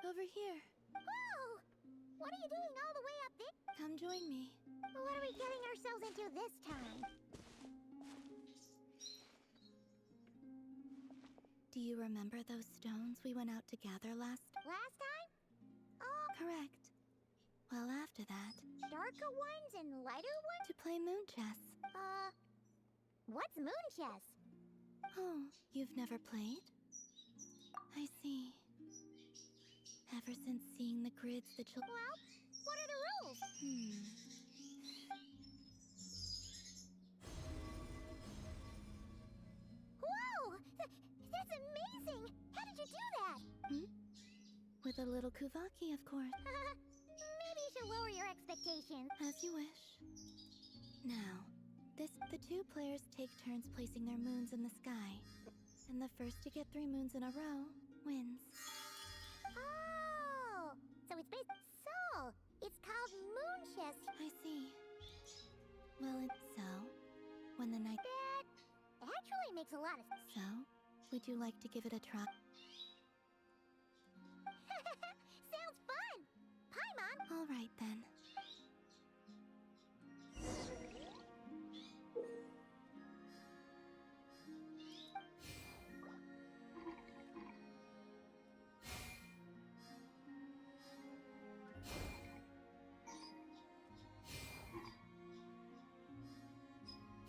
Over here. Oh! What are you doing all the way up there? Come join me. What are we getting ourselves into this time? Do you remember those stones we went out to gather last? Last time? Oh, Correct. Well, after that, darker ones and lighter ones? to play moon chess. What's moon chess? Oh, you've never played? I see. Ever since seeing the grids the children... Well, what are the rules? Whoa! That's amazing! How did you do that? With a little Kuvaki, of course. Maybe you should lower your expectations. As you wish. Now, the two players take turns placing their moons in the sky. And the first to get 3 moons in a row wins. Oh! So it's it's called moon chess. I see. Well, when the night... That actually makes a lot of sense. So, would you like to give it a try? Sounds fun! Paimon! All right, then.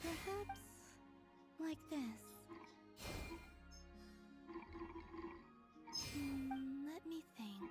Perhaps like this. Let me think.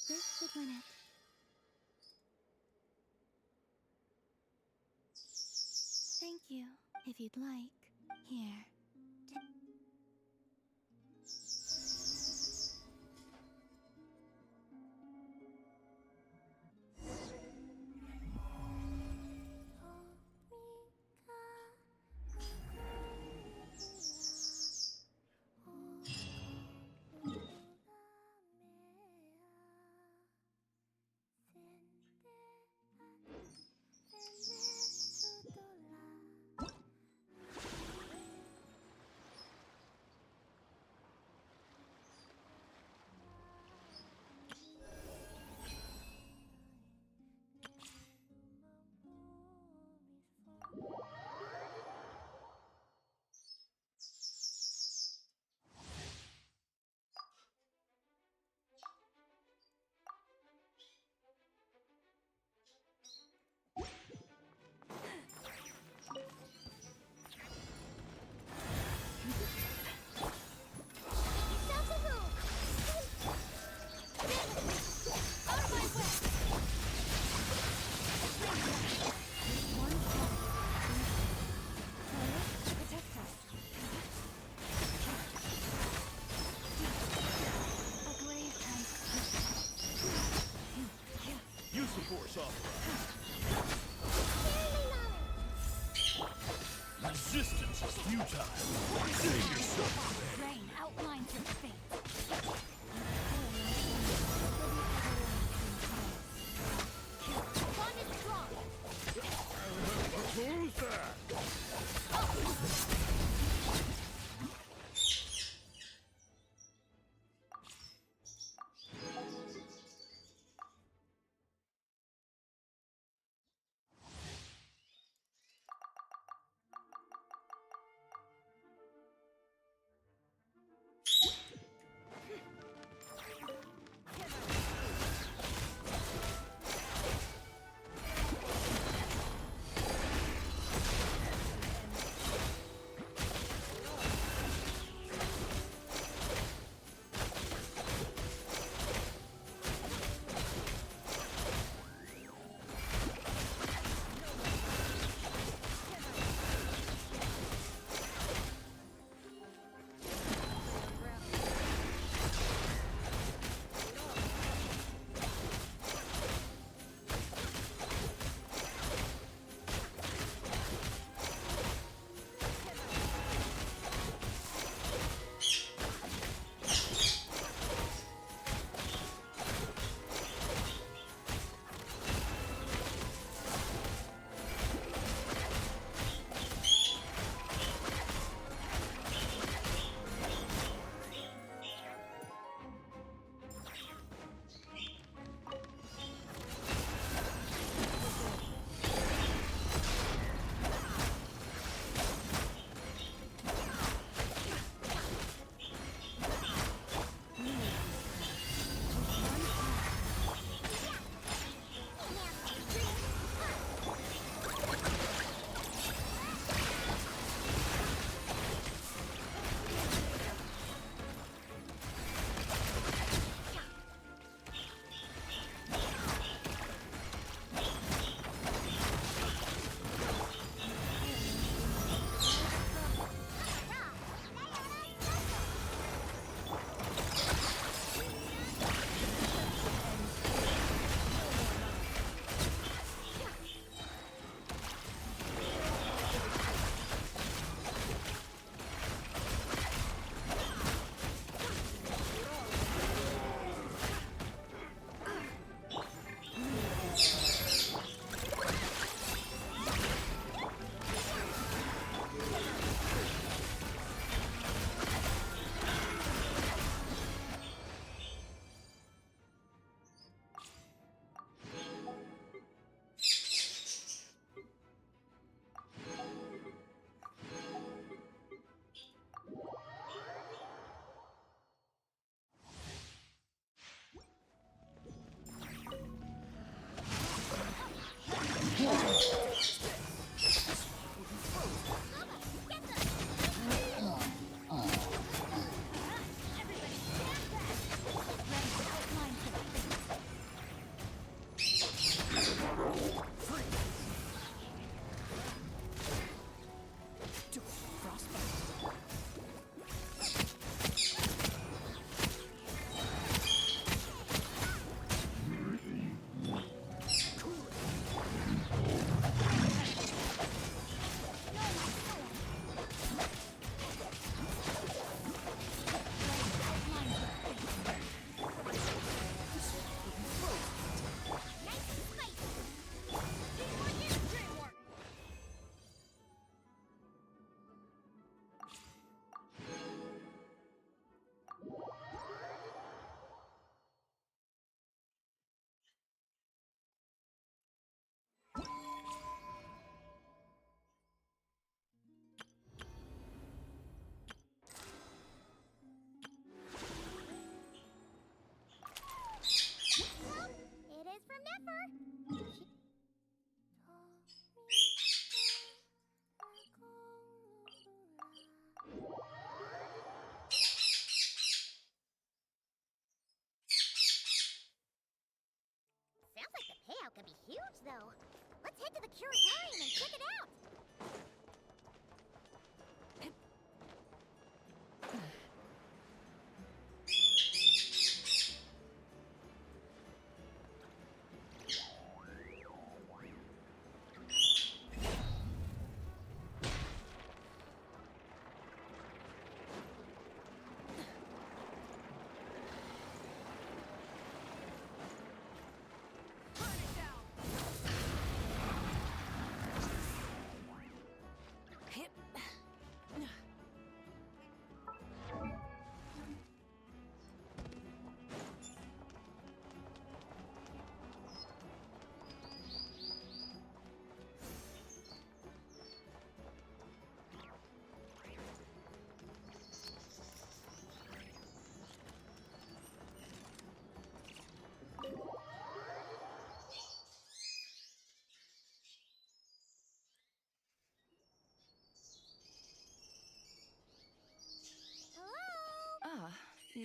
This should win it. Thank you. If you'd like, here. Resistance is futile. Save yourself. Rain outlines your fate. Bond is strong! Who's that?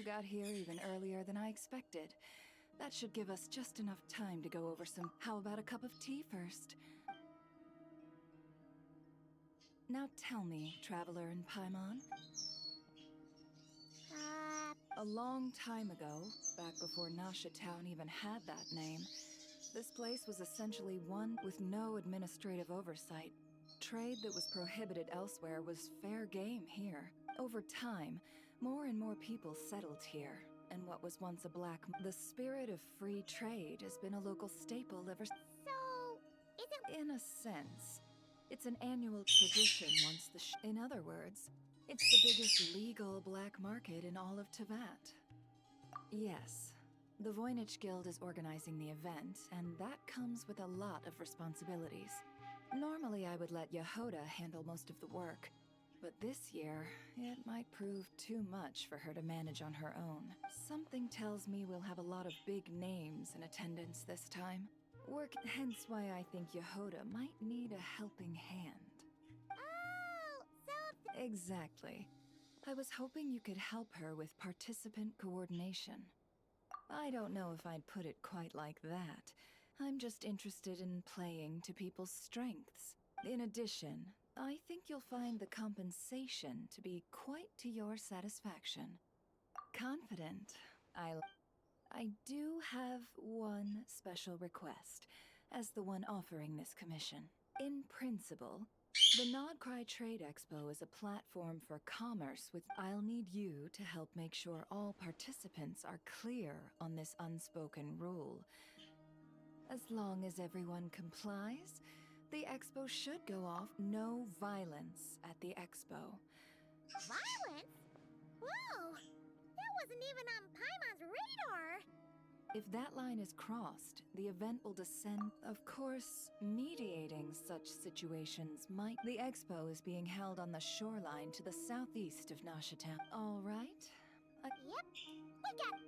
you got here even earlier than I expected. That should give us just enough time to go over some... How about a cup of tea first? Now tell me, Traveler in Paimon. A long time ago, back before Nasha Town even had that name, this place was essentially one with no administrative oversight. Trade that was prohibited elsewhere was fair game here. Over time, more and more people settled here, and what was once a black... The spirit of free trade has been a local staple ever... So, is it... In a sense. It's an annual tradition once the In other words, it's the biggest legal black market in all of Tevat. Yes, the Voynich Guild is organizing the event, and that comes with a lot of responsibilities. Normally I would let Yehoda handle most of the work, but this year, it might prove too much for her to manage on her own. Something tells me we'll have a lot of big names in attendance this time. Hence why I think Yehoda might need a helping hand. Oh, so... Exactly. I was hoping you could help her with participant coordination. I don't know if I'd put it quite like that. I'm just interested in playing to people's strengths. In addition, I think you'll find the compensation to be quite to your satisfaction. Confident. I do have one special request, as the one offering this commission. In principle, the Nodcry Trade Expo is a platform for commerce with... I'll need you to help make sure all participants are clear on this unspoken rule. As long as everyone complies, the expo should go off. No violence at the expo. Violence? Whoa! That wasn't even on Paimon's radar! If that line is crossed, the event will descend. Of course, mediating such situations might... The expo is being held on the shoreline to the southeast of Nasha Town. All right? Yep, we got...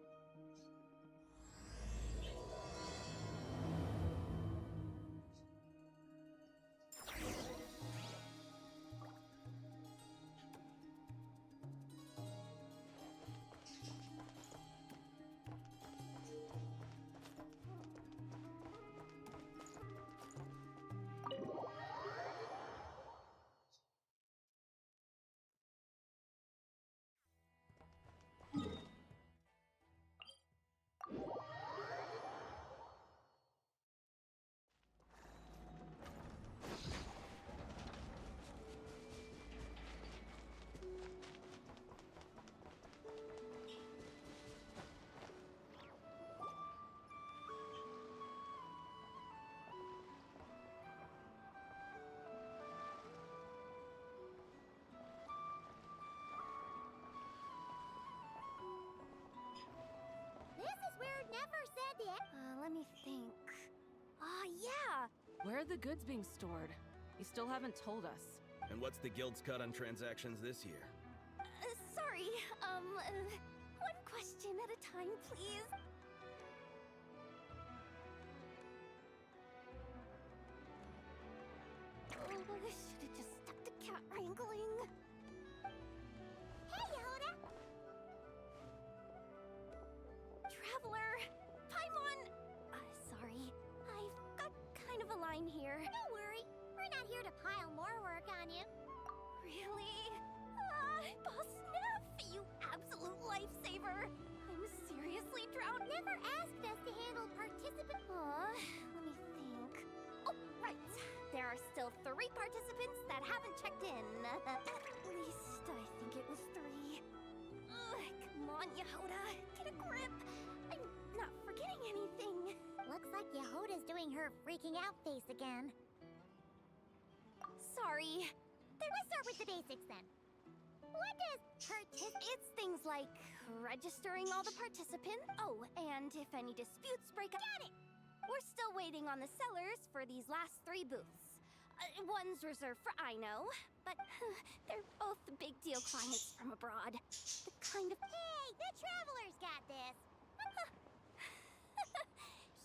Let me think. Yeah! Where are the goods being stored? You still haven't told us. And what's the guild's cut on transactions this year? Sorry, one question at a time, please. Oh, I should've just stuck to cat wrangling. Hey, Yehoda! Traveler! Paimon! Sorry. I've got kind of a line here. Don't worry. We're not here to pile more work on you. Really? Boss Neff, you absolute lifesaver! I'm seriously drowned. Never asked us to handle participant... Let me think. Oh, right. There are still 3 participants that haven't checked in. At least I think it was 3. Come on, Yehoda. Get a grip. I'm not forgetting anything. Looks like Yehoda's doing her freaking out face again. Sorry. Let's start with the basics then. What does It's things like registering all the participants. Oh, and if any disputes break out. Got it! We're still waiting on the sellers for these last 3 booths. One's reserved for Ino, but they're both big deal clients from abroad. The kind of... Hey, the Traveler's got this!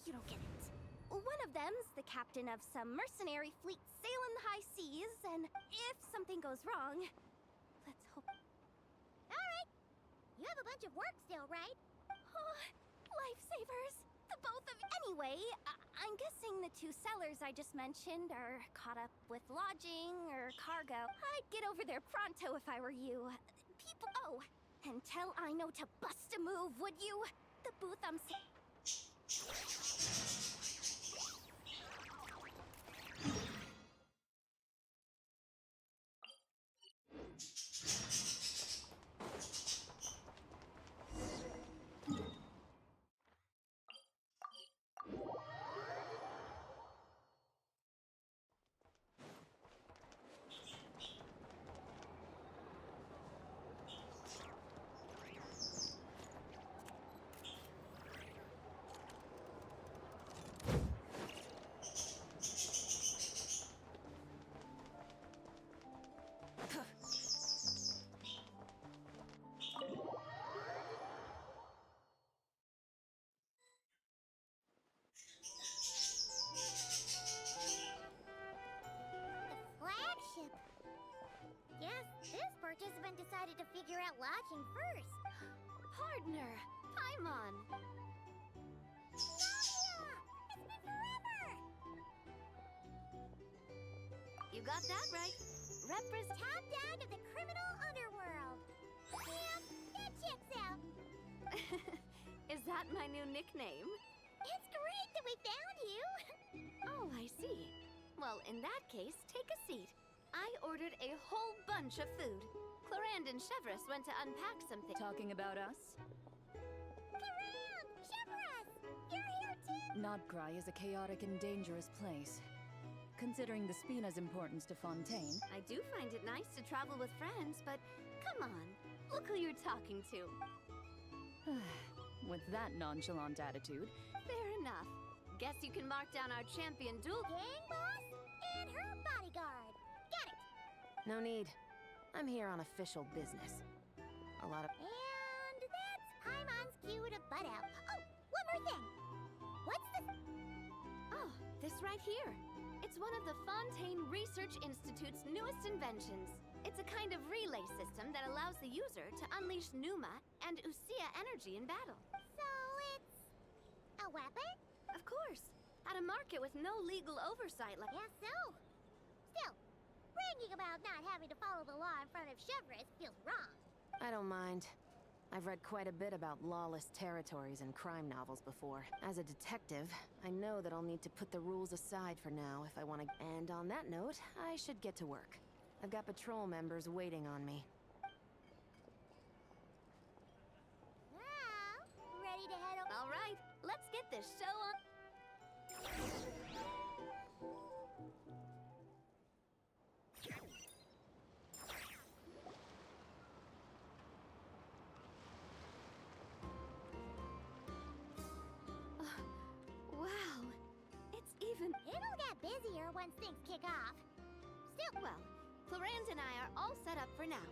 You don't get it. One of them's the captain of some mercenary fleet sailing the high seas, and if something goes wrong, let's hope... Alright, you have a bunch of work still, right? Oh, lifesavers! The both of you. Anyway, I'm guessing the two sellers I just mentioned are caught up with lodging or cargo. I'd get over there pronto if I were you. People. Oh, and tell Ino to bust a move, would you? The booth I'm Flagship. Guess this participant decided to figure out lodging first. partner, Paimon. Nadia! It's been forever! You got that right. Top dog of the criminal underworld. Yeah, that checks out. Is that my new nickname? It's great that we found you. Oh, I see. Well, in that case, take a seat. I ordered a whole bunch of food. Clorand and Chevreuse went to unpack something. Talking about us? Karam! Chevreuse! You're here too! Nodcry is a chaotic and dangerous place. Considering the Spina's importance to Fontaine, I do find it nice to travel with friends, but come on. Look who you're talking to. with that nonchalant attitude, Fair enough. Guess you can mark down our champion duel. Gang boss and her bodyguard. Got it! No need. I'm here on official business. A lot of... And that's Paimon's cue to butt out. Oh, one more thing. What's this? Oh, this right here. It's one of the Fontaine Research Institute's newest inventions. It's a kind of relay system that allows the user to unleash Pneuma and Usia energy in battle. So it's a weapon? Of course. At a market with no legal oversight like... Guess so. Still, bragging about not having to follow the law in front of Chevreuse feels wrong. I don't mind. I've read quite a bit about lawless territories and crime novels before. As a detective, I know that I'll need to put the rules aside for now if I want to... And on that note, I should get to work. I've got patrol members waiting on me. Well, ready to head over? All right, let's get this show on... Wow, it's even... It'll get busier once things kick off. Still, Well, Clorand and I are all set up for now.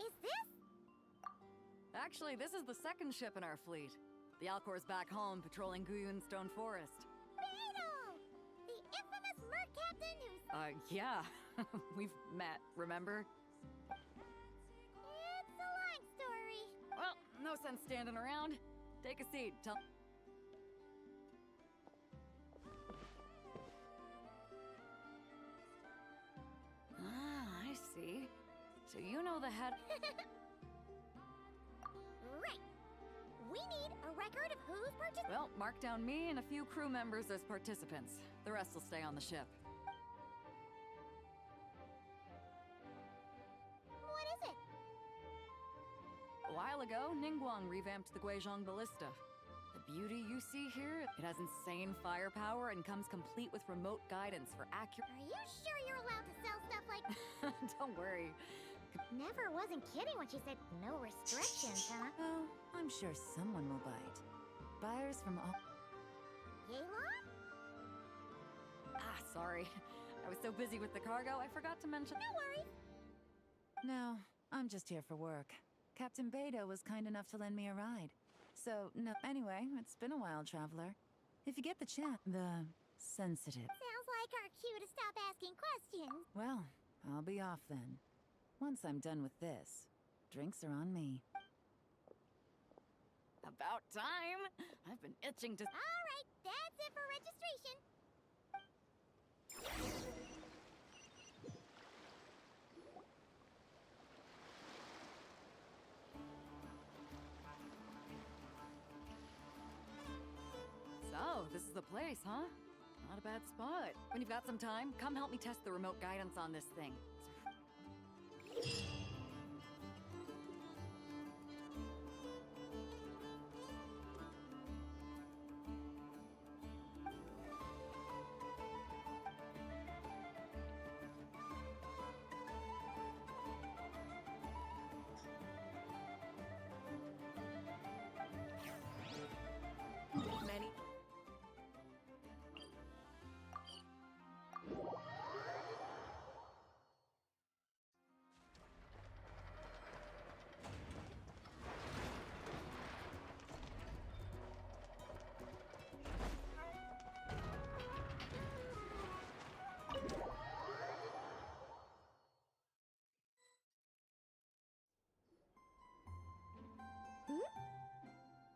is this? Actually, this is the second ship in our fleet. The Alcor's back home patrolling Guyun Stone Forest. Beidou! The infamous merc captain who's... Yeah. We've met, remember? It's a long story. Well, no sense standing around. Take a seat. Tell... Do you know the head? Right. We need a record of who's participating. Well, mark down me and a few crew members as participants. The rest will stay on the ship. What is it? A while ago, Ningguang revamped the Guizhong Ballista. The beauty you see here, it has insane firepower and comes complete with remote guidance for accurate... Are you sure you're allowed to sell stuff like... Don't worry. Never wasn't kidding when she said no restrictions, huh? Oh, I'm sure someone will bite. Buyers from all... Yelan? Ah, sorry. I was so busy with the cargo, I forgot to mention... No worries. No, I'm just here for work. Captain Beto was kind enough to lend me a ride. So, no, anyway, it's been a while, traveler. If you get the chance, the sensitive. Sounds like our cue to stop asking questions. Well, I'll be off then. Once I'm done with this, drinks are on me. About time! I've been itching to... All right, that's it for registration. So, this is the place, huh? Not a bad spot. When you've got some time, come help me test the remote guidance on this thing. Many...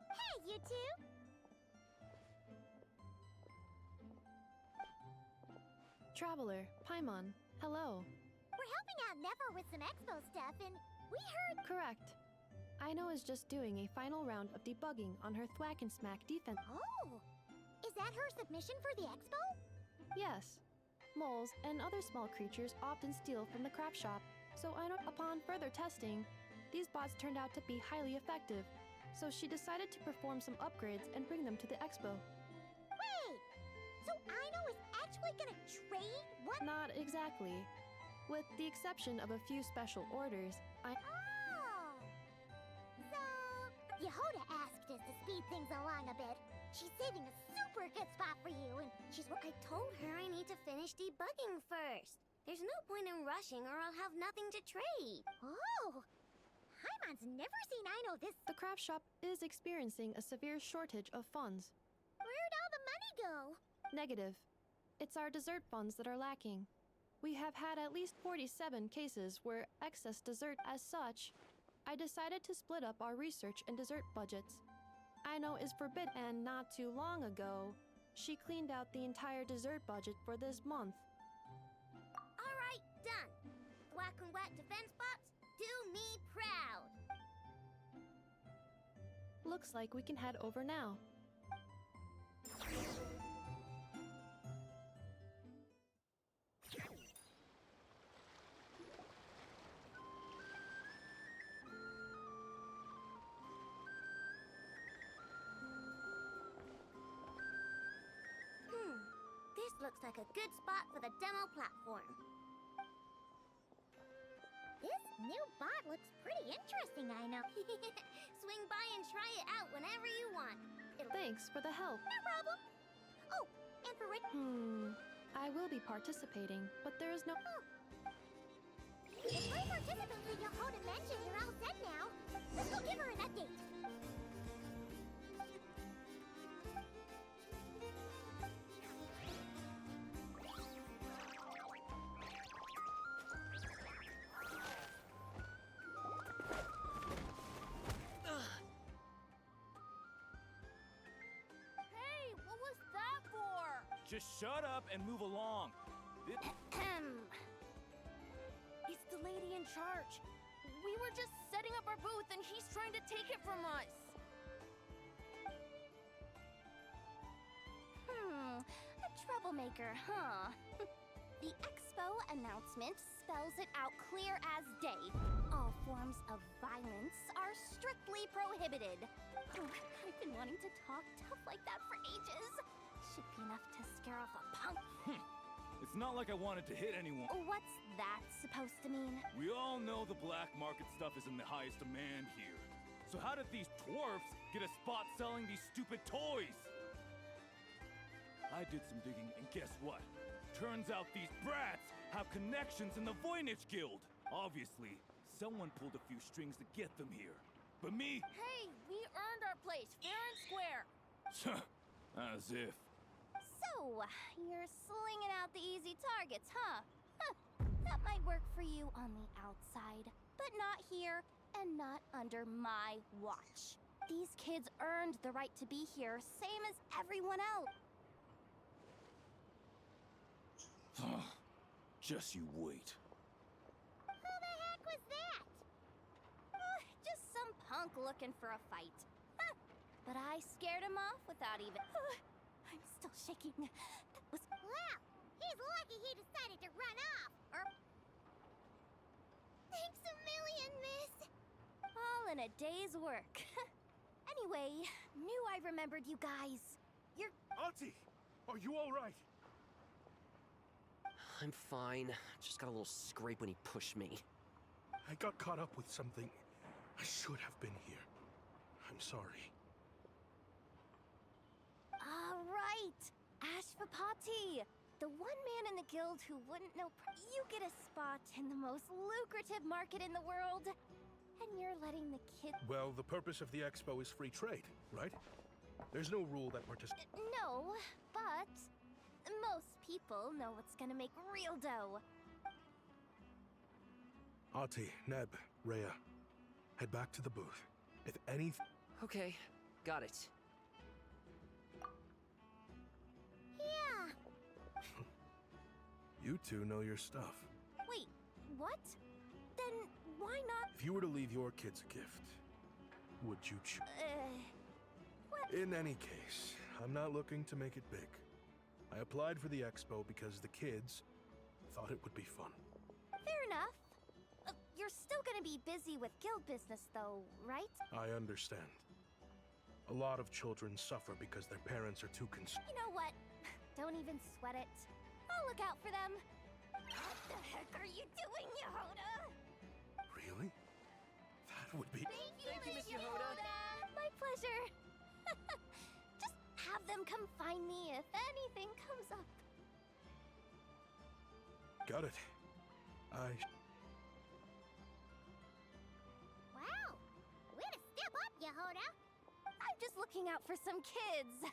Hey, you two. Traveler, Paimon, hello. We're helping out Nefer with some expo stuff, and we heard... Correct. Aino is just doing a final round of debugging on her thwack and smack defense. Oh! Is that her submission for the expo? Yes. Moles and other small creatures often steal from the craft shop, so Aino, upon further testing, these bots turned out to be highly effective, so she decided to perform some upgrades and bring them to the expo. Wait! So Aino is actually gonna trade what? Not exactly. With the exception of a few special orders, Oh! So... Yehoda asked us to speed things along a bit. She's saving a super good spot for you, and she's... I told her I need to finish debugging first. There's no point in rushing or I'll have nothing to trade. Oh! Paimon's never seen Aino this... the craft shop is experiencing a severe shortage of funds. Where'd all the money go? Negative. It's our dessert funds that are lacking. We have had at least 47 cases where excess dessert. As such, I decided to split up our research and dessert budgets. Aino is forbidden, and not too long ago, she cleaned out the entire dessert budget for this month. All right, done. Thwack and whack defense bots, do me proud. Looks like we can head over now. This looks like a good spot for the demo platform. This new bot looks pretty interesting, Aino. Swing by and try it out whenever you want. Thanks for the help. No problem. Oh, and for I will be participating, but there is no... If my participants that Yehoda mentioned are all set now, let's go give her an update. Hey, what was that for? Just shut up and move along. It's the lady in charge. We were just setting up our booth and he's trying to take it from us. A troublemaker, huh? The expo announcement spells it out clear as day. All forms of violence are strictly prohibited. Oh, I've been wanting to talk tough like that for ages. Should be enough to scare off a punk. It's not like I wanted to hit anyone. What's that supposed to mean? We all know the black market stuff is in the highest demand here. So how did these dwarfs get a spot selling these stupid toys? I did some digging, and guess what? Turns out these brats have connections in the Voynich Guild. Obviously, someone pulled a few strings to get them here. But me? Hey, we earned our place, fair and square. As if. So, you're slinging out the easy targets, huh? That might work for you on the outside, but not here and not under my watch. These kids earned the right to be here, same as everyone else. Just you wait. Who the heck was that? Just some punk looking for a fight. But I scared him off without even... I'm still shaking. That was... Well, he's lucky he decided to run off. Thanks a million, miss. All in a day's work. Anyway, knew I remembered you guys. You're... Auntie, are you all right? I'm fine. Just got a little scrape when he pushed me. I got caught up with something. I should have been here. I'm sorry. Right! Ashvapati! The one man in the guild who wouldn't know... You get a spot in the most lucrative market in the world. And you're letting the kids... Well, the purpose of the expo is free trade, right? There's no rule that No, but... Most people know what's gonna make real dough. Ati, Neb, Rhea, head back to the booth. If anything... Okay, got it. Yeah. You two know your stuff. Wait, what? Then why not... If you were to leave your kids a gift, would you choose? What? In any case, I'm not looking to make it big. I applied for the expo because the kids thought it would be fun. Fair enough. You're still gonna be busy with guild business, though, right? I understand. A lot of children suffer because their parents are too concerned. You know what? Don't even sweat it. I'll look out for them. What the heck are you doing, Yehoda? Really? That would be... Thank you, Miss Yehoda. My pleasure. Just have them come find me if anything comes up. Got it. Wow. Way to step up, Yehoda. I'm just looking out for some kids.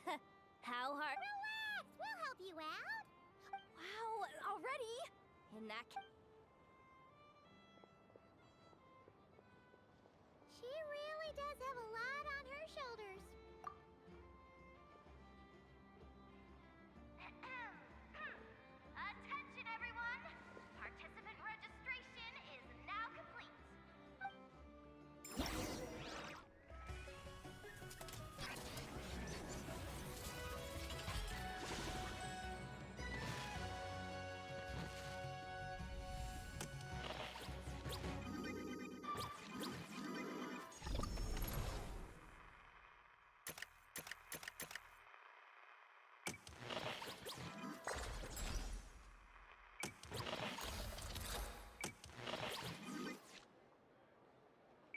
How hard? Relax. We'll help you out. Wow, already? In that She really does have a lot on her shoulders. Attention, everyone! Participant registration is now complete.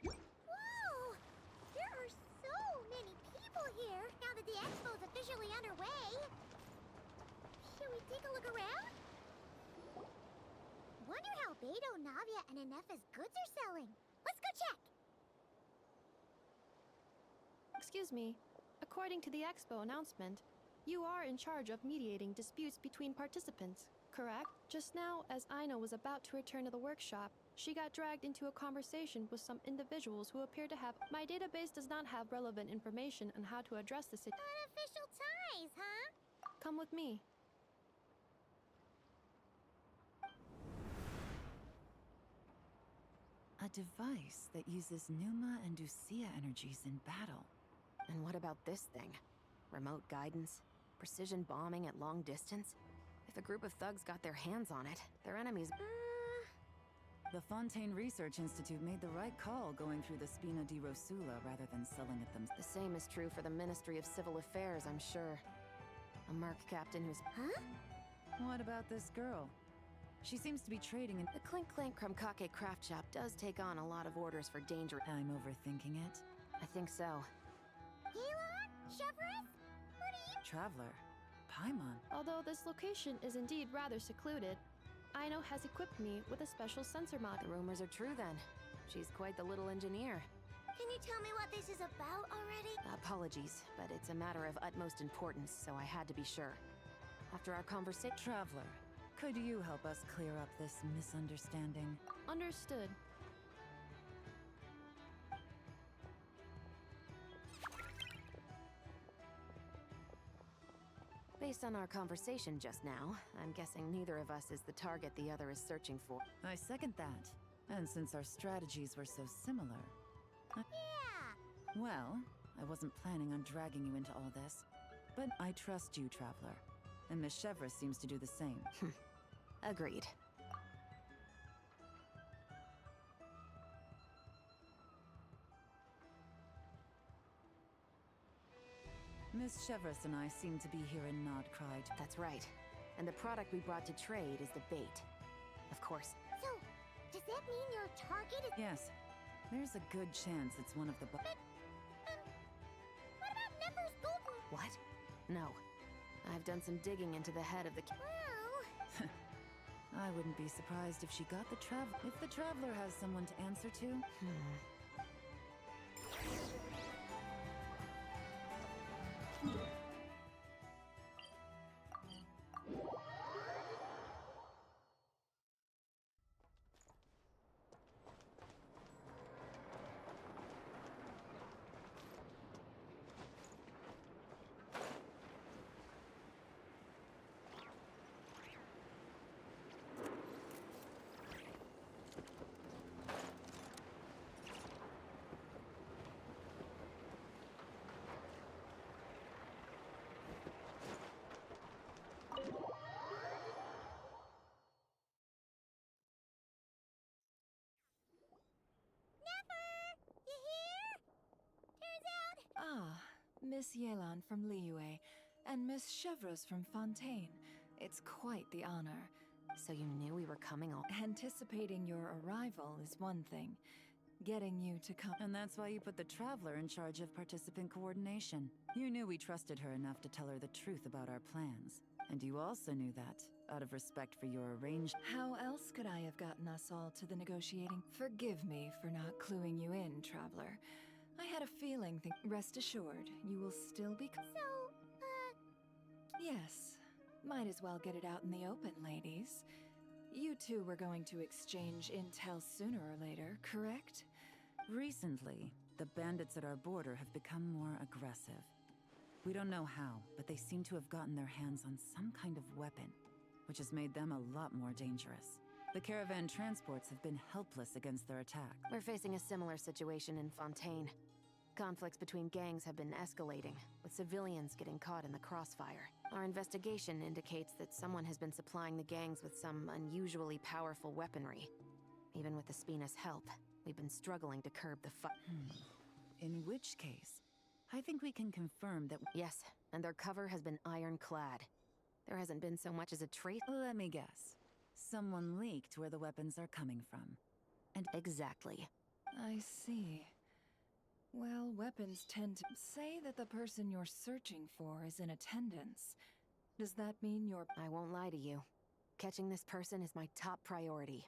Whoa! There are so many people here now that the expo's officially underway. Should we take a look around? Wonder how Beto, Navia, and Anefa's goods are selling. Let's go check. Excuse me. According to the expo announcement, you are in charge of mediating disputes between participants, correct? Just now, as Aina was about to return to the workshop, she got dragged into a conversation with some individuals who appear to have... My database does not have relevant information on how to address the situation. Unofficial ties, huh? Come with me. device that uses Numa and Ducia energies in battle. And what about this thing? Remote guidance? Precision bombing at long distance? If a group of thugs got their hands on it, their enemies... The Fontaine Research Institute made the right call going through the Spina di Rosula rather than selling it them. The same is true for the Ministry of Civil Affairs, I'm sure. A merc captain who's... Huh? What about this girl? She seems to be trading in... The Clink Clank Krumkake craft shop does take on a lot of orders for danger. I'm overthinking it. I think so. Elon? Chevron? What are you... Traveler. Paimon. Although this location is indeed rather secluded, Aino has equipped me with a special sensor mod. The rumors are true then. She's quite the little engineer. Can you tell me what this is about already? Apologies, but it's a matter of utmost importance, so I had to be sure. After our conversation... Traveler, could you help us clear up this misunderstanding? Understood. Based on our conversation just now, I'm guessing neither of us is the target the other is searching for. I second that. And since our strategies were so similar... Yeah! Well, I wasn't planning on dragging you into all this. But I trust you, Traveler. And Miss Chevra seems to do the same. Agreed. Miss Chevras and I seem to be here in Nodcride. That's right. And the product we brought to trade is the bait. Of course. So, does that mean your target is... Yes. There's a good chance it's one of the... What about Nefer's golden... What? No. I've done some digging into the head of the... Well... I wouldn't be surprised if she got the If the Traveler has someone to answer to... Miss Yelan from Liyue, and Miss Chevreuse from Fontaine. It's quite the honor. So you knew we were coming all... Anticipating your arrival is one thing. Getting you to come... And that's why you put the Traveler in charge of participant coordination. You knew we trusted her enough to tell her the truth about our plans. And you also knew that, out of respect for your arranged... How else could I have gotten us all to the negotiating? Forgive me for not cluing you in, Traveler. I had a feeling rest assured, you will still be... Yes. Might as well get it out in the open, ladies. You two were going to exchange intel sooner or later, correct? Recently, the bandits at our border have become more aggressive. We don't know how, but they seem to have gotten their hands on some kind of weapon, which has made them a lot more dangerous. The caravan transports have been helpless against their attack. We're facing a similar situation in Fontaine. Conflicts between gangs have been escalating, with civilians getting caught in the crossfire. Our investigation indicates that someone has been supplying the gangs with some unusually powerful weaponry. Even with the Spina's help, we've been struggling to curb the In which case, I think we can confirm that... Yes, and their cover has been ironclad. There hasn't been so much as a trace... Let me guess. Someone leaked where the weapons are coming from. And exactly. I see. Well, weapons tend to say that the person you're searching for is in attendance. Does that mean you're... I won't lie to you. Catching this person is my top priority.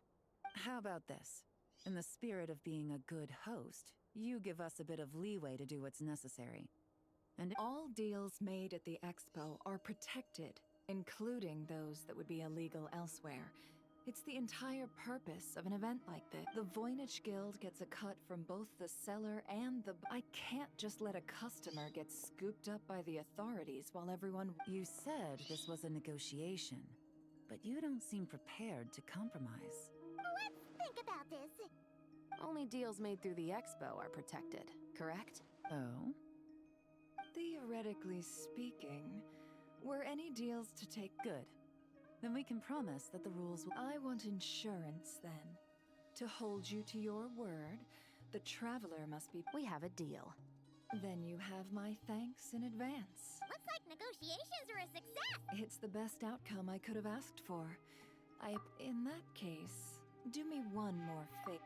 How about this? In the spirit of being a good host, you give us a bit of leeway to do what's necessary. And all deals made at the Expo are protected, including those that would be illegal elsewhere. It's the entire purpose of an event like this. The Voynich Guild gets a cut from both the seller and the... I can't just let a customer get scooped up by the authorities while everyone... You said this was a negotiation, but you don't seem prepared to compromise. Let's think about this. Only deals made through the Expo are protected, correct? Oh? Theoretically speaking, were any deals to take Good. Then we can promise that the rules will. I want insurance, then. To hold you to your word, the traveler must be... We have a deal. Then you have my thanks in advance. Looks like negotiations are a success! It's the best outcome I could have asked for. In that case, do me one more favor.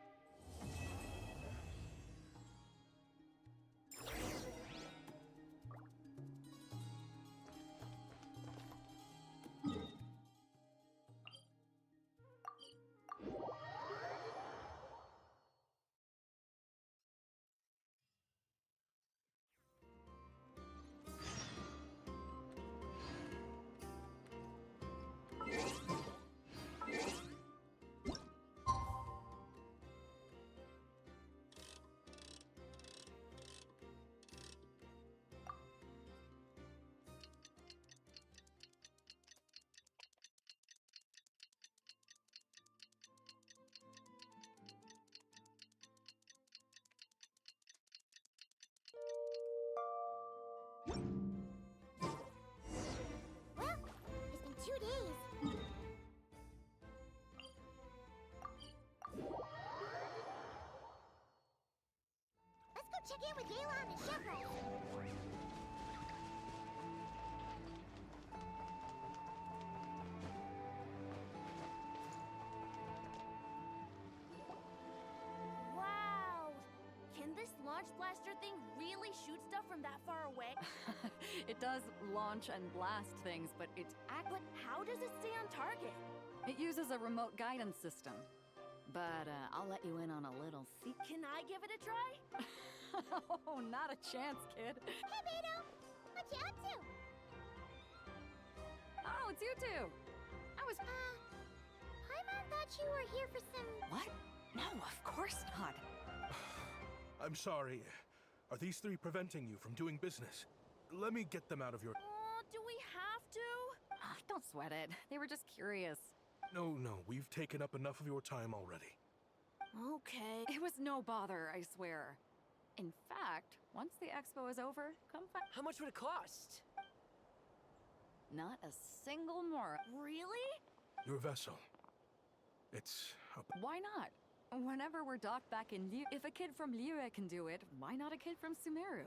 Well, it's been 2 days. Let's go check in with Yelan and Shepard. Wow! Can this launch blaster thing really shoot stuff from that far away? It does launch and blast things, but But how does it stay on target? it uses a remote guidance system. But I'll let you in on a little secret. Can I give it a try? Oh, not a chance, kid. Hey, Beto! What you up to? Oh, it's you two. I was... Paimon thought you were here for some... What? No, of course not. I'm sorry. Are these three preventing you from doing business? Let me get them out of your... Oh, do we have to? Ah, don't sweat it. They were just curious. No, we've taken up enough of your time already. Okay. It was no bother, I swear. In fact, once the expo is over, come find... How much would it cost? Not a single more. Really? Your vessel. It's up. Why not? Whenever we're docked back in Liu, if a kid from Liyue can do it, why not a kid from Sumeru?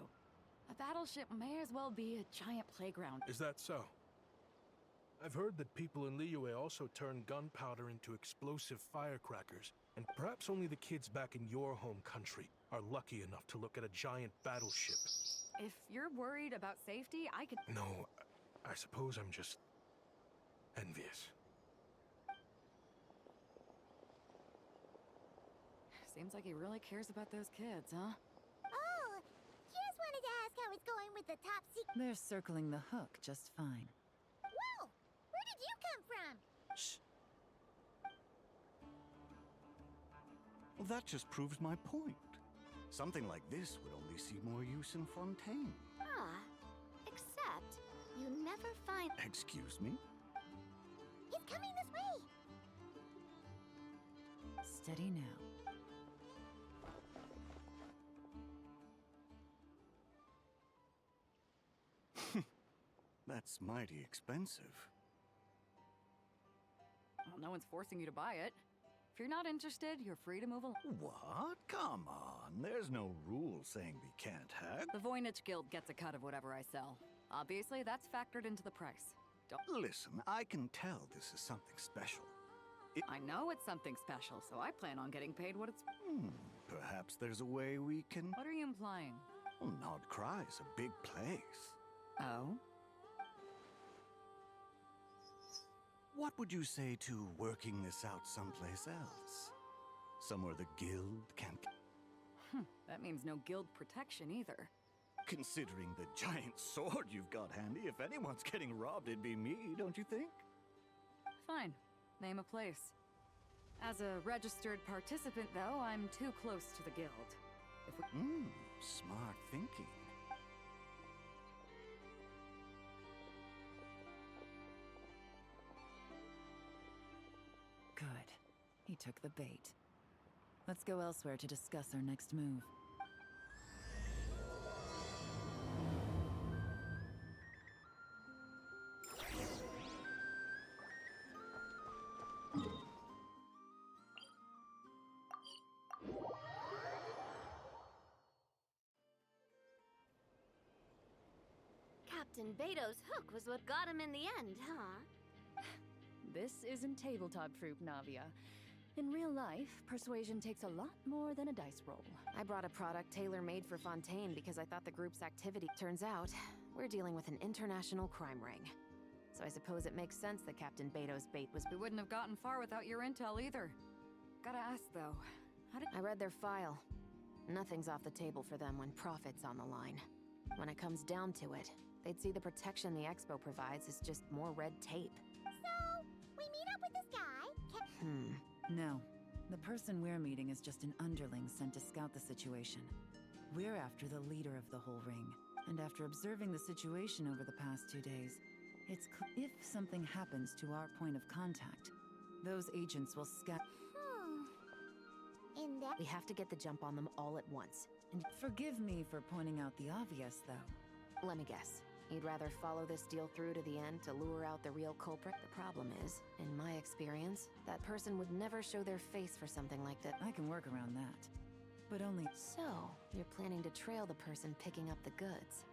A battleship may as well be a giant playground. Is that so? I've heard that people in Liyue also turn gunpowder into explosive firecrackers, and perhaps only the kids back in your home country are lucky enough to look at a giant battleship. If you're worried about safety, I could... No, I suppose I'm just envious. Seems like he really cares about those kids, huh? Oh, just wanted to ask how it's going with the top secret... They're circling the hook just fine. Whoa! Where did you come from? Shh. Well, that just proves my point. Something like this would only see more use in Fontaine. Except you never find... Excuse me? He's coming this way! Steady now. That's mighty expensive. Well, no one's forcing you to buy it. If you're not interested, you're free to move along. What? Come on. There's no rule saying we can't haggle. The Voynich Guild gets a cut of whatever I sell. Obviously, that's factored into the price. Don't... Listen, I can tell this is something special. I know it's something special, so I plan on getting paid what it's... Perhaps there's a way we can... What are you implying? Well, Nod Cry's a big place. Oh? What would you say to working this out someplace else? Somewhere the guild can't... That means no guild protection either. Considering the giant sword you've got handy, if anyone's getting robbed, it'd be me, don't you think? Fine. Name a place. As a registered participant, though, I'm too close to the guild. If we... Smart thinking. Good. He took the bait. Let's go elsewhere to discuss our next move. Captain Beto's hook was what got him in the end, huh? This isn't tabletop fruit, Navia. In real life, persuasion takes a lot more than a dice roll. I brought a product tailor-made for Fontaine because I thought the group's activity... Turns out, we're dealing with an international crime ring. So I suppose it makes sense that Captain Beto's bait was... We wouldn't have gotten far without your intel either. Gotta ask, though, how did... I read their file. Nothing's off the table for them when profit's on the line. When it comes down to it, they'd see the protection the Expo provides is just more red tape. So, we meet up with this guy. No. The person we're meeting is just an underling sent to scout the situation. We're after the leader of the whole ring. And after observing the situation over the past 2 days, it's if something happens to our point of contact, those agents will scout... In that... We have to get the jump on them all at once. And forgive me for pointing out the obvious, though. Let me guess. You'd rather follow this deal through to the end to lure out the real culprit? The problem is, in my experience, that person would never show their face for something like that. I can work around that. But only... So, you're planning to trail the person picking up the goods.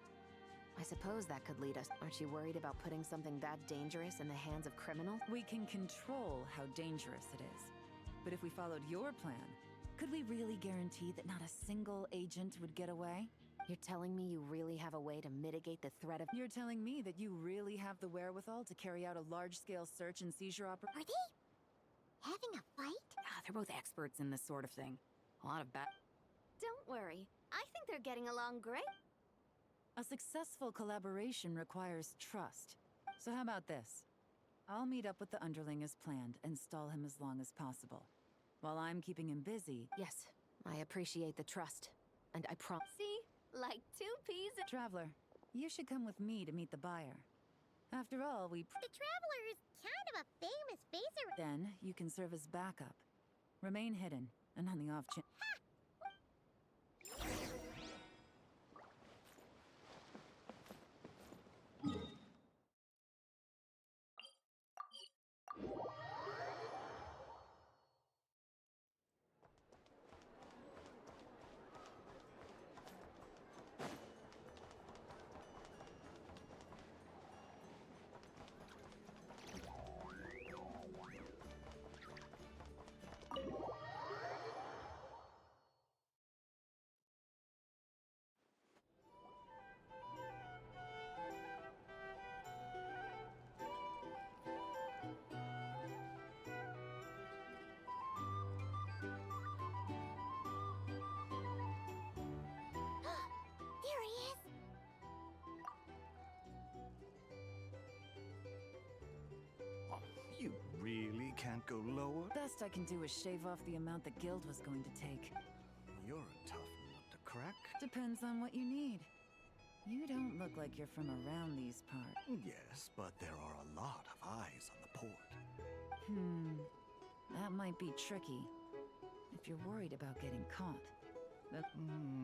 I suppose that could lead us. Aren't you worried about putting something that dangerous in the hands of criminals? We can control how dangerous it is. But if we followed your plan, could we really guarantee that not a single agent would get away? You're telling me you really have a way to mitigate the threat of... You're telling me that you really have the wherewithal to carry out a large-scale search and seizure operation? Are they having a fight? They're both experts in this sort of thing. A lot of bad... Don't worry. I think they're getting along great. A successful collaboration requires trust. So how about this? I'll meet up with the underling as planned and stall him as long as possible. While I'm keeping him busy... Yes, I appreciate the trust. And I promise... See? Like 2 peas in... Traveler, you should come with me to meet the buyer. After all, we... The Traveler is kind of a famous baser... Then, you can serve as backup. Remain hidden, and on the off chance... There he is! Oh, you really can't go lower? Best I can do is shave off the amount the guild was going to take. You're a tough nut to crack. Depends on what you need. You don't look like you're from around these parts. Yes, but there are a lot of eyes on the port. That might be tricky. If you're worried about getting caught.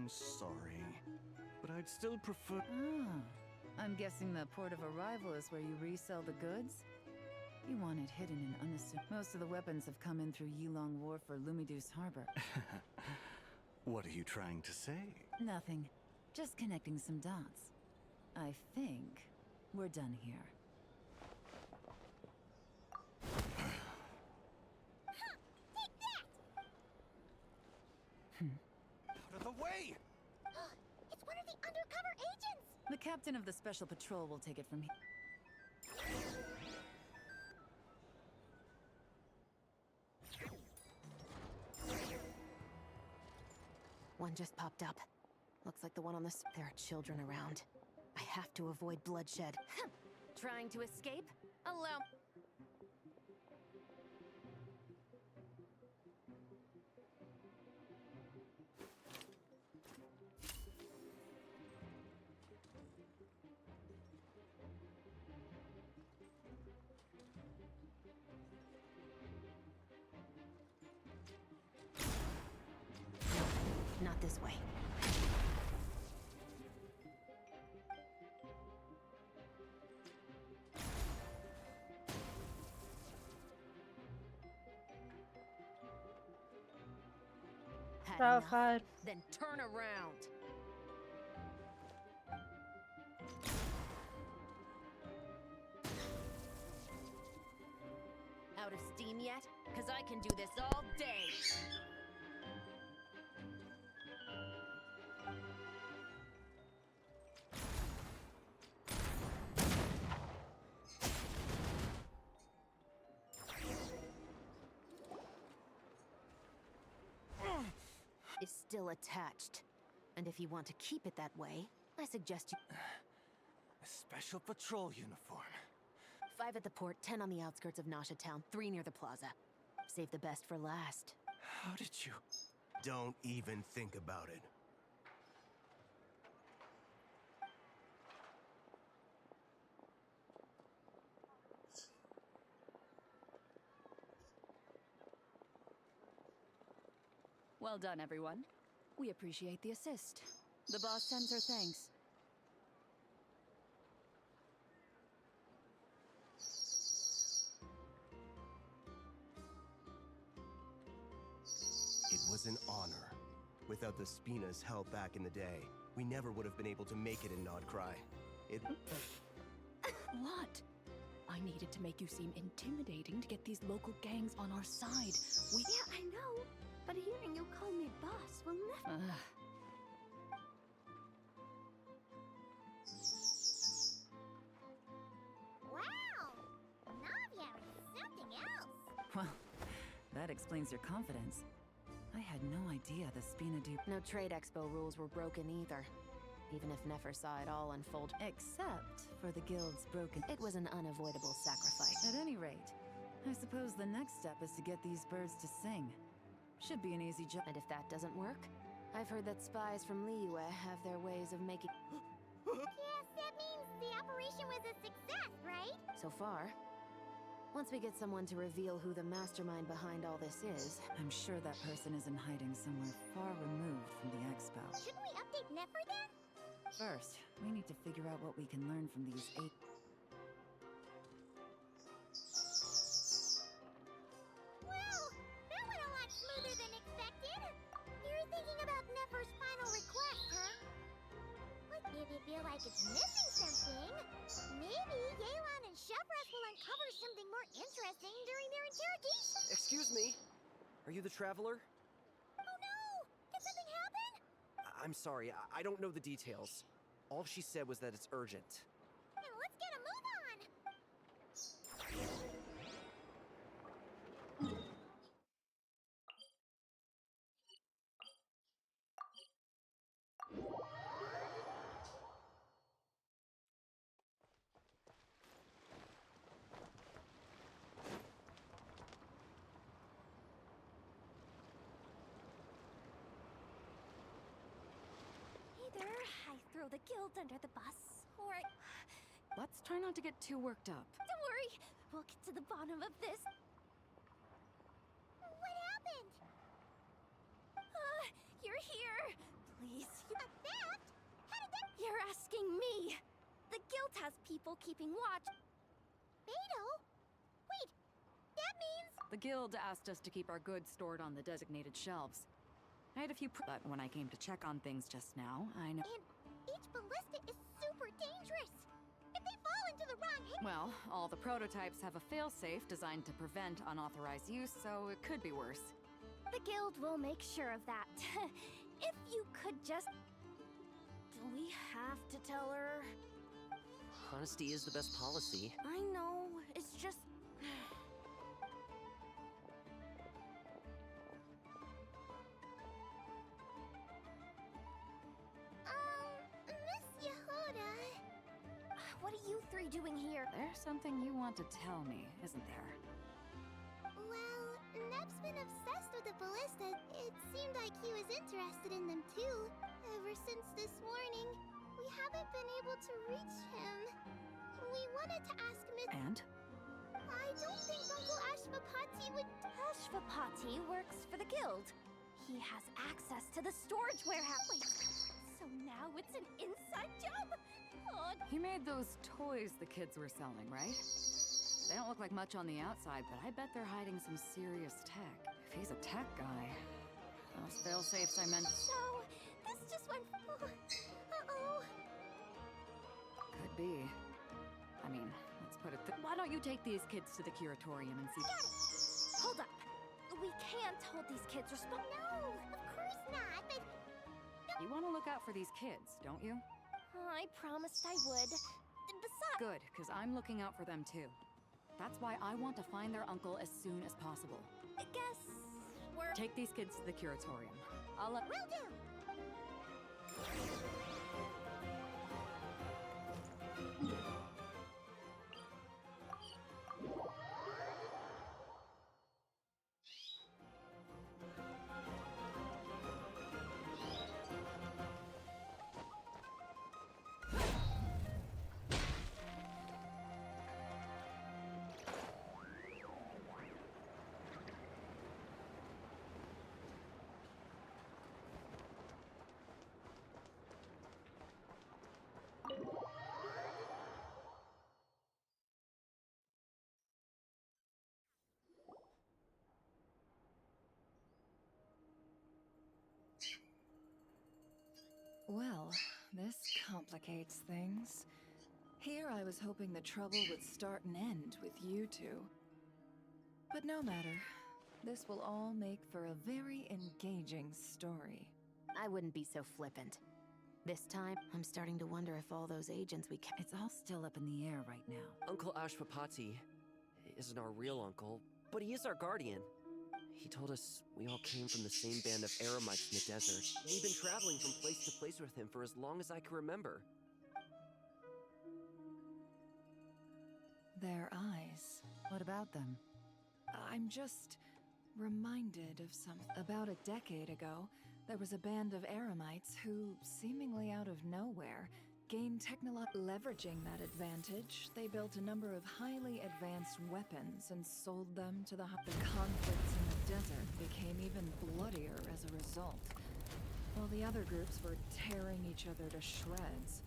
Sorry. But I'd still prefer... I'm guessing the port of arrival is where you resell the goods? You want it hidden and unassuming. Most of the weapons have come in through Yilong Wharf or Lumiduce Harbor. What are you trying to say? Nothing. Just connecting some dots. I think we're done here. Out of the way! It's one of the undercover agents! The captain of the Special Patrol will take it from here. One just popped up. Looks like the one on the... There are children around. I have to avoid bloodshed. Trying to escape? Allow... this way. Had enough? Rafa. Then turn around. Out of steam yet? 'Cause I can do this all day. Is still attached. And if you want to keep it that way, I suggest you... A special patrol uniform. 5 at the port, 10 on the outskirts of Nasha Town, 3 near the plaza. Save the best for last. How did you... Don't even think about it. Well done, everyone. We appreciate the assist. The boss sends her thanks. It was an honor. Without the Spina's help back in the day, we never would have been able to make it in Nodcry. It... What? I needed to make you seem intimidating to get these local gangs on our side. Yeah, I know. But hearing you call me boss will never... Wow! Navia is something else. Well, that explains your confidence. I had no idea the Spina do... No trade expo rules were broken either. Even if Nefer saw it all unfold. Except for the guild's broken... It was an unavoidable sacrifice. At any rate, I suppose the next step is to get these birds to sing. Should be an easy job. And if that doesn't work, I've heard that spies from Liyue have their ways of making... Yes, that means the operation was a success, right? So far. Once we get someone to reveal who the mastermind behind all this is... I'm sure that person is in hiding somewhere far removed from the expo. Shouldn't we update Nefer then? First, we need to figure out what we can learn from these 8... Well, that went a lot smoother than expected. You're thinking about Nefer's final request, huh? What if you feel like it's missing something? Maybe Yelan and Shevras will uncover something more interesting during their interrogation. Excuse me? Are you the traveler? Oh no! Did something happen? I'm sorry, I don't know the details. All she said was that it's urgent. Then let's get a move on! Either I throw the guild under the bus, or I... Let's try not to get too worked up. Don't worry, we'll get to the bottom of this. What happened? You're here. Please. A theft? How did that... You're asking me. The guild has people keeping watch. Beto? Wait, that means... The guild asked us to keep our goods stored on the designated shelves. I had a few but when I came to check on things just now, I know... And each ballista is super dangerous. If they fall into the wrong hands... Well, all the prototypes have a failsafe designed to prevent unauthorized use, so it could be worse. The guild will make sure of that. If you could just... Do we have to tell her? Honesty is the best policy. I know, it's just... Miss Yehoda... What are you three doing here? There's something you want to tell me, isn't there? Well, Neb's been obsessed with the ballista. It seemed like he was interested in them too. Ever since this morning, we haven't been able to reach him. We wanted to ask Miss... And? I don't think Uncle Ashvapati would... Ashvapati works for the guild. He has access to the storage warehouse. Wait, so now it's an inside job? Oh, He made those toys the kids were selling, right? They don't look like much on the outside, but I bet they're hiding some serious tech. If he's a tech guy, those fail-safes I meant so this just went. Uh-oh. could be. I mean, let's put it why don't you take these kids to the curatorium and see? Got it. Hold up. We can't hold these kids responsible. No, of course not, but You want to look out for these kids, don't you? I promised I would. Besides. Good, because I'm looking out for them too. That's why I want to find their uncle as soon as possible. Guess we're. Take these kids to the curatorium. I'll let. will do. Well, this complicates things. Here I was hoping the trouble would start and end with you two. But no matter. This will all make for a very engaging story. I wouldn't be so flippant. This time, I'm starting to wonder if all those agents we It's all still up in the air right now. Uncle Ashwapati isn't our real uncle, but he is our guardian. He told us we all came from the same band of Eremites in the desert. We've been traveling from place to place with him for as long as I can remember. Their eyes. What about them? I'm just reminded of something. About a decade ago, there was a band of Eremites who, seemingly out of nowhere, gained leveraging that advantage, they built a number of highly advanced weapons and sold them to the conflicts in the desert became even bloodier as a result. While the other groups were tearing each other to shreds,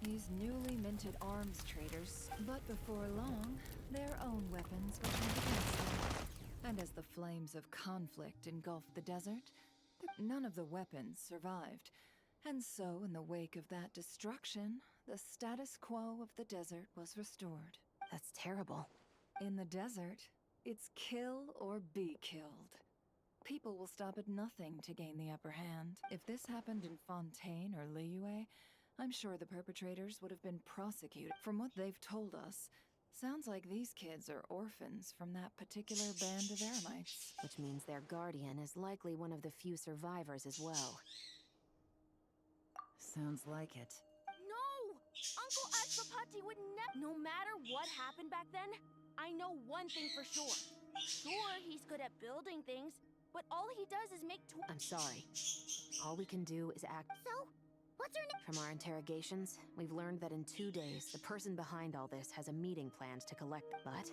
these newly minted arms traders, but before long, their own weapons were turned against them. And as the flames of conflict engulfed the desert, none of the weapons survived. And so, in the wake of that destruction, the status quo of the desert was restored. That's terrible. In the desert, it's kill or be killed. People will stop at nothing to gain the upper hand. If this happened in Fontaine or Liyue, I'm sure the perpetrators would have been prosecuted. From what they've told us, sounds like these kids are orphans from that particular band of Eremites. Which means their guardian is likely one of the few survivors as well. Sounds like it. No! Uncle Ashwapati would never. No matter what happened back then, I know one thing for sure. Sure, he's good at building things, but all he does is make I'm sorry. All we can do is act. So, what's her name? From our interrogations, we've learned that in 2 days, the person behind all this has a meeting planned to collect. But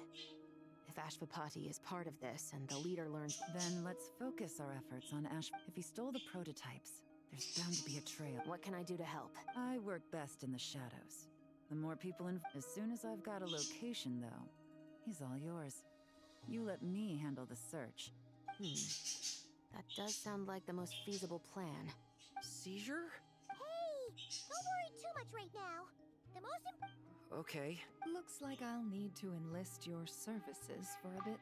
if Ashwapati is part of this and the leader learns. Then let's focus our efforts on Ash. If he stole the prototypes, there's bound to be a trail. What can I do to help? I work best in the shadows. The more people as soon as I've got a location, though, he's all yours. You let me handle the search. That does sound like the most feasible plan. Seizure? Hey, don't worry too much right now. The most Okay. Looks like I'll need to enlist your services for a bit.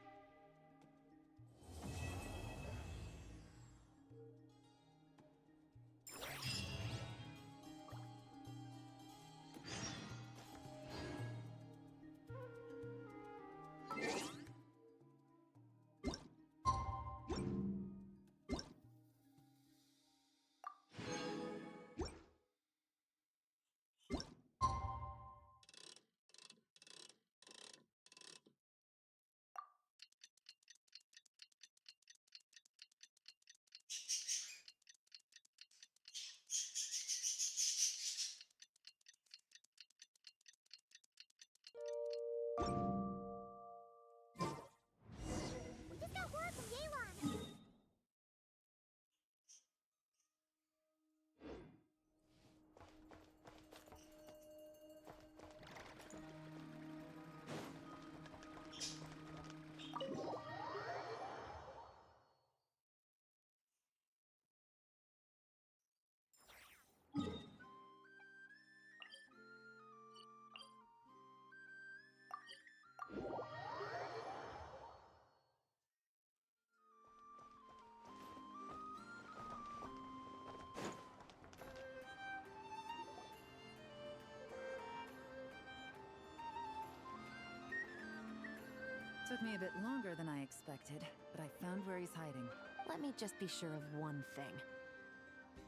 Took me a bit longer than I expected, but I found where he's hiding. Let me just be sure of one thing.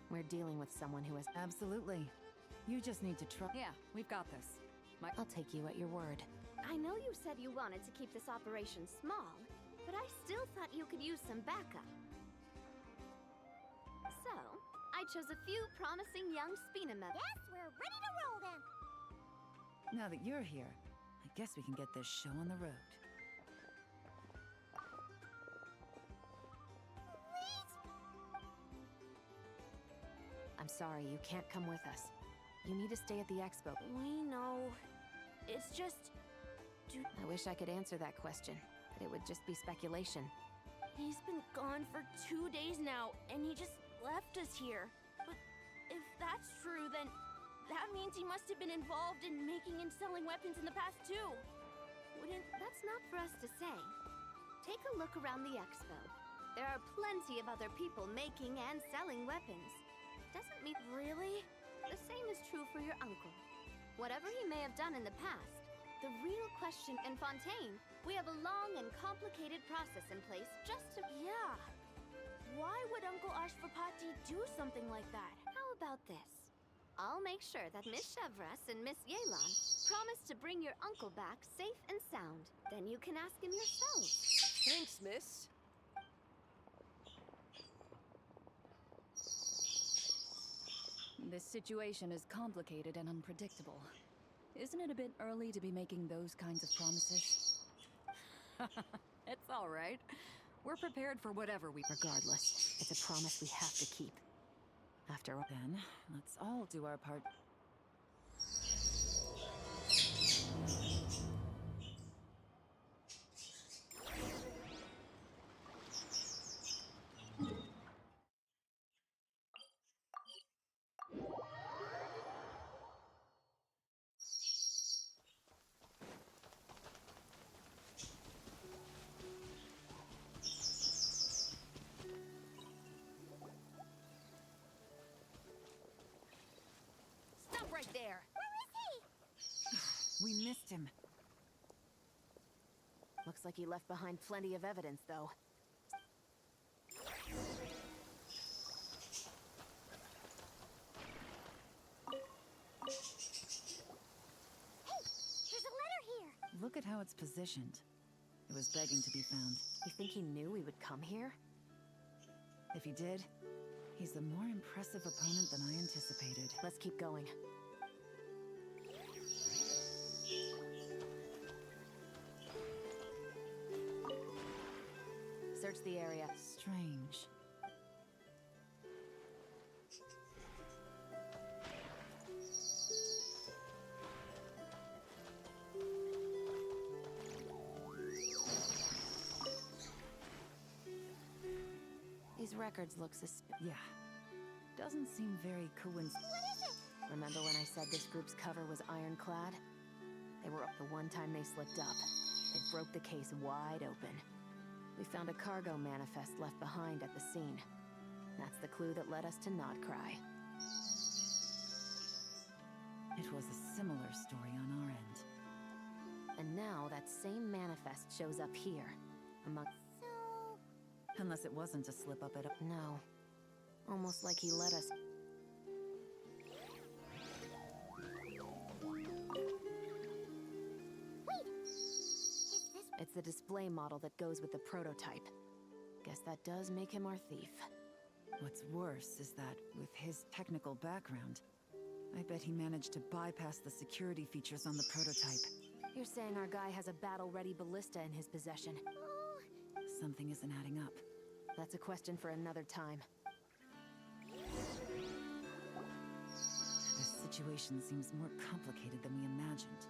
We're dealing with someone who has... Absolutely. You just need to trust. Yeah, we've got this. I'll take you at your word. I know you said you wanted to keep this operation small, but I still thought you could use some backup. So, I chose a few promising young Spina members. Yes, we're ready to roll then. Now that you're here, I guess we can get this show on the road. I'm sorry, you can't come with us. You need to stay at the expo. We know. It's just... I wish I could answer that question, but it would just be speculation. He's been gone for 2 days now, and he just left us here. But if that's true, then that means he must have been involved in making and selling weapons in the past too. That's not for us to say. Take a look around the expo. There are plenty of other people making and selling weapons. Doesn't mean... Really? The same is true for your uncle. Whatever he may have done in the past, the real question in Fontaine, we have a long and complicated process in place just to... Yeah. Why would Uncle Ashvapati do something like that? How about this? I'll make sure that Miss Chevras and Miss Yelan promise to bring your uncle back safe and sound. Then you can ask him yourselves. Thanks, miss. This situation is complicated and unpredictable. Isn't it a bit early to be making those kinds of promises? It's all right. We're prepared for whatever we... Regardless, it's a promise we have to keep. After all... Then, let's all do our part. Right there. Where is he? We missed him. Looks like he left behind plenty of evidence, though. Hey, there's a letter here. Look at how it's positioned. It was begging to be found. You think he knew we would come here? If he did, he's a more impressive opponent than I anticipated. Let's keep going. Search the area. Strange. These records look Yeah. Doesn't seem very coincidental. What is it? Remember when I said this group's cover was ironclad? They were up the one time they slipped up. They broke the case wide open. We found a cargo manifest left behind at the scene. That's the clue that led us to Nodcry. It was a similar story on our end. And now that same manifest shows up here, among... So... Unless it wasn't a slip up at a... No. Almost like he let us... Wait! Is this... It's the display model that goes with the prototype. Guess that does make him our thief. What's worse is that, with his technical background, I bet he managed to bypass the security features on the prototype. You're saying our guy has a battle-ready ballista in his possession? Oh... Something isn't adding up. That's a question for another time. This situation seems more complicated than we imagined.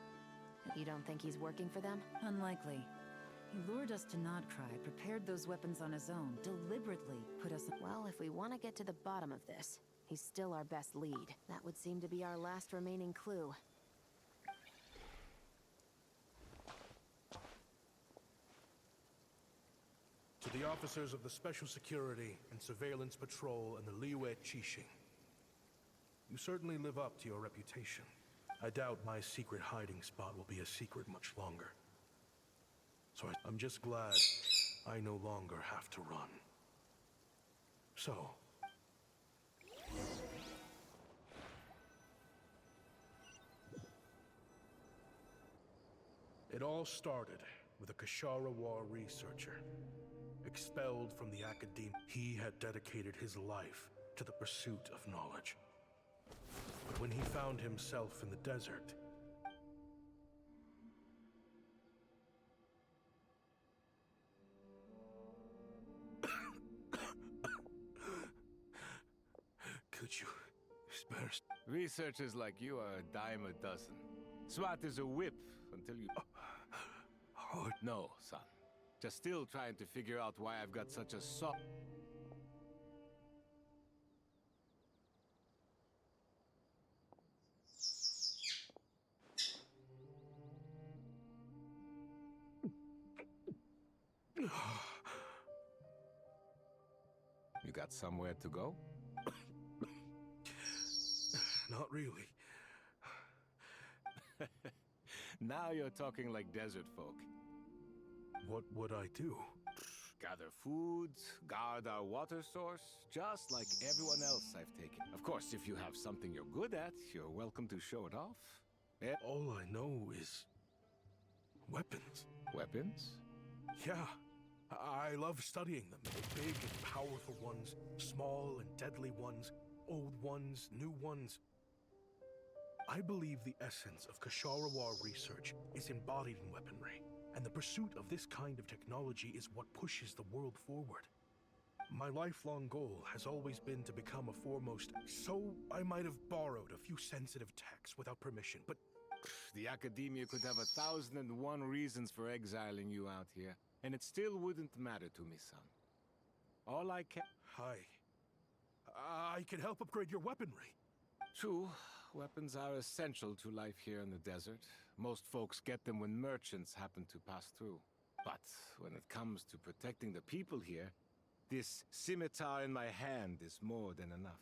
You don't think he's working for them? Unlikely. He lured us to Nodcry, prepared those weapons on his own, deliberately put us... Well, if we want to get to the bottom of this, he's still our best lead. That would seem to be our last remaining clue. To the officers of the Special Security and Surveillance Patrol and the Liyue Qixing. You certainly live up to your reputation. I doubt my secret hiding spot will be a secret much longer. So I'm just glad I no longer have to run. So... It all started with a Kashara War researcher. Expelled from the academe, he had dedicated his life to the pursuit of knowledge. But when he found himself in the desert, could you spare? Researchers like you are a dime a dozen. Swat is a whip until you... No, son. Just still trying to figure out why I've got such a soft... You got somewhere to go? Not really. Now you're talking like desert folk. What would I do? Gather food, guard our water source, just like everyone else I've taken. Of course, if you have something you're good at, you're welcome to show it off. All I know is... weapons. Weapons? Yeah. I love studying them. Big and powerful ones, small and deadly ones, old ones, new ones. I believe the essence of Kashara War research is embodied in weaponry, and the pursuit of this kind of technology is what pushes the world forward. My lifelong goal has always been to become a foremost, so I might have borrowed a few sensitive texts without permission, but... The Academia could have 1,001 reasons for exiling you out here, and it still wouldn't matter to me, son. All I can... I can help upgrade your weaponry. True. Weapons are essential to life here in the desert. Most folks get them when merchants happen to pass through. But when it comes to protecting the people here, this scimitar in my hand is more than enough.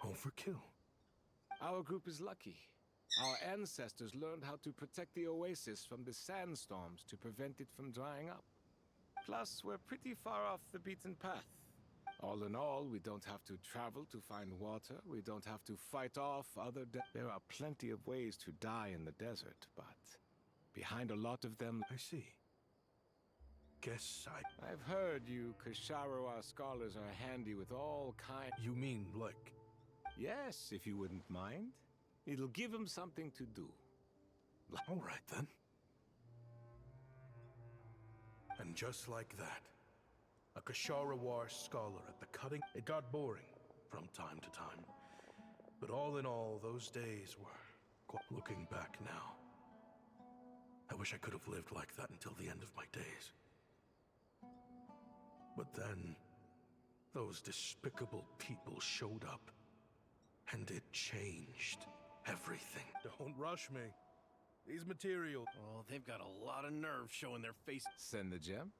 Overkill. Our group is lucky. Our ancestors learned how to protect the oasis from the sandstorms to prevent it from drying up. Plus, we're pretty far off the beaten path. All in all, we don't have to travel to find water. We don't have to fight off other There are plenty of ways to die in the desert, but behind a lot of them... I see. Guess I've heard you Kashara scholars are handy with all kinds... You mean, like... Yes, if you wouldn't mind. It'll give them something to do. All right, then. And just like that, a Kashara War scholar at the cutting... It got boring from time to time. But all in all, those days were... Looking back now, I wish I could have lived like that until the end of my days. But then, those despicable people showed up, and it changed everything. Don't rush me. These materials... Oh, they've got a lot of nerve showing their face. Send the gem?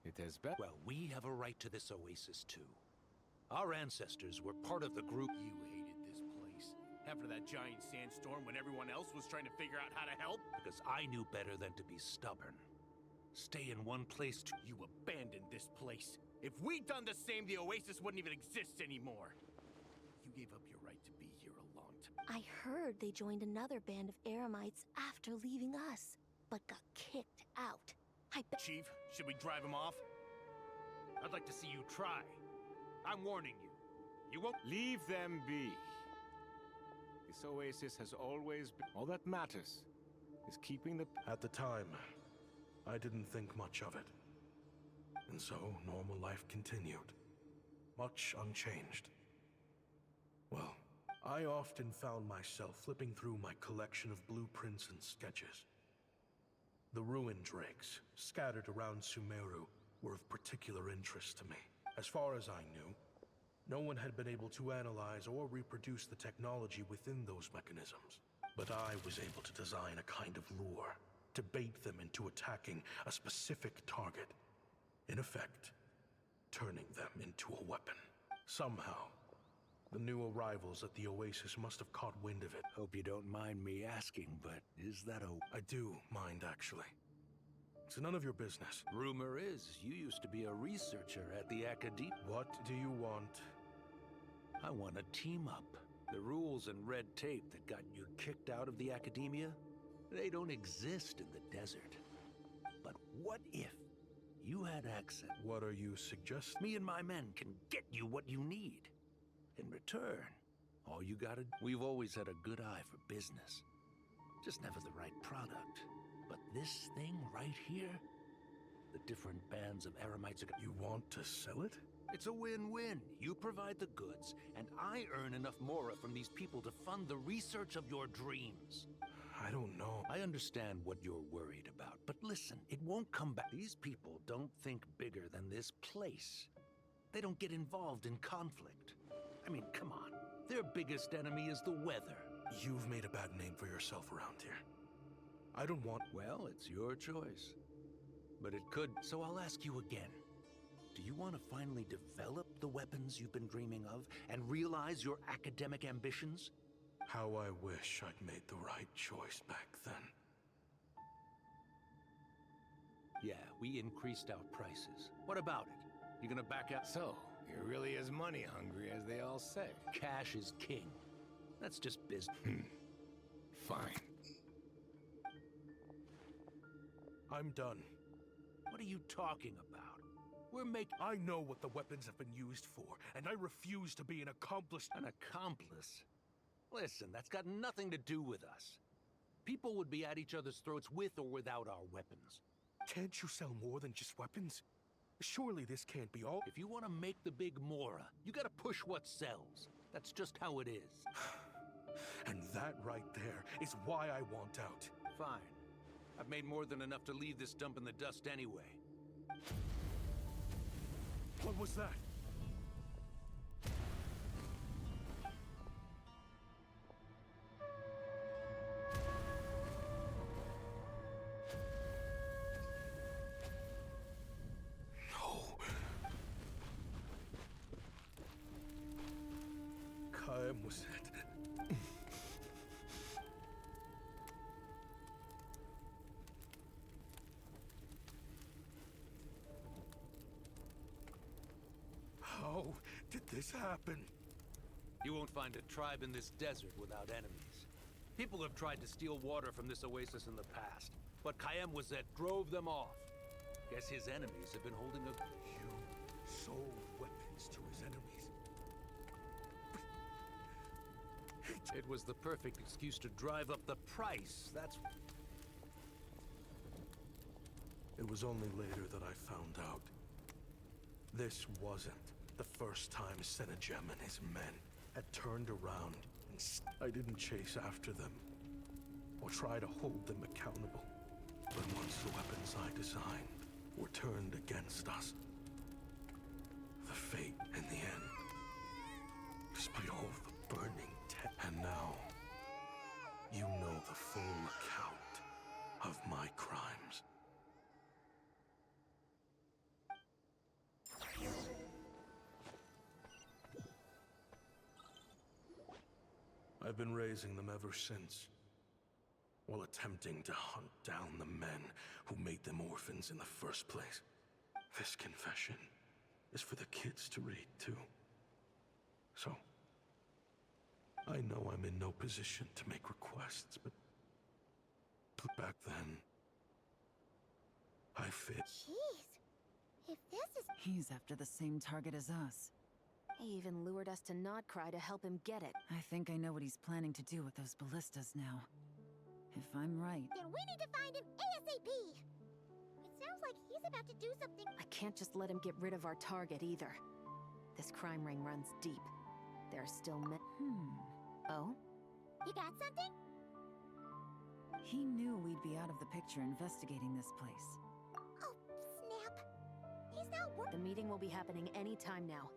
It has been... Well, we have a right to this oasis, too. Our ancestors were part of the group... You hated this place. After that giant sandstorm when everyone else was trying to figure out how to help? Because I knew better than to be stubborn. Stay in one place to... You abandoned this place. If we'd done the same, the oasis wouldn't even exist anymore. You gave up your right to be here a long time. I heard they joined another band of Eremites after leaving us, but got kicked out. Chief, should we drive him off? I'd like to see you try. I'm warning you. You won't... Leave them be. This oasis has always been... All that matters is keeping the... At the time, I didn't think much of it. And so, normal life continued. Much unchanged. Well, I often found myself flipping through my collection of blueprints and sketches. The ruined drakes, scattered around Sumeru, were of particular interest to me. As far as I knew, no one had been able to analyze or reproduce the technology within those mechanisms. But I was able to design a kind of lure to bait them into attacking a specific target. In effect, turning them into a weapon. Somehow, the new arrivals at the oasis must have caught wind of it. Hope you don't mind me asking, but is that a... I do mind, actually. It's none of your business. Rumor is you used to be a researcher at the Academy. What do you want? I want to team up. The rules and red tape that got you kicked out of the Academia, they don't exist in the desert. But what if you had access? What are you suggesting? Me and my men can get you what you need. In return, all you gotta... We've always had a good eye for business. Just never the right product. But this thing right here, the different bands of Eremites are... You want to sell it? It's a win-win. You provide the goods, and I earn enough mora from these people to fund the research of your dreams. I don't know. I understand what you're worried about, but listen, it won't come back. These people don't think bigger than this place. They don't get involved in conflict. I mean, come on. Their biggest enemy is the weather. You've made a bad name for yourself around here. I don't want... Well, it's your choice. But it could... So I'll ask you again. Do you want to finally develop the weapons you've been dreaming of and realize your academic ambitions? How I wish I'd made the right choice back then. Yeah, we increased our prices. What about it? You gonna back out? So, you're really as money hungry as they all say. Cash is king. That's just business. Fine. I'm done. What are you talking about? We're making... I know what the weapons have been used for, and I refuse to be an accomplice. An accomplice? Listen, that's got nothing to do with us. People would be at each other's throats with or without our weapons. Can't you sell more than just weapons? Surely this can't be all... If you want to make the big mora, you gotta push what sells. That's just how it is. And that right there is why I want out. Fine. I've made more than enough to leave this dump in the dust anyway. What was that? No. Kaim was it? How did this happen? You won't find a tribe in this desert without enemies. People have tried to steal water from this oasis in the past, but Kayem was that drove them off. Guess his enemies have been holding a... You sold weapons to his enemies. It was the perfect excuse to drive up the price, that's... It was only later that I found out. This wasn't the first time Senejem and his men had turned around and I didn't chase after them or try to hold them accountable. But once the weapons I designed were turned against us, the fate in the end, despite all the burning and now, you know the full account of my crimes. I've been raising them ever since, while attempting to hunt down the men who made them orphans in the first place. This confession is for the kids to read, too. So, I know I'm in no position to make requests, but back then, I fit. Jeez. If this is... He's after the same target as us. He even lured us to Notcry to help him get it. I think I know what he's planning to do with those ballistas now. If I'm right... Then we need to find him ASAP! It sounds like he's about to do something... I can't just let him get rid of our target either. This crime ring runs deep. There are still Oh? You got something? He knew we'd be out of the picture investigating this place. Oh, snap. He's not working. The meeting will be happening any time now.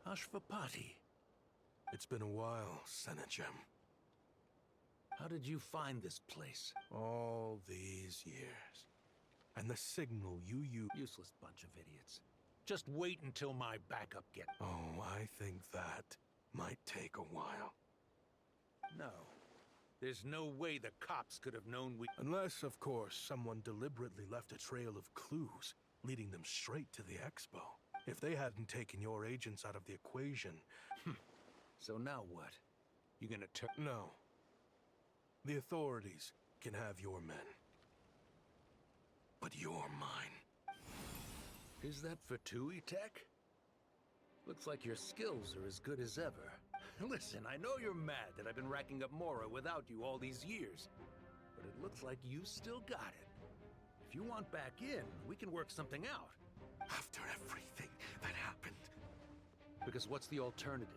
Ashvapati. It's been a while, Senejem. How did you find this place? All these years. And the signal you use... Useless bunch of idiots. Just wait until my backup gets... Oh, I think that might take a while. No. There's no way the cops could have known we... Unless, of course, someone deliberately left a trail of clues, leading them straight to the expo. If they hadn't taken your agents out of the equation... So now what? You gonna turn... No. The authorities can have your men. But you're mine. Is that for Tui Tech? Looks like your skills are as good as ever. Listen, I know you're mad that I've been racking up Mora without you all these years, but it looks like you still got it. If you want back in, we can work something out. After everything that happened. Because what's the alternative?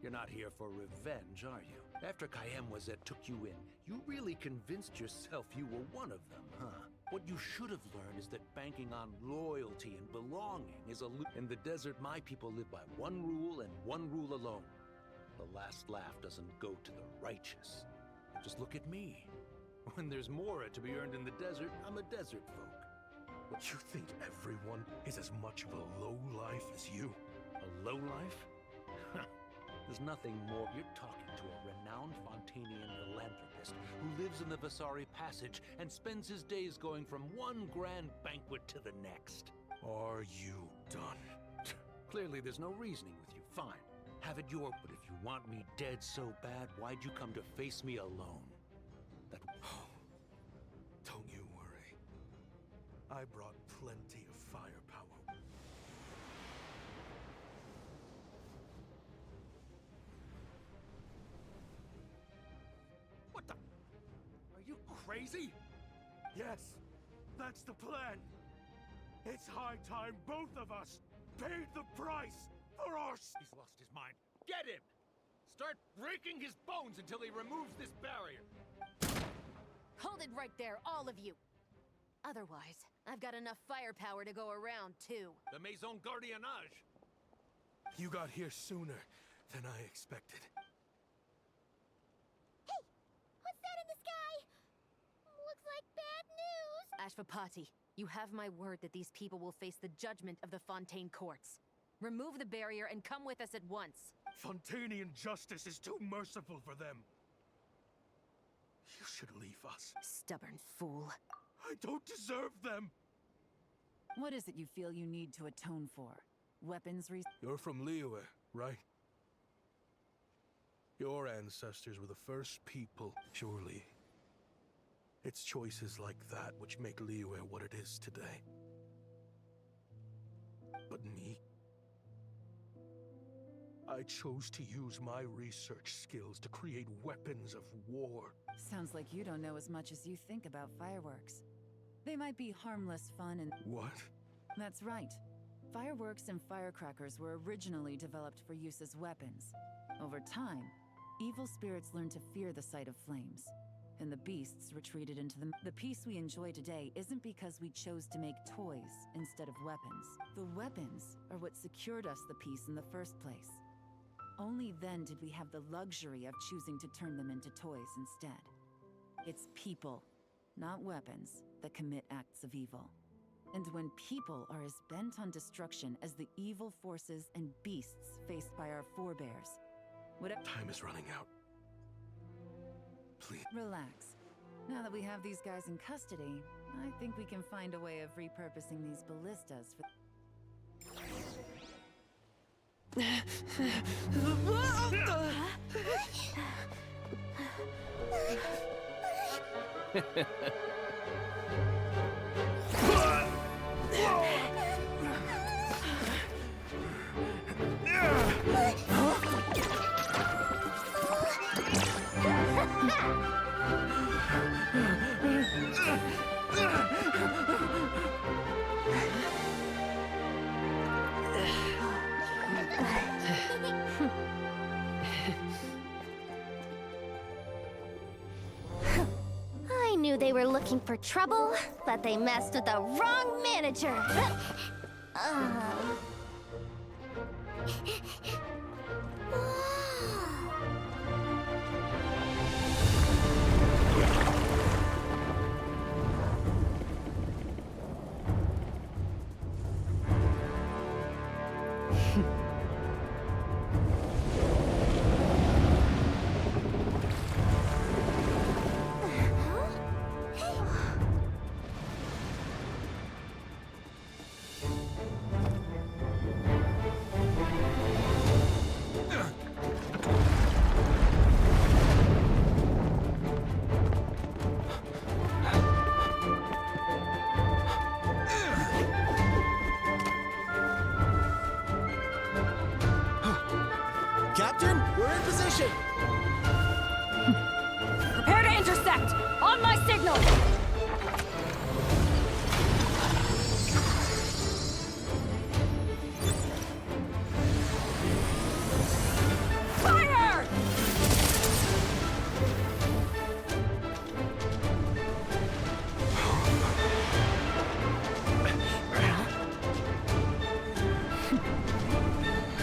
You're not here for revenge, are you? After Kayemwazet took you in, you really convinced yourself you were one of them, huh? What you should have learned is that banking on loyalty and belonging is in the desert, my people live by one rule and one rule alone. The last laugh doesn't go to the righteous. Just look at me. When there's Mora to be earned in the desert, I'm a desert folk. What, you think everyone is as much of a lowlife as you? A lowlife? There's nothing more. You're talking to a renowned Fontanian philanthropist who lives in the Vasari Passage and spends his days going from one grand banquet to the next. Are you done? Clearly there's no reasoning with you. Fine. Have it your... But if you want me dead so bad, why'd you come to face me alone? That... Don't you worry. I brought plenty of firepower. What the... Are you crazy? Yes, that's the plan. It's high time both of us paid the price for our... He's lost his mind. Get him! Start breaking his bones until he removes this barrier. Hold it right there, all of you. Otherwise, I've got enough firepower to go around, too. The Maison Gardiennage. You got here sooner than I expected. Hey! What's that in the sky? Looks like bad news. Ashvapati, you have my word that these people will face the judgment of the Fontaine courts. Remove the barrier and come with us at once. Fontanian justice is too merciful for them. You should leave us. Stubborn fool. I don't deserve them. What is it you feel you need to atone for? Weapons You're from Liyue, right? Your ancestors were the first people, surely. It's choices like that which make Liyue what it is today. But me? I chose to use my research skills to create weapons of war. Sounds like you don't know as much as you think about fireworks. They might be harmless fun and... What? That's right. Fireworks and firecrackers were originally developed for use as weapons. Over time, evil spirits learned to fear the sight of flames, and the beasts retreated into them. The peace we enjoy today isn't because we chose to make toys instead of weapons. The weapons are what secured us the peace in the first place. Only then did we have the luxury of choosing to turn them into toys instead. It's people, not weapons, that commit acts of evil. And when people are as bent on destruction as the evil forces and beasts faced by our forebears, Time is running out. Please. Relax. Now that we have these guys in custody, I think we can find a way of repurposing these ballistas for... I knew they were looking for trouble, but they messed with the wrong manager. Captain, we're in position! Prepare to intersect! On my signal! Fire!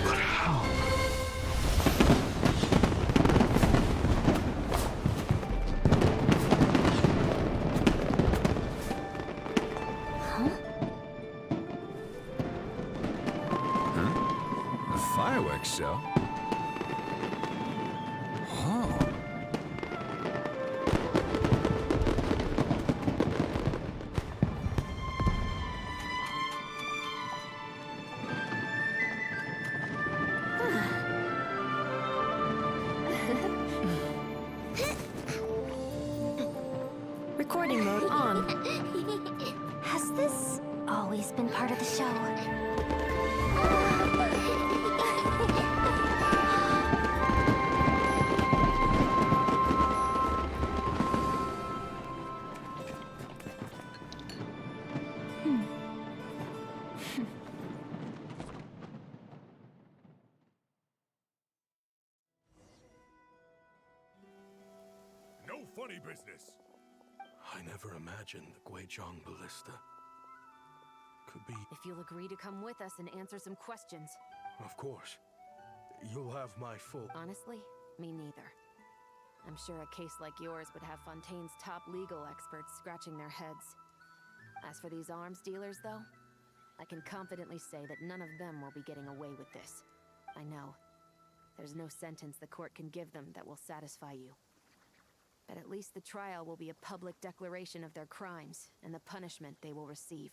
But how? Huh? A fireworks show? Oh. Recording mode on. Has this always been part of the show? No funny business. I never imagined the Guizhong ballista could be. If you'll agree to come with us and answer some questions. Of course. You'll have my full. Honestly, me neither. I'm sure a case like yours would have Fontaine's top legal experts scratching their heads. As for these arms dealers, though, I can confidently say that none of them will be getting away with this. I know. There's no sentence the court can give them that will satisfy you. But at least the trial will be a public declaration of their crimes and the punishment they will receive.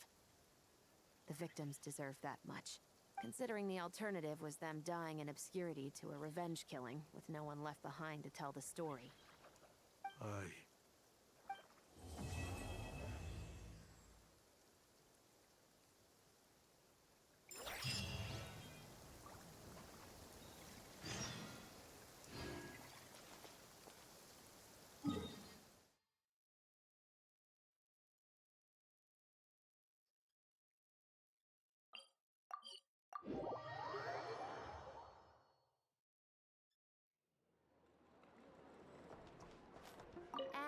The victims deserve that much, considering the alternative was them dying in obscurity to a revenge killing with no one left behind to tell the story.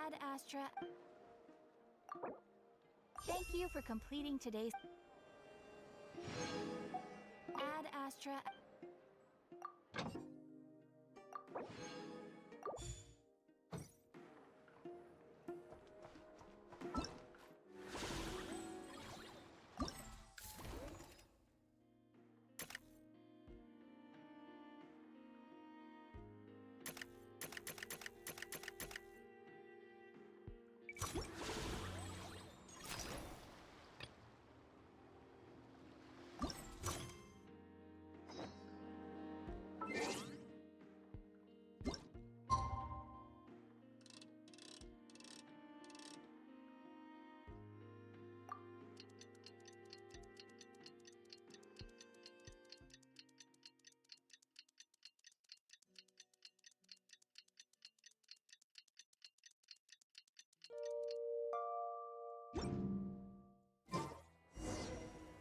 Ad Astra. Thank you for completing today's. Ad Astra.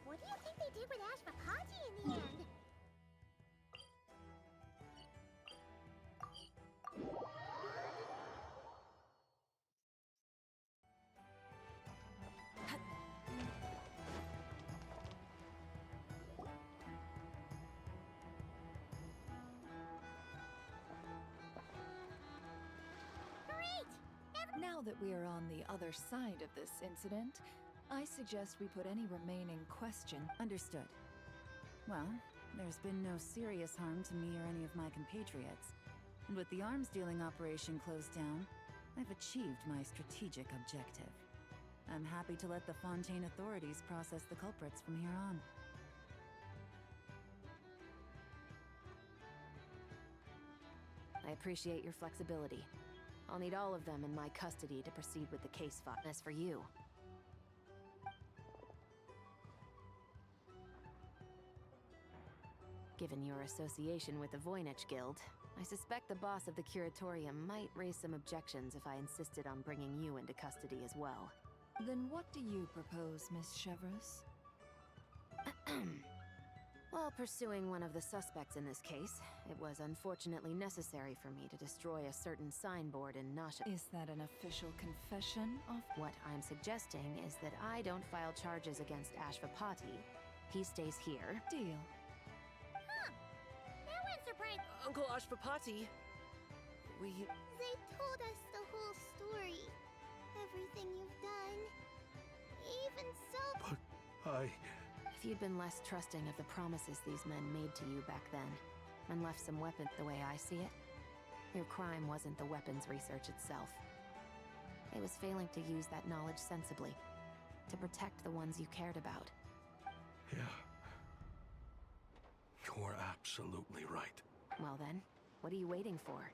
What do you think they did with Ashvakaji in the end? Now that we are on the other side of this incident, I suggest we put any remaining question. Understood. Well, There's been no serious harm to me or any of my compatriots. And with the arms dealing operation closed down, I've achieved my strategic objective. I'm happy to let the Fontaine authorities process the culprits from here on. I appreciate your flexibility. I'll need all of them in my custody to proceed with the case file. As for you... Given your association with the Voynich Guild, I suspect the boss of the Curatorium might raise some objections if I insisted on bringing you into custody as well. Then what do you propose, Miss Chevreuse? While pursuing one of the suspects in this case, it was unfortunately necessary for me to destroy a certain signboard in Nasha. Is that an official confession of... What I'm suggesting is that I don't file charges against Ashvapati. He stays here. Deal. Huh. That went surprise. Uncle Ashvapati! They told us the whole story. Everything you've done. Even so... But If you'd been less trusting of the promises these men made to you back then, and left some weapon the way I see it, your crime wasn't the weapons research itself. It was failing to use that knowledge sensibly, to protect the ones you cared about. Yeah. You're absolutely right. Well then, what are you waiting for?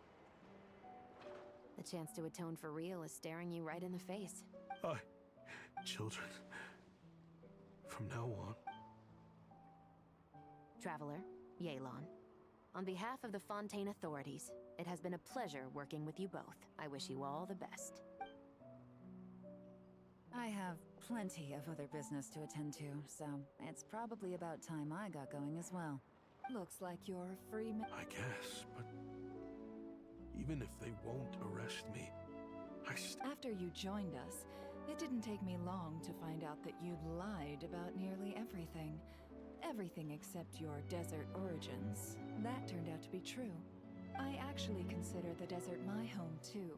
The chance to atone for real is staring you right in the face. Children. From now on. Traveler, Yelan. On behalf of the Fontaine authorities, it has been a pleasure working with you both. I wish you all the best. I have plenty of other business to attend to, so it's probably about time I got going as well. Looks like you're a free man. I guess, but even if they won't arrest me, After you joined us, it didn't take me long to find out that you'd lied about nearly everything. Everything except your desert origins. That turned out to be true. I actually consider the desert my home too.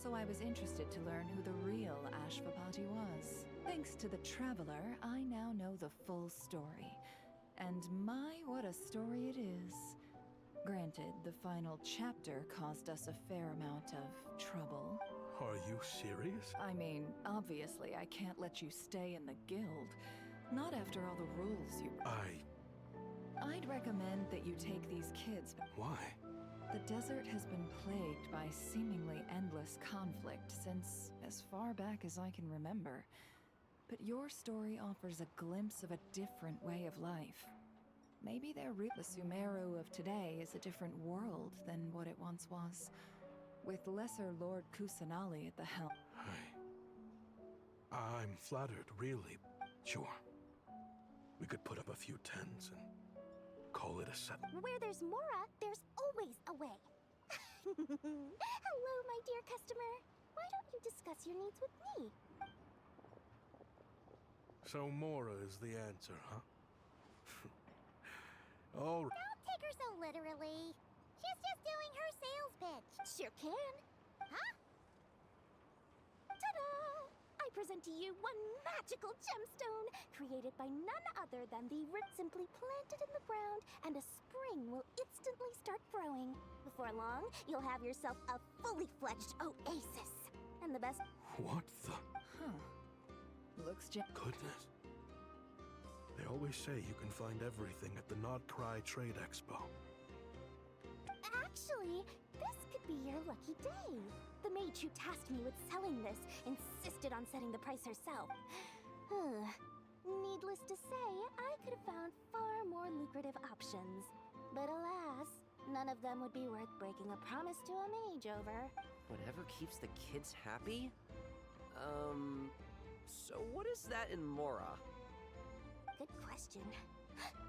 So I was interested to learn who the real Ashvapati was. Thanks to the Traveler, I now know the full story. And my, what a story it is. Granted, the final chapter caused us a fair amount of trouble. Are you serious? I mean, obviously I can't let you stay in the guild. Not after all the rules you... I'd recommend that you take these kids... Why? The desert has been plagued by seemingly endless conflict since as far back as I can remember. But your story offers a glimpse of a different way of life. Maybe the Sumeru of today is a different world than what it once was, with Lesser Lord Kusanali at the helm. I'm flattered, really. Sure. We could put up a few tents and call it a set. Where there's Mora, there's always a way. Hello, my dear customer. Why don't you discuss your needs with me? So Mora is the answer, huh? All right. Don't take her so literally. She's just doing her sales pitch. Sure can. Huh? Ta-da! I present to you one magical gemstone, created by none other than the root simply planted in the ground, and a spring will instantly start growing. Before long, you'll have yourself a fully fledged oasis. And the best... What the... Huh. Looks Goodness. They always say you can find everything at the Not Cry Trade Expo. Actually, this could be your lucky day. The mage who tasked me with selling this insisted on setting the price herself. Needless to say, I could have found far more lucrative options. But alas, none of them would be worth breaking a promise to a mage over. Whatever keeps the kids happy? So what is that in Mora? Good question.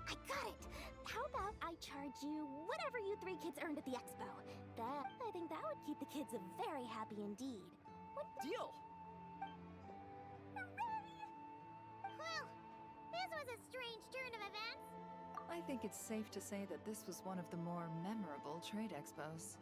I got it! How about I charge you whatever you three kids earned at the expo? I think that would keep the kids very happy indeed. Deal! Hooray! Well, this was a strange turn of events. I think it's safe to say that this was one of the more memorable trade expos.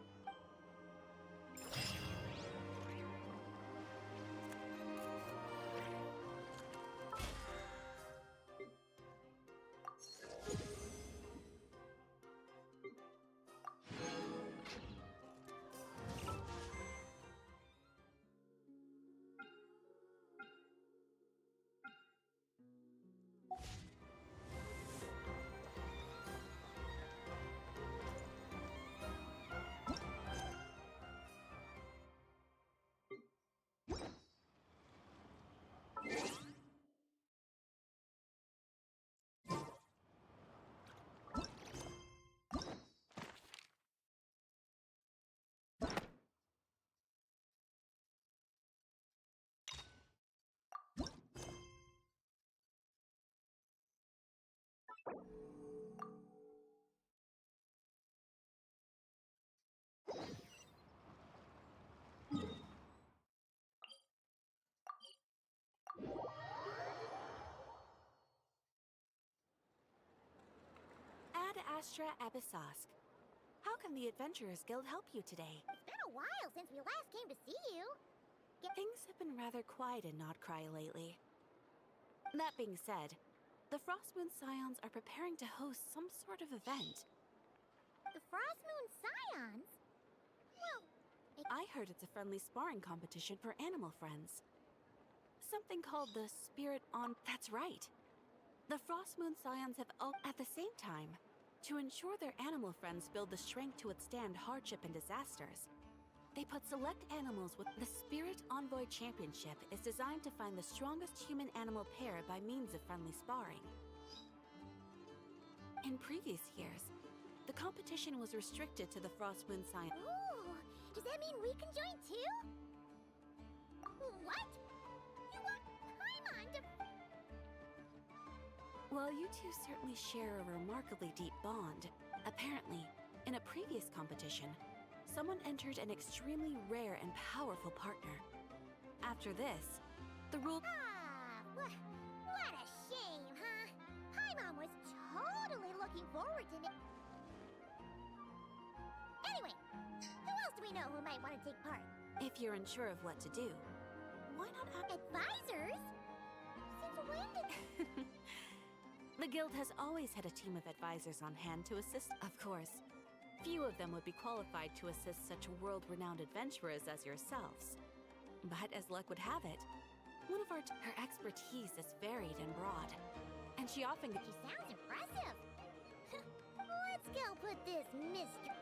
Ad Astra Abyssosk. How can the Adventurers Guild help you today? It's been a while since we last came to see you. Things have been rather quiet in Nodcry lately. That being said, the Frostmoon Scions are preparing to host some sort of event. The Frostmoon Scions? Well, I heard it's a friendly sparring competition for animal friends. Something called the Spirit on... That's right. The Frostmoon Scions have at the same time, to ensure their animal friends build the strength to withstand hardship and disasters, they put select animals with the Spirit Envoy Championship is designed to find the strongest human-animal pair by means of friendly sparring. In previous years, the competition was restricted to the Frostmoon Scions. Ooh, does that mean we can join too? What? You want Paimon to... While you two certainly share a remarkably deep bond, apparently, in a previous competition, someone entered an extremely rare and powerful partner. After this, the rule... What a shame, huh? Paimon was totally looking forward to it. Anyway, who else do we know who might want to take part? If you're unsure of what to do, why not advisors? Since when did... The guild has always had a team of advisors on hand to assist. Of course, few of them would be qualified to assist such world-renowned adventurers as yourselves. But as luck would have it, one of her expertise is varied and broad, and she often... She sounds impressive. Let's go put this mystery...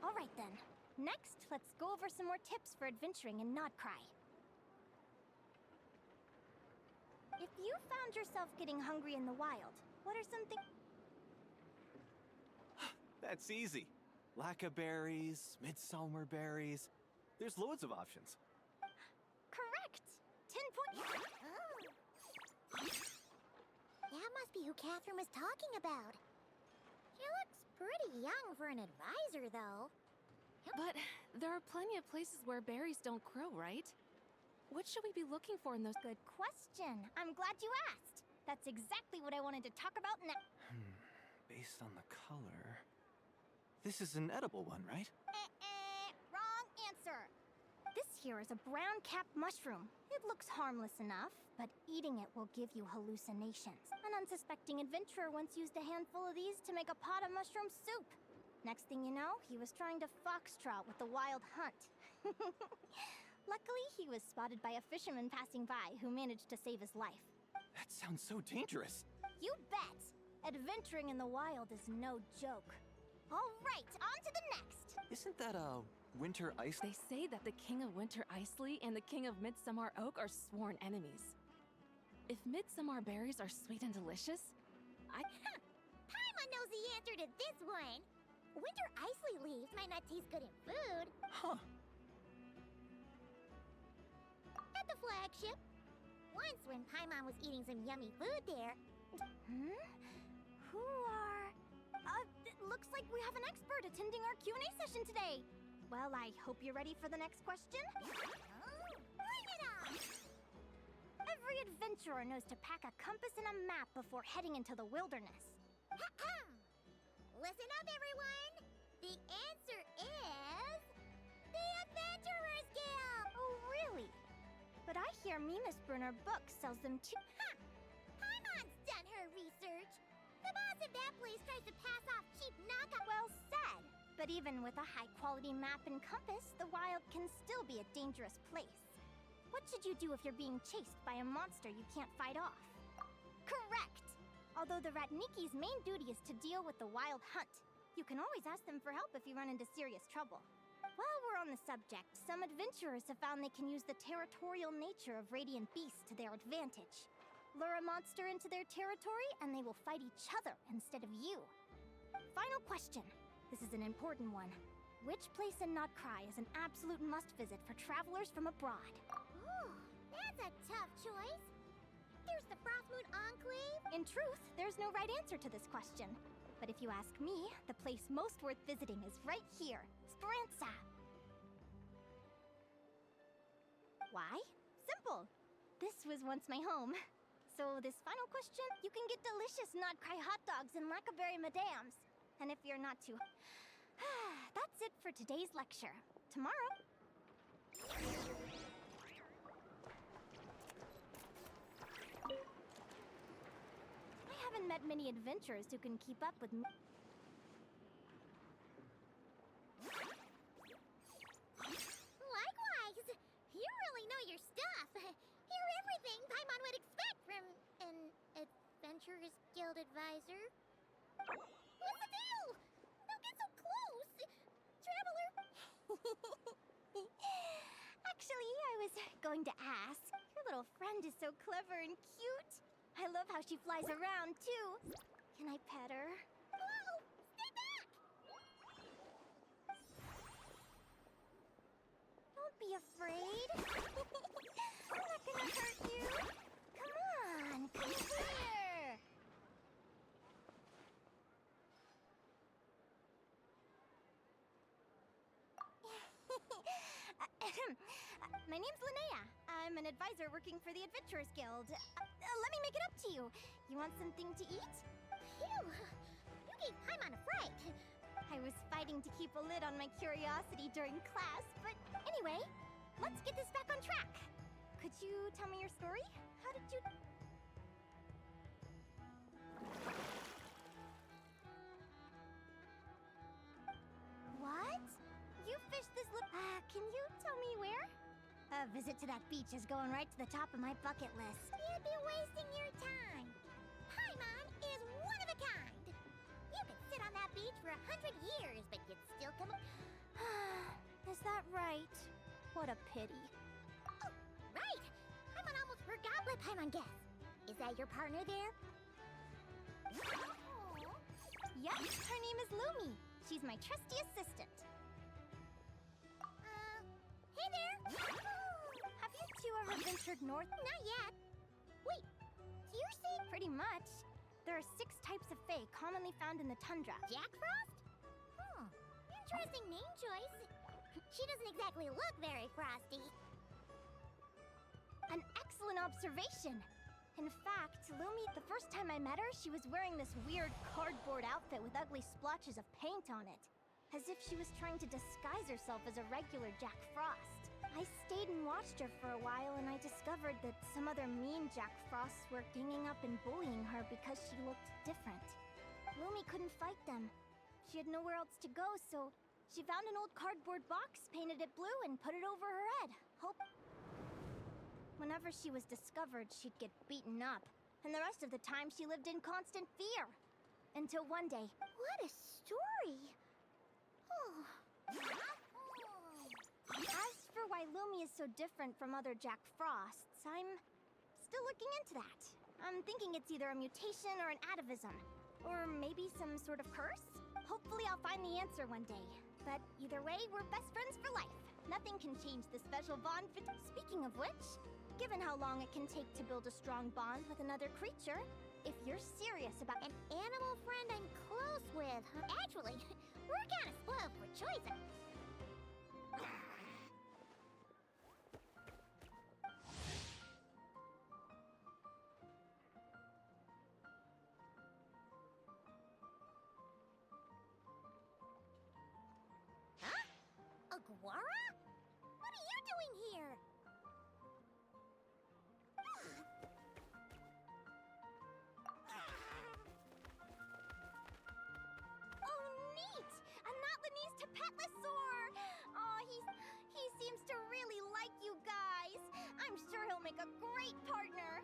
All right then. Next, let's go over some more tips for adventuring in Nodcry. If you found yourself getting hungry in the wild, what are some things... That's easy. Lacca berries, midsummer berries. There's loads of options. Correct! 10 points. That must be who Catherine was talking about. She looks pretty young for an advisor, though. But there are plenty of places where berries don't grow, right? What should we be looking for in those? Good question. I'm glad you asked. That's exactly what I wanted to talk about now. Based on the color... This is an edible one, right? Wrong answer. This here is a brown-capped mushroom. It looks harmless enough, but eating it will give you hallucinations. An unsuspecting adventurer once used a handful of these to make a pot of mushroom soup. Next thing you know, he was trying to foxtrot with the wild hunt. Luckily, he was spotted by a fisherman passing by who managed to save his life. That sounds so dangerous. You bet! Adventuring in the wild is no joke. All right, on to the next! Isn't that a winter ice? They say that the King of Winter Icely and the King of Midsummer Oak are sworn enemies. If midsummer berries are sweet and delicious, Paimon knows the answer to this one. Winter Icely leaves might not taste good in food. Huh. At the flagship. Once when Paimon was eating some yummy food there. Who are... it looks like we have an expert attending our Q&A session today. Well, I hope you're ready for the next question. Bring it on! Every adventurer knows to pack a compass and a map before heading into the wilderness. Listen up, everyone! The answer is... the Adventurers Guild! Oh, really? But I hear Mimasbrunner Books sells them too. Paimon's done her research. The boss of that place tries to pass off cheap knockoff. Well said. But even with a high-quality map and compass, the wild can still be a dangerous place. What should you do if you're being chased by a monster you can't fight off? Correct! Although the Ratniki's main duty is to deal with the wild hunt, you can always ask them for help if you run into serious trouble. While we're on the subject, some adventurers have found they can use the territorial nature of radiant beasts to their advantage. Lure a monster into their territory, and they will fight each other instead of you. Final question. This is an important one. Which place in Nodcry is an absolute must-visit for travelers from abroad? Ooh, that's a tough choice. There's the Frostmoon Enclave. In truth, there's no right answer to this question. But if you ask me, the place most worth visiting is right here, Speranza. Why? Simple. This was once my home. So this final question, you can get delicious Nodcry hot dogs and Lackaberry Madams. And if you're not too... That's it for today's lecture. Tomorrow... I haven't met many adventurers who can keep up with me. Likewise! You really know your stuff. You're everything Paimon would expect from an Adventurers Guild advisor. What's the deal? Don't get so close! Traveler! Actually, I was going to ask. Your little friend is so clever and cute. I love how she flies around, too. Can I pet her? Whoa! Stay back! Don't be afraid. I'm not gonna hurt you. Come on, come here. My name's Linnea. I'm an advisor working for the Adventurers Guild. Let me make it up to you. You want something to eat? Phew! You gave Paimon a fright. I was fighting to keep a lid on my curiosity during class, but anyway, let's get this back on track. Could you tell me your story? How did you... What? You fished this can you tell me where? A visit to that beach is going right to the top of my bucket list. You'd be wasting your time. Paimon is one of a kind. You could sit on that beach for 100 years, but you'd still come... What a pity. Oh, right! Paimon almost forgot. Let Paimon guess. Is that your partner there? Yes, her name is Lumi. She's my trusty assistant. Hey there! Have you two ever ventured north? Not yet. Wait, so you're saying... Pretty much. There are 6 types of fae commonly found in the tundra. Jack Frost? Interesting name choice. She doesn't exactly look very frosty. An excellent observation. In fact, Lumi, the first time I met her, she was wearing this weird cardboard outfit with ugly splotches of paint on it. As if she was trying to disguise herself as a regular Jack Frost. I stayed and watched her for a while, and I discovered that some other mean Jack Frosts were ganging up and bullying her because she looked different. Lumi couldn't fight them. She had nowhere else to go, so she found an old cardboard box, painted it blue, and put it over her head. Whenever she was discovered, she'd get beaten up, and the rest of the time she lived in constant fear. Until one day... What a story! As for why Lumi is so different from other Jack Frosts, I'm still looking into that. I'm thinking it's either a mutation or an atavism. Or maybe some sort of curse? Hopefully I'll find the answer one day. But either way, we're best friends for life. Nothing can change the special bond fit. Speaking of which, given how long it can take to build a strong bond with another creature, if you're serious about an animal friend I'm close with, huh? Actually, we're kind of spoiled for choices. Huh? Aguara? What are you doing here? He seems to really like you guys. I'm sure he'll make a great partner.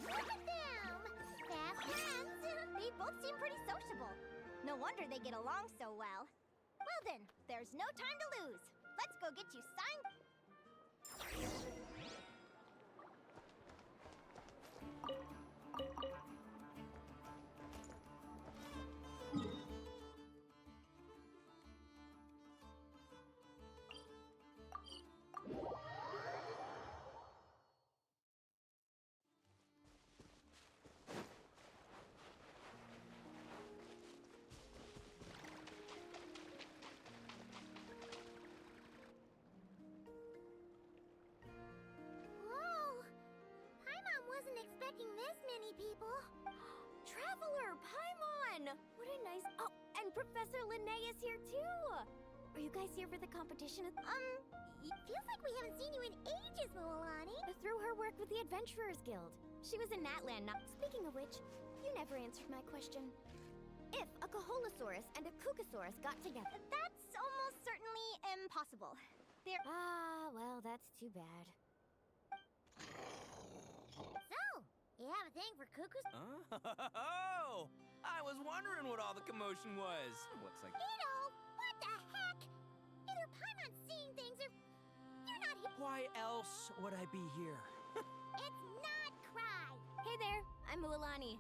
Look at them! Fast friends! They both seem pretty sociable. No wonder they get along so well. Well then, there's no time to lose. Let's go get you signed. Expecting this many people. Traveler, Paimon! What a nice... Oh, and Professor Linnaeus here too! Are you guys here for the competition? Feels like we haven't seen you in ages, Mualani. Through her work with the Adventurers Guild. She was in Natland, not... Speaking of which, you never answered my question. If a Kaholosaurus and a Kukasaurus got together... That's almost certainly impossible. They're... Ah, well, that's too bad. You have a thing for cuckoos? Oh! I was wondering what all the commotion was. Looks like... Ito! What the heck? Either Paimon's seeing things or... you're not here. Why else would I be here? It's not Cry! Hey there, I'm Mualani.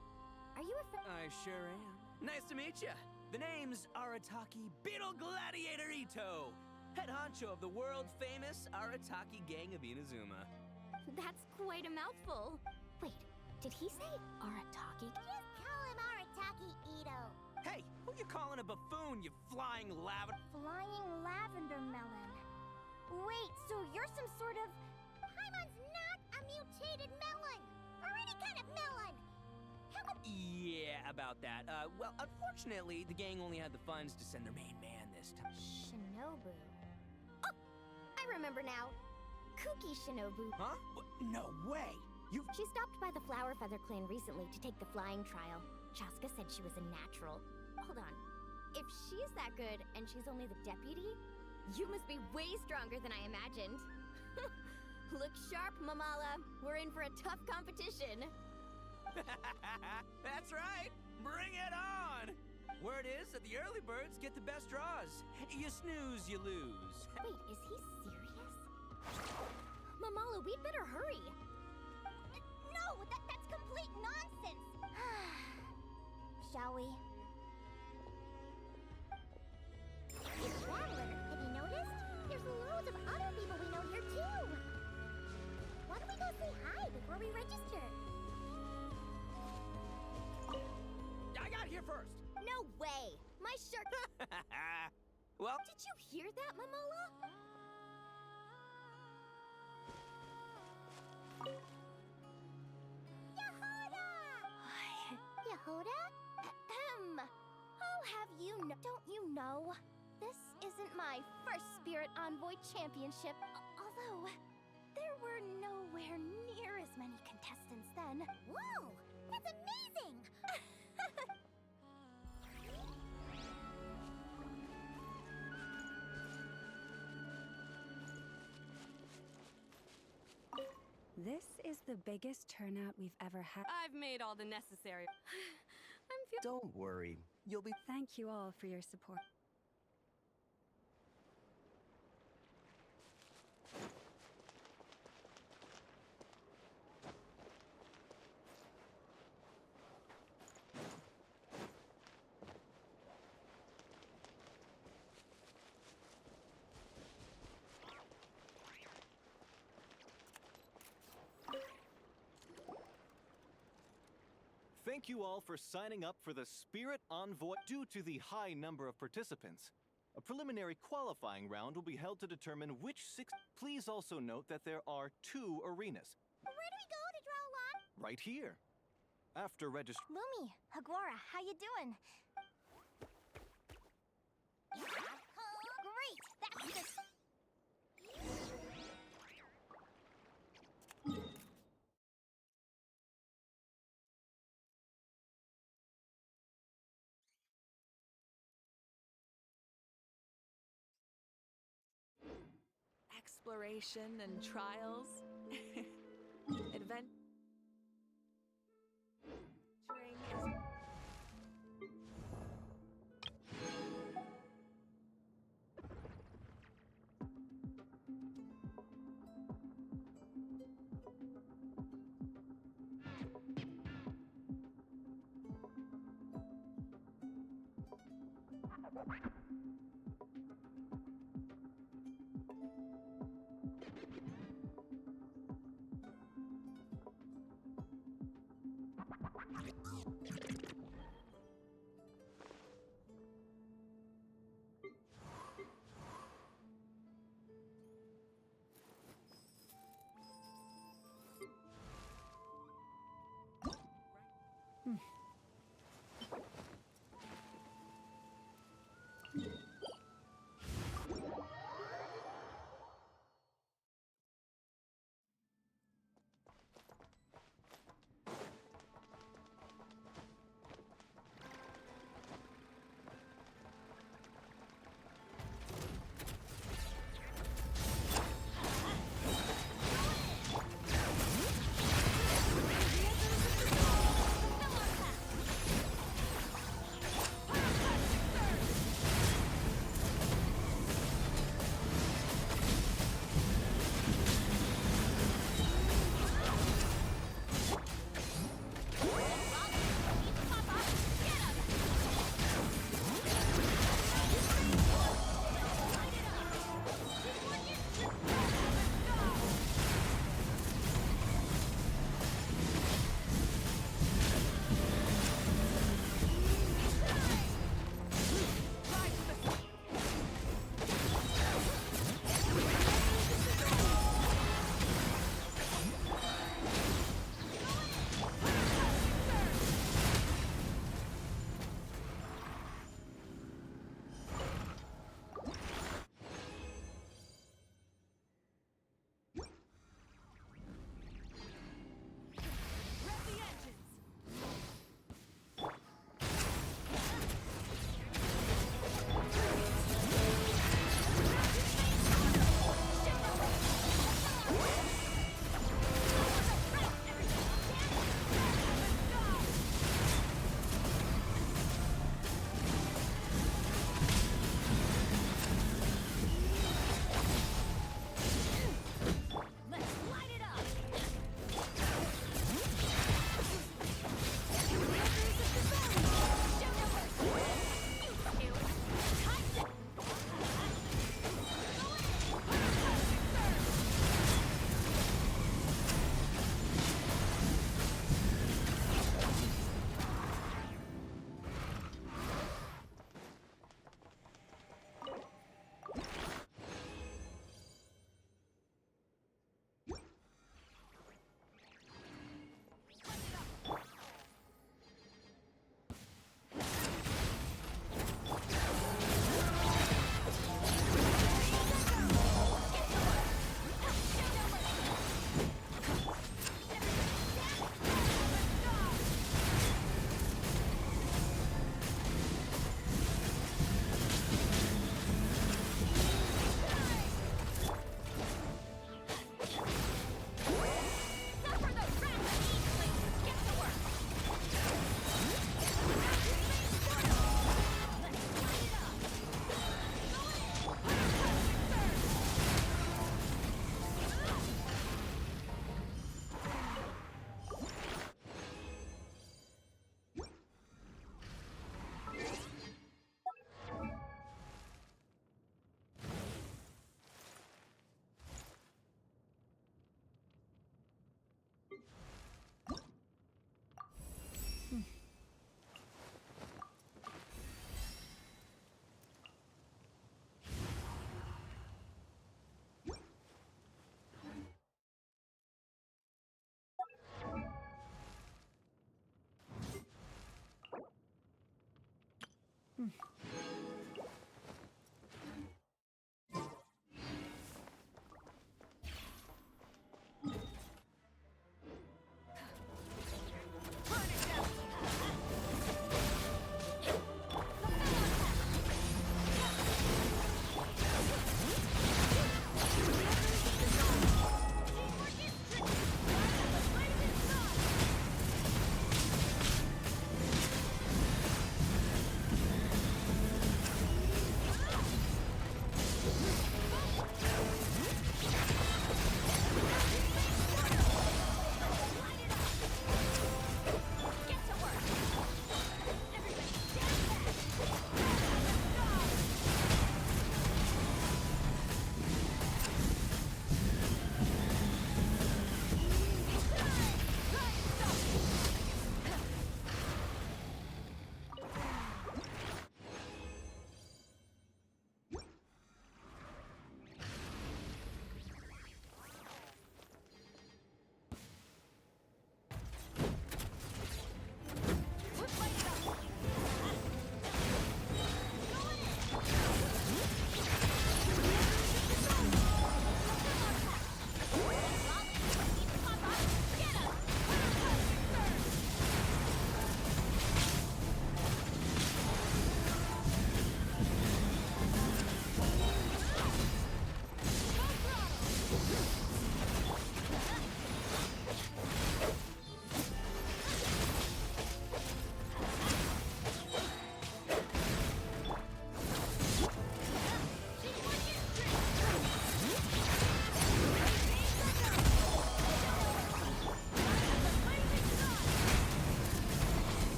Are you a I sure am. Nice to meet you. The name's Arataki Beetle Gladiator Ito, head honcho of the world-famous Arataki gang of Inazuma. That's quite a mouthful. Wait. Did he say Arataki? Just call him Arataki Ito. Hey, who you calling a buffoon, you flying lavender... Flying lavender melon. Wait, so you're some sort of... Paimon's not a mutated melon! Or any kind of melon! How could... Yeah, about that. Well, unfortunately, the gang only had the funds to send their main man this time. Shinobu. Oh! I remember now. Kuki Shinobu. Huh? No way! She stopped by the Flower Feather clan recently to take the flying trial. Chaska said she was a natural. Hold on. If she's that good and she's only the deputy, you must be way stronger than I imagined. Look sharp, Mamala. We're in for a tough competition. That's right! Bring it on! Word is that the early birds get the best draws. You snooze, you lose. Wait, is he serious? Mamala, we'd better hurry. No, that's complete nonsense. Shall we? It's Rattler. Have you noticed? There's loads of other people we know here too. Why don't we go say hi before we register? I got here first! No way! My shirt. Well, Did you hear that, Mamala? Yehoda? Ahem. I'll have you know. Don't you know? This isn't my first Spirit Envoy Championship. Although, there were nowhere near as many contestants then. Whoa! That's amazing! This is the biggest turnout we've ever had. I've made all the necessary. Don't worry. You'll be. Thank you all for your support. Thank you all for signing up for the Spirit Envoy. Due to the high number of participants, a preliminary qualifying round will be held to determine which six. Please also note that there are 2 arenas. Where do we go to draw a lot? Right here. After registration. Lumi, Hagwara, how you doing? Great! That's the... Exploration and trials. Adventuring is...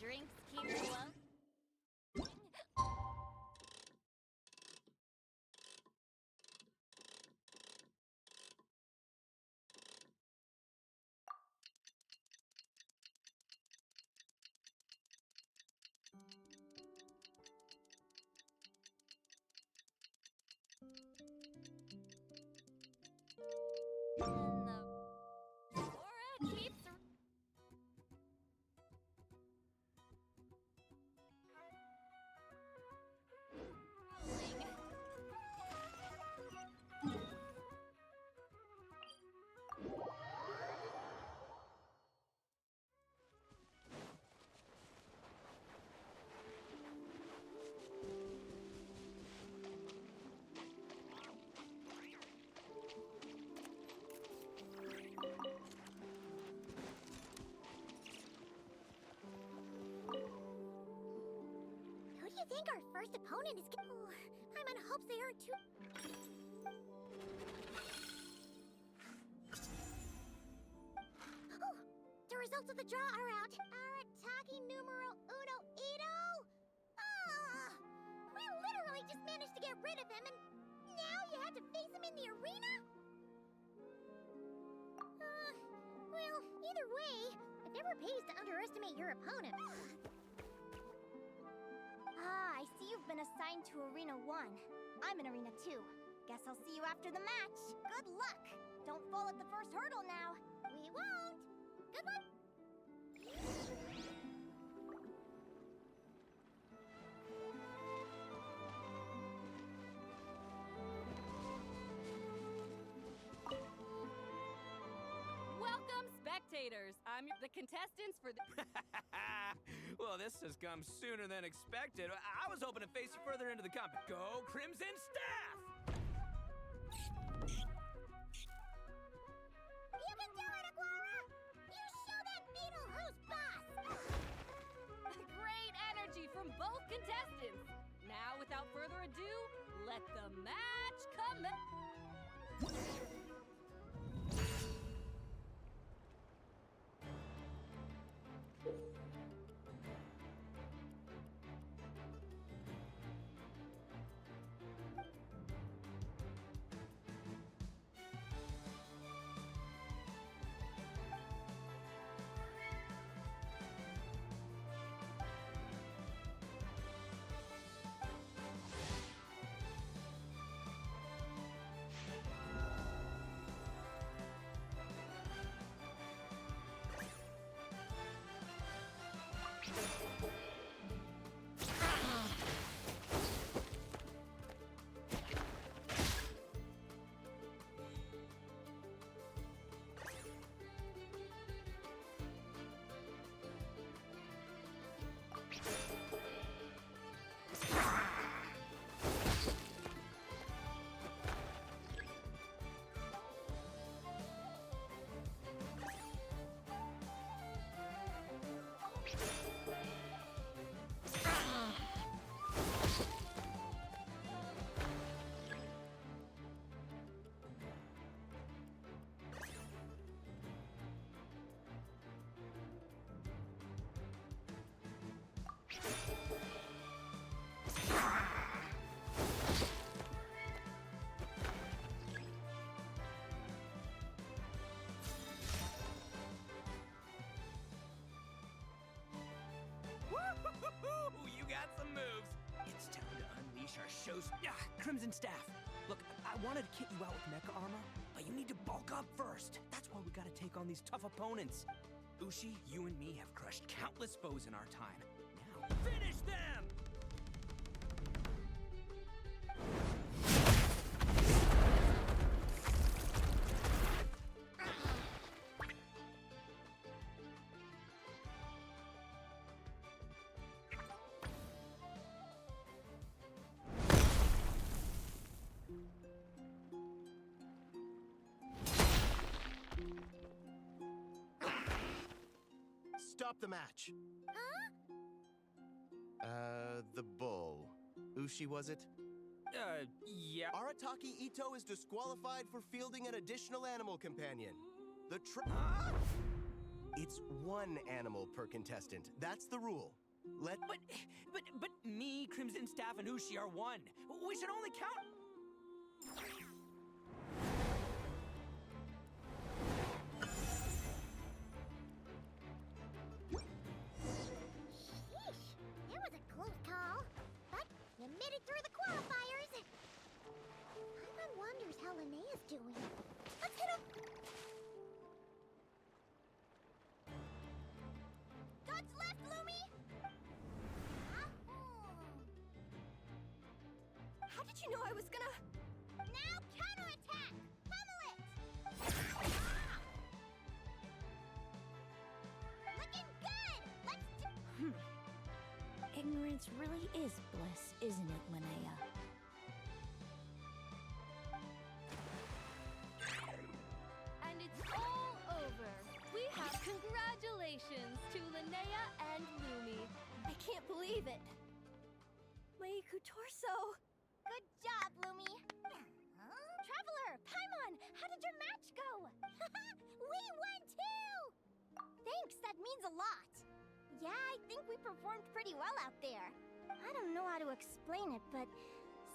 drinks keep flowing. And the aura keeps rolling. Who do you think our first opponent is? Oh, I'm in hopes they aren't too. Oh, the results of the draw are out. Arataki numero uno Ito. Ah, we literally just managed to get rid of him, and now you have to face him in the arena. Well, either way, it never pays to underestimate your opponent. Ah, I see you've been assigned to Arena 1. I'm in Arena 2. Guess I'll see you after the match. Good luck! Don't fall at the first hurdle now. We won't. Good luck. Welcome, spectators. I'm the contestants for the. Well, this has come sooner than expected. I was hoping to face you further into the comp. Go Crimson Staff! You can do it, Aguara! You show that beetle who's boss! Great energy from both contestants. Now, without further ado, let the match commence. Woo-hoo-hoo-hoo! You got some moves. It's time to unleash our shows. Crimson Staff. Look, I wanted to kit you out with mecha armor, but you need to bulk up first. That's why we gotta take on these tough opponents. Ushi, you and me have crushed countless foes in our time. Now, finish them! Stop the match. The bull. Ushi, was it? Yeah. Arataki Ito is disqualified for fielding an additional animal companion. The It's one animal per contestant. That's the rule. But me, Crimson Staff, and Ushi are one. We should only count. Sheesh, that was a close call. But you made it through the qualifiers. Paimon wonders how Linnea's doing. Let's hit him. Dodge left, Lumi! How did you know I was gonna... Now counterattack! Pummel it! Looking good! Let's do... Ignorance really is bliss, isn't it, Linnea? And it's all over. We have congratulations to Linnea and Lumi. I can't believe it. Maiku Torso. Good job, Lumi. Traveler, Paimon, how did your match go? We won too! Thanks, that means a lot. Yeah, I think we performed pretty well out there. I don't know how to explain it, but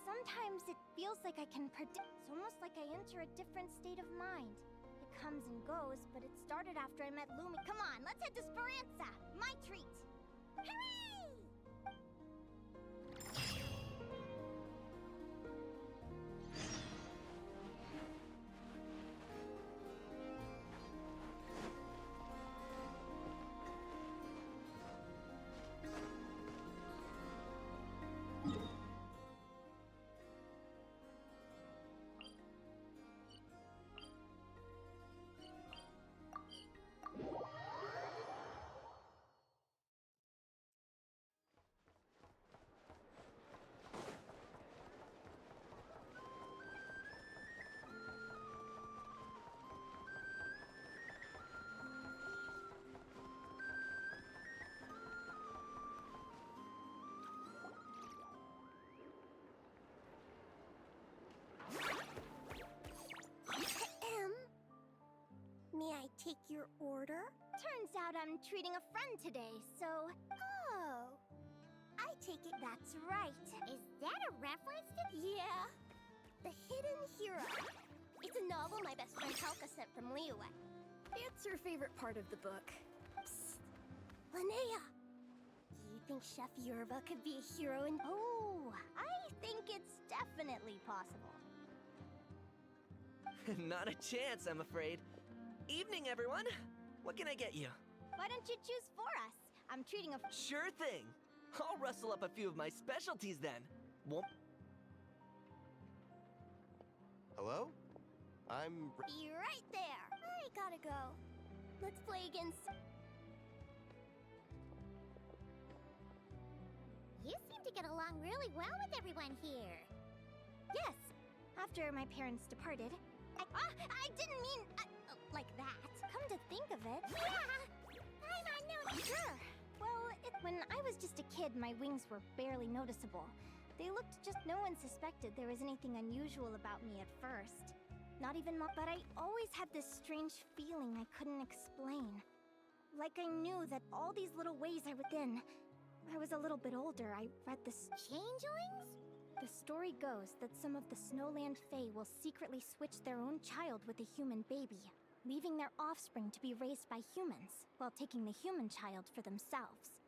sometimes it feels like I can predict. It's almost like I enter a different state of mind. It comes and goes, but it started after I met Lumi. Come on, let's head to Speranza. My treat. Hooray! May I take your order? Turns out I'm treating a friend today, so... Oh. I take it that's right. Is that a reference to... Yeah. The Hidden Hero. It's a novel my best friend Helka sent from Liyue. It's her favorite part of the book. Psst. Linnea! Do you think Chef Yerba could be a hero in... Oh, I think it's definitely possible. Not a chance, I'm afraid. Evening, everyone. What can I get you? Why don't you choose for us? I'm treating a... Sure thing. I'll rustle up a few of my specialties then. Won't... Hello? I'm... Be right there. I gotta go. Let's play against... You seem to get along really well with everyone here. Yes. After my parents departed, I didn't mean... like that. Come to think of it... Yeah! Paimon knows... Sure. Well, when I was just a kid, my wings were barely noticeable. They looked just... No one suspected there was anything unusual about me at first. Not even Mom... But I always had this strange feeling I couldn't explain. Like I knew that all these little ways are within. I was a little bit older, I read this... Changelings? The story goes that some of the Snowland Fae will secretly switch their own child with a human baby, leaving their offspring to be raised by humans, while taking the human child for themselves.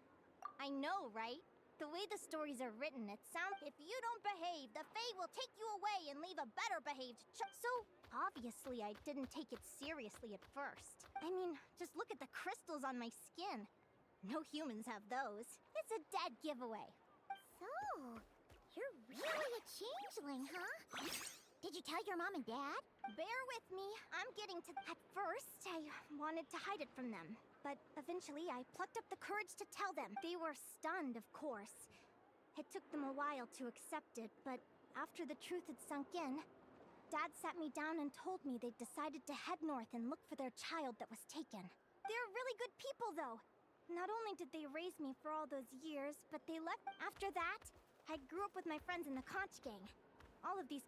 I know, right? The way the stories are written, it sounds... If you don't behave, the Fae will take you away and leave a better behaved So, obviously I didn't take it seriously at first. I mean, just look at the crystals on my skin. No humans have those. It's a dead giveaway. So, you're really a changeling, huh? Did you tell your mom and dad? Bear with me, I'm getting to... At first, I wanted to hide it from them. But eventually, I plucked up the courage to tell them. They were stunned, of course. It took them a while to accept it, but after the truth had sunk in, Dad sat me down and told me they'd decided to head north and look for their child that was taken. They're really good people, though. Not only did they raise me for all those years, but they left... After that, I grew up with my friends in the conch gang. All of these...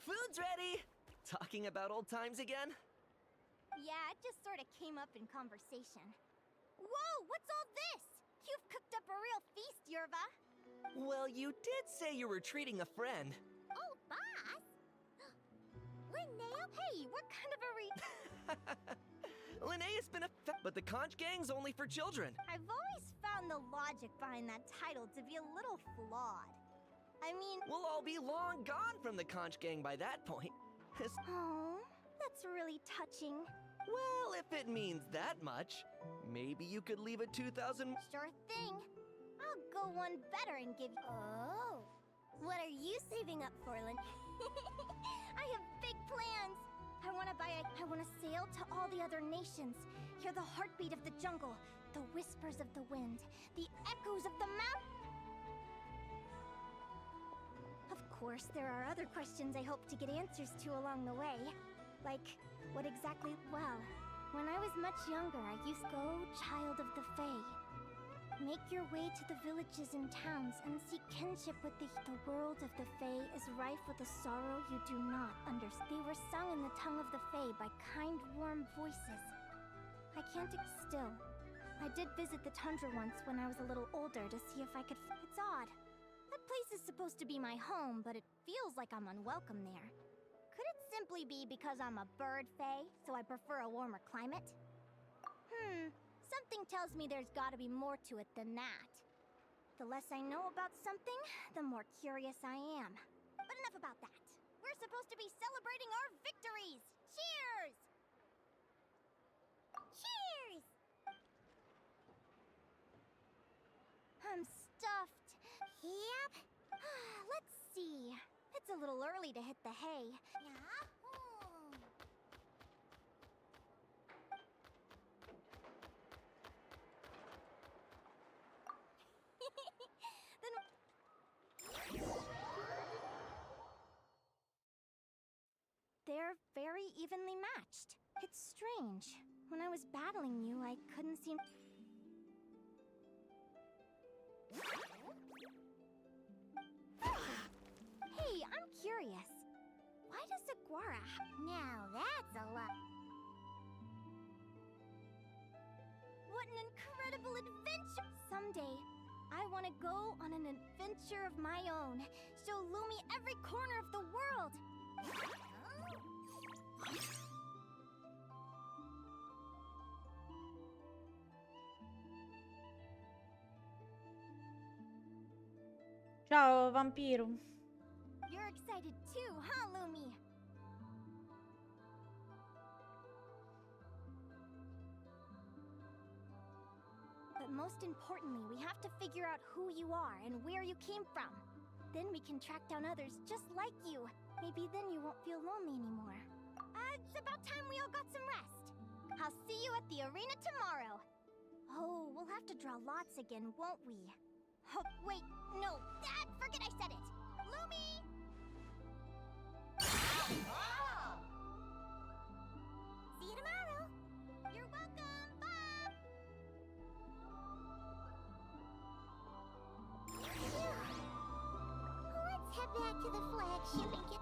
food's ready! Talking about old times again? Yeah, it just sort of came up in conversation. Whoa, what's all this? You've cooked up a real feast, Yerva. Well, you did say you were treating a friend. Oh, boss? Linnea? Hey, what kind of a Linnea's been but the conch gang's only for children. I've always found the logic behind that title to be a little flawed. I mean... We'll all be long gone from the conch gang by that point. Oh, that's really touching. Well, if it means that much, maybe you could leave a 2,000... Sure thing. I'll go one better and give you... Oh, what are you saving up for, Lynn? I have big plans. I want to sail to all the other nations, hear the heartbeat of the jungle, the whispers of the wind, the echoes of the mountain. Of course, there are other questions I hope to get answers to along the way. Like, what exactly... Well, when I was much younger, I used to go, child of the Fae. Make your way to the villages and towns and seek kinship with the world of the Fae is rife with a sorrow you do not understand. They were sung in the tongue of the Fae by kind, warm voices. I can't still. I did visit the tundra once when I was a little older to see if I could... It's odd. That place is supposed to be my home, but it feels like I'm unwelcome there. Could it simply be because I'm a bird Fae, so I prefer a warmer climate? Something tells me there's gotta be more to it than that. The less I know about something, the more curious I am. But enough about that. We're supposed to be celebrating our victories! Cheers! Cheers! I'm stuffed. Yep. Let's see. It's a little early to hit the hay. Yahoo! They're very evenly matched. It's strange. When I was battling you, I couldn't seem... Hey, I'm curious. Why does Iguara... Now that's a lot... What an incredible adventure! Someday, I want to go on an adventure of my own. Show Lumi every corner of the world. Ciao, vampiro. You're excited too, huh, Lumi? But most importantly, we have to figure out who you are and where you came from. Then we can track down others just like you. Maybe then you won't feel lonely anymore. It's about time we all got some rest. I'll see you at the arena tomorrow. Oh, we'll have to draw lots again, won't we? Oh, wait, no, forget I said it! Lumi! Oh! See you tomorrow! You're welcome! Bye! Let's head back to the flagship and get...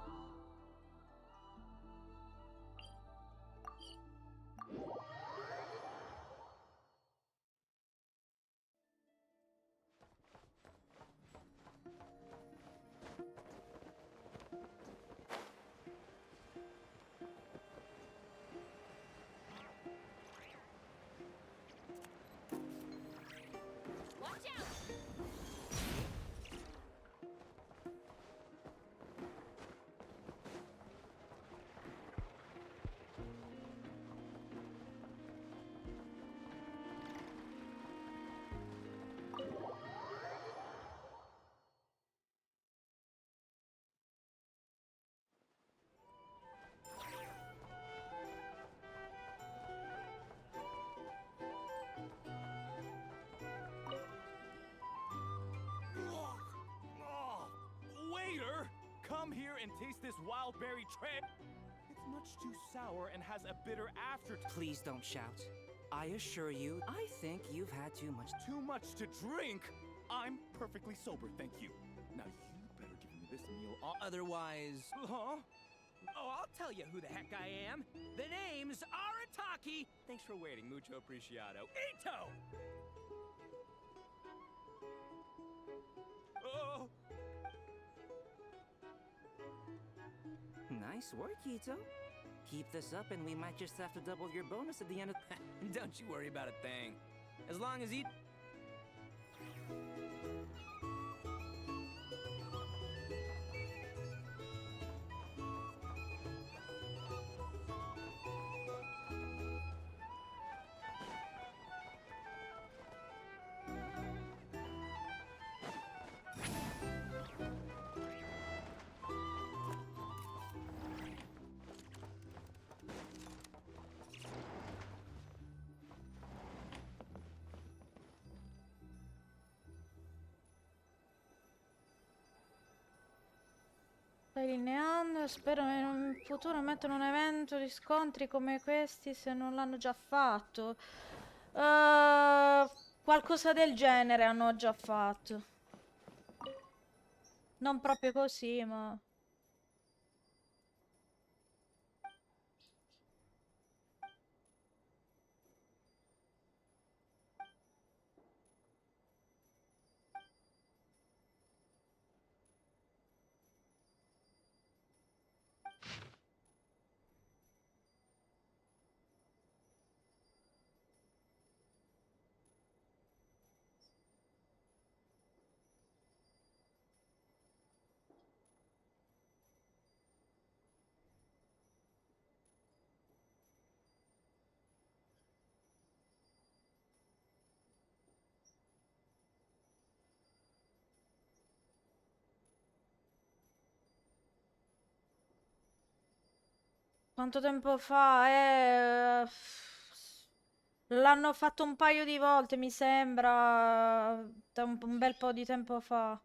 Watch out! Waiter! Come here and taste this wild berry tray. It's much too sour and has a bitter aftertaste. Please don't shout. I assure you, I think you've had too much. Too much to drink? I'm perfectly sober, thank you. Now you better give me this meal. Otherwise... Huh? Oh, I'll tell you who the heck I am. The name's Arataki. Thanks for waiting, mucho apreciado. Ito! Oh! Nice work, Ito. Keep this up and we might just have to double your bonus at the end of... Don't you worry about a thing. As long as Ito... Stai lineando, spero in futuro mettano un evento di scontri come questi se non l'hanno già fatto. Qualcosa del genere hanno già fatto. Non proprio così, ma... Quanto tempo fa? L'hanno fatto un paio di volte, mi sembra, da un bel po' di tempo fa.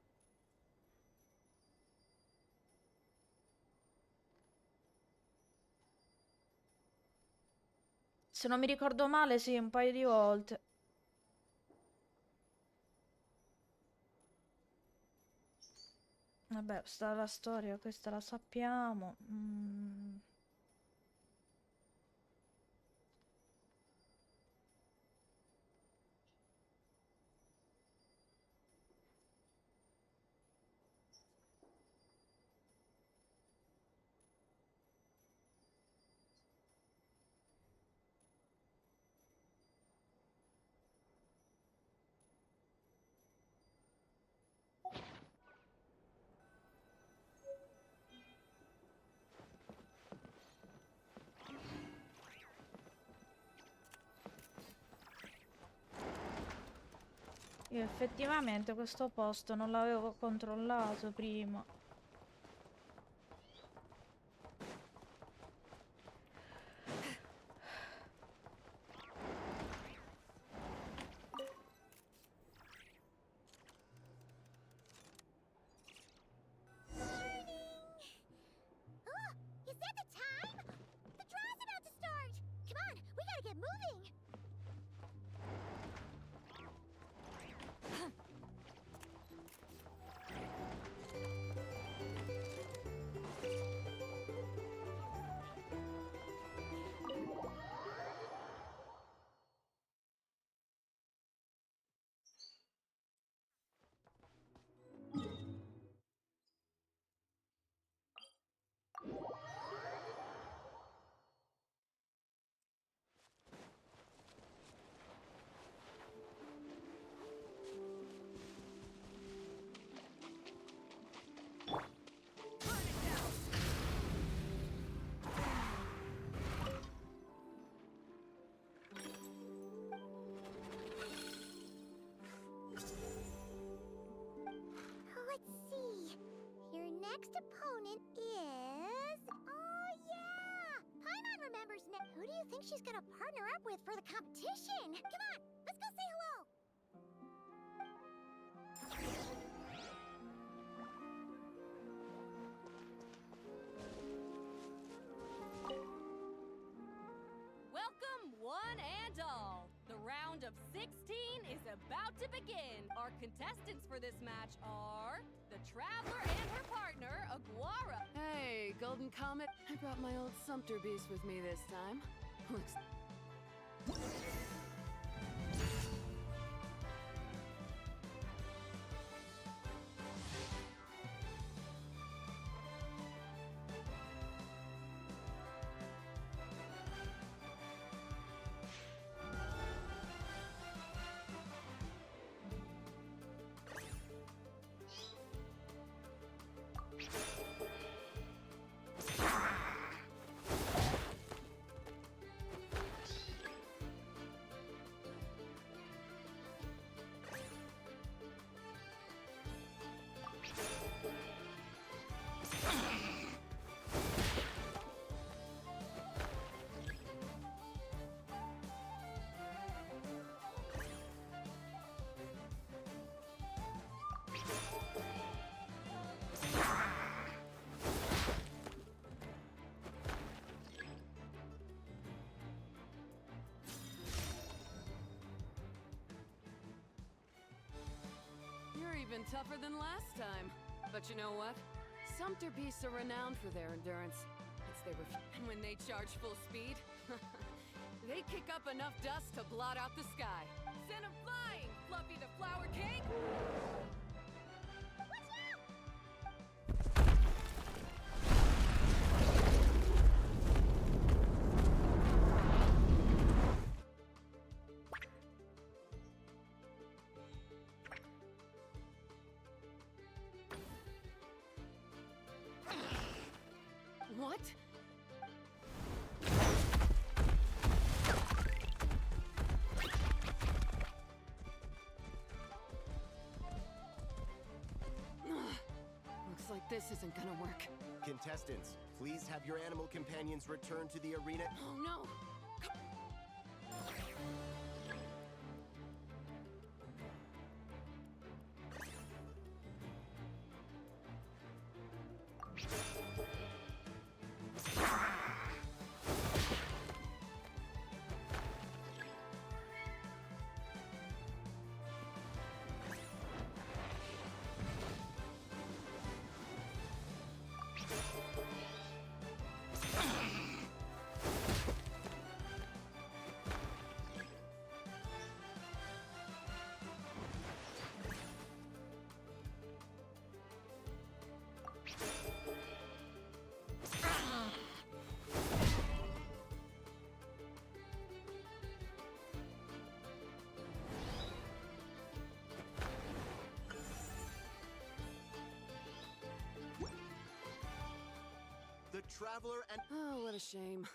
Se non mi ricordo male, sì, un paio di volte. Vabbè, sta la storia, questa la sappiamo. Io effettivamente questo posto non l'avevo controllato prima. Oh, is that the time? The draw's about to start. Come on, we gotta get moving. Let's see. Your next opponent is... Oh, yeah! Paimon remembers now. Who do you think she's gonna partner up with for the competition? Come on, let's go say hello! Welcome, one and all. The round of 16 is about to begin. Our contestants for this match are the Traveler and her partner, Aguara. Hey, Golden comet. I brought my old Sumpter beast with me this time. Looks... You're even tougher than last time. But you know what? Sumpter beasts are renowned for their endurance. And when they charge full speed, they kick up enough dust to blot out the sky. Send 'em flying, Fluffy the Flower King! What? Looks like this isn't gonna work. Contestants, please have your animal companions return to the arena. Oh no! The Traveler and... Oh, what a shame.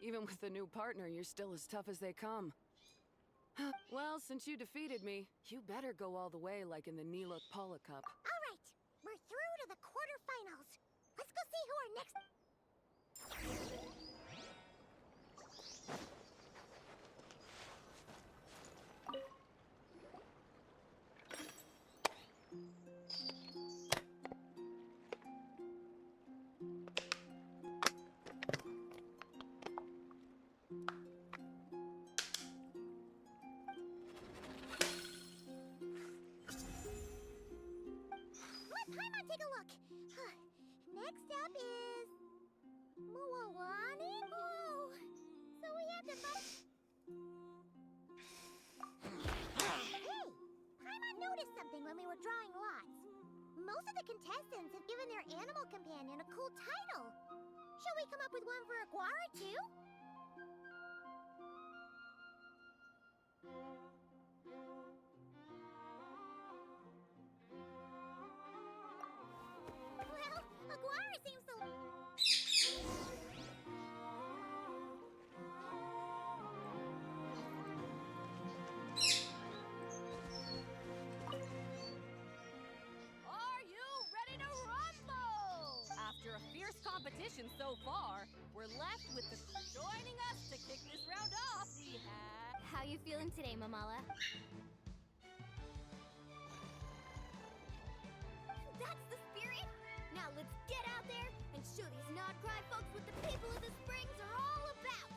Even with the new partner, you're still as tough as they come. Well, since you defeated me, you better go all the way like in the Nila Paula Cup. All right, we're through to the quarterfinals. Let's go see who our next... Paimon, take a look. Next up is... Muawani Moo. So we have to fight... Hey! Paimon noticed something when we were drawing lots. Most of the contestants have given their animal companion a cool title. Shall we come up with one for Aguara, too? Well, Aguara seems to... Are you ready to rumble? After a fierce competition so far, we're left with the... Joining us to kick this round off, we have... How you feeling today, Mamala? That's the spirit! Now let's get out there and show these Nodcry folks what the people of the Springs are all about!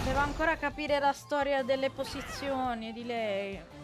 Devo ancora capire la storia delle posizioni di lei.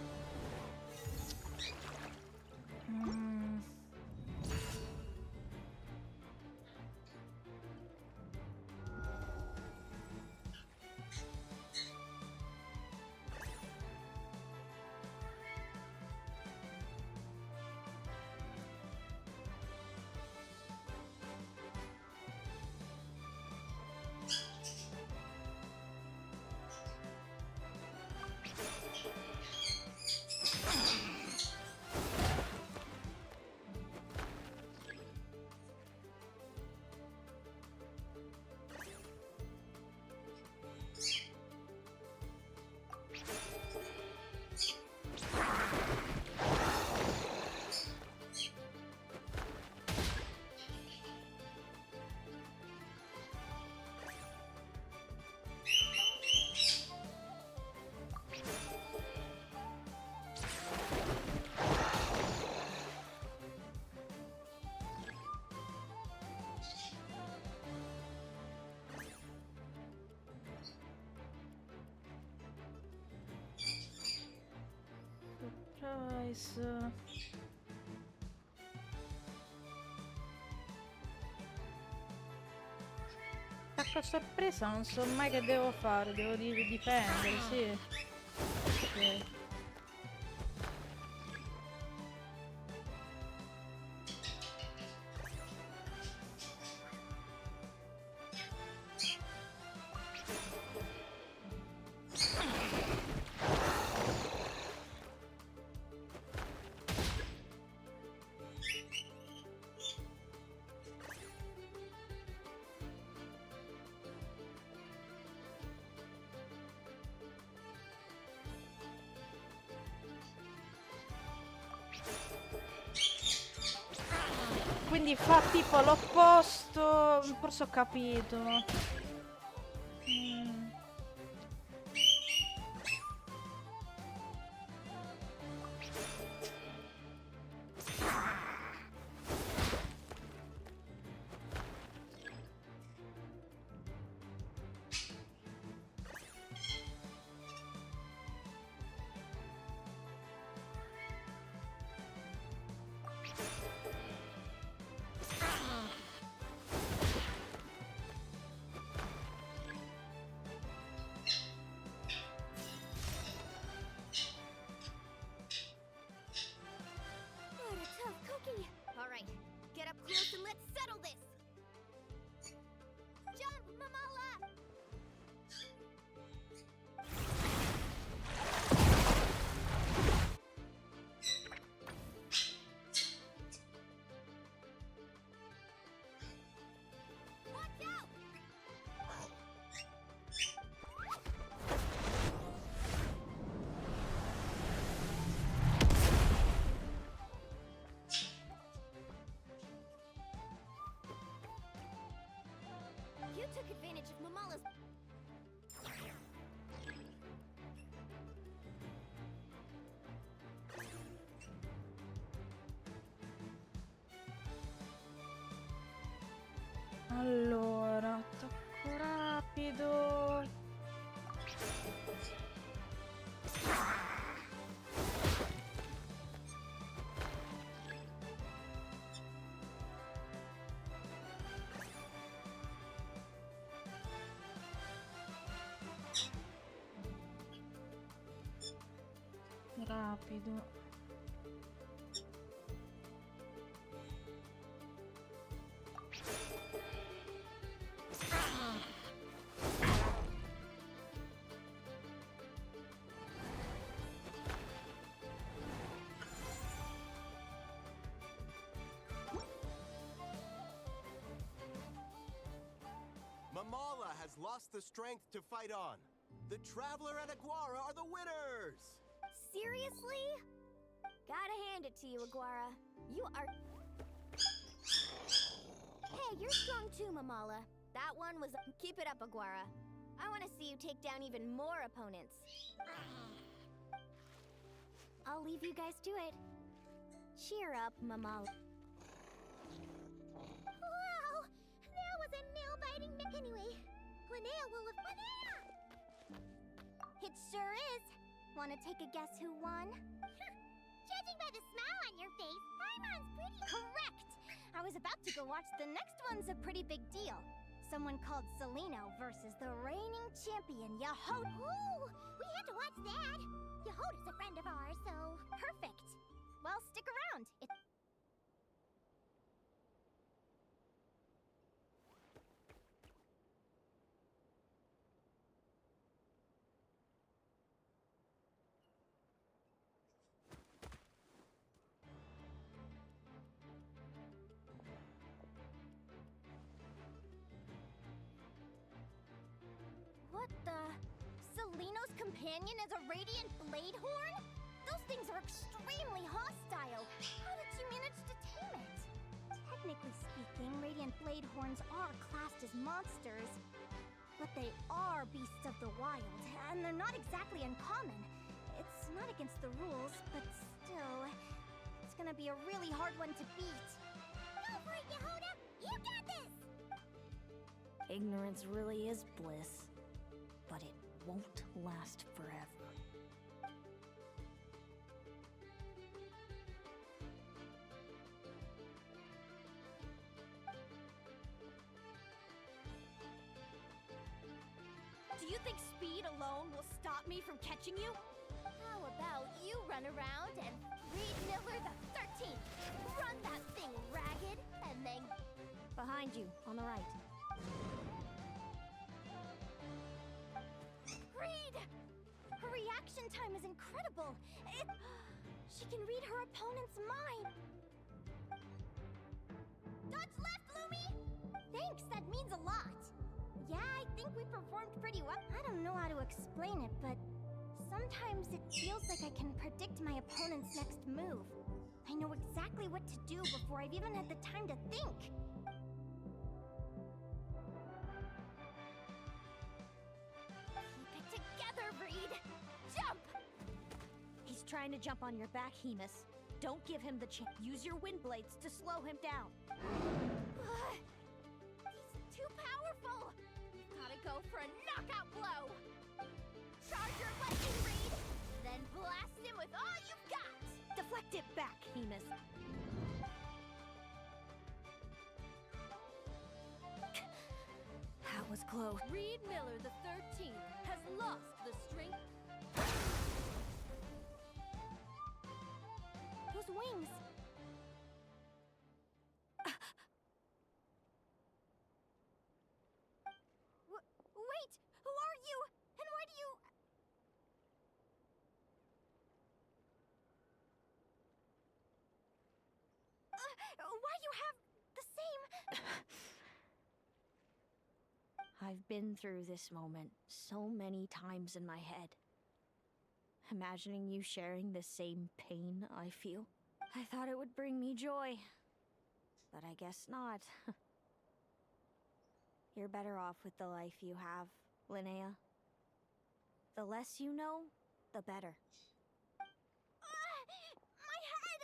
Surprise. Attacco a sorpresa, non so mai che devo fare, devo difendere, sì. Ok. Quindi fa tipo l'opposto, forse ho capito. Allora, attacco rapido. Rapido. Mamala has lost the strength to fight on. The Traveler and Aguara are the winners! Seriously? Gotta hand it to you, Aguara. You are... Hey, you're strong too, Mamala. That one was... Keep it up, Aguara. I want to see you take down even more opponents. I'll leave you guys to it. Cheer up, Mamala. Wow! That was a nail-biting... Anyway, Linnea will have... Linnea! It sure is. Want to take a guess who won? Judging by the smile on your face, Paimon's pretty... Correct! I was about to go watch the next one's a pretty big deal. Someone called Celino versus the reigning champion, Yahoo! Ooh, we had to watch that. Yahoda's a friend of ours, so... Perfect. Well, stick around. What the... Celino's companion is a radiant blade horn? Those things are extremely hostile. How did you manage to tame it? Technically speaking, radiant blade horns are classed as monsters. But they are beasts of the wild, and they're not exactly uncommon. It's not against the rules, but still... It's gonna be a really hard one to beat. Go for it, Yehoda! You got this! Ignorance really is bliss. But it won't last forever. Do you think speed alone will stop me from catching you? How about you run around and read Miller the 13th? Run that thing ragged, and then... Behind you, on the right. Read! Her reaction time is incredible. She can read her opponent's mind. Dodge left, Lumi! Thanks, that means a lot. Yeah, I think we performed pretty well. I don't know how to explain it, but sometimes it feels like I can predict my opponent's next move. I know exactly what to do before I've even had the time to think. Keep it together, Reed! Jump! He's trying to jump on your back, Hemus. Don't give him the chance. Use your wind blades to slow him down. He's too powerful! You've gotta go for a knockout blow! Charge your lightning, Reed! Then blast him with all you've got! Deflect it back, Hemus. That was close. Reed Miller the 13th has lost the strength. Those wings! Wait! Who are you? And why do you... why do you have the same... I've been through this moment so many times in my head. Imagining you sharing the same pain I feel. I thought it would bring me joy. But I guess not. You're better off with the life you have, Linnea. The less you know, the better. My head!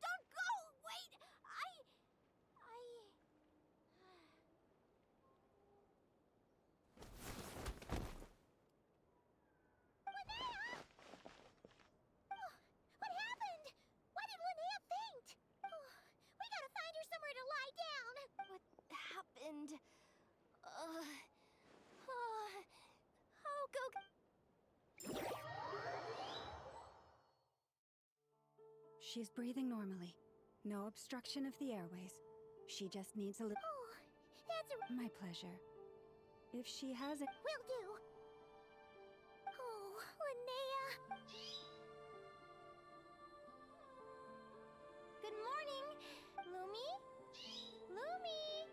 Don't go! Wait! She's breathing normally. No obstruction of the airways. She just needs a little... Oh, that's a... My pleasure. If she has a... Will do. Oh, Linnea. Good morning, Lumi? Lumi?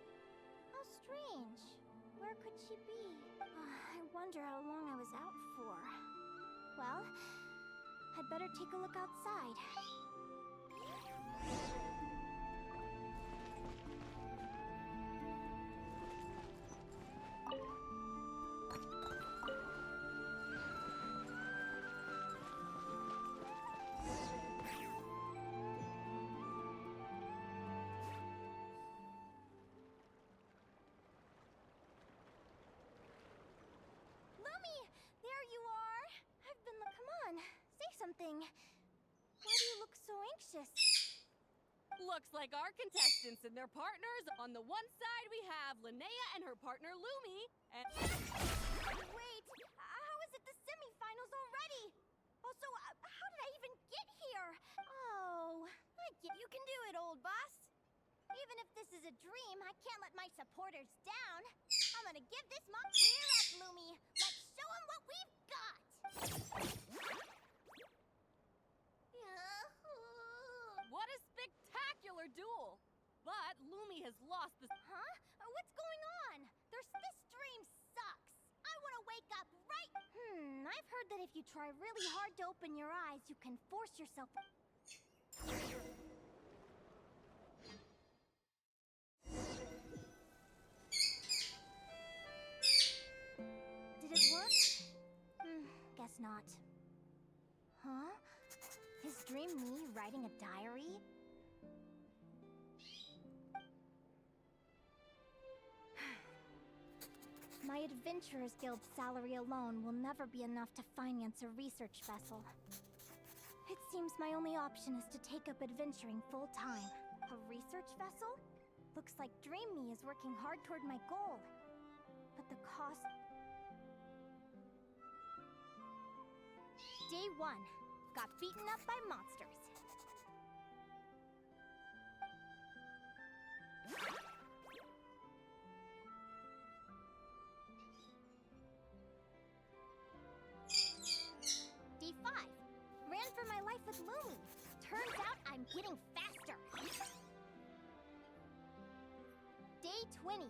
How strange. Where could she be? I wonder how long I was out for. Well, I'd better take a look outside. Lumi, there you are. I've been come on, say something. Why do you look so anxious? Looks like our contestants and their partners. On the one side, we have Linnea and her partner Lumi, and... Wait, how is it the semifinals already? Also, how did I even get here? Oh, I get you can do it, old boss. Even if this is a dream, I can't let my supporters down. I'm gonna give this mock... We're up, Lumi. Let's show them what we've got. What a spectacular duel! But Lumi has lost the... Huh? What's going on? This dream sucks. I want to wake up right... I've heard that if you try really hard to open your eyes, you can force yourself... Did it work? Guess not. Huh? Is Dream me writing a diary? My Adventurers Guild salary alone will never be enough to finance a research vessel. It seems my only option is to take up adventuring full-time. A research vessel? Looks like Dream Me is working hard toward my goal. But the cost... Day 1. Got beaten up by monsters. Day 5. Ran for my life with Lumi. Turns out I'm getting faster. Day 20.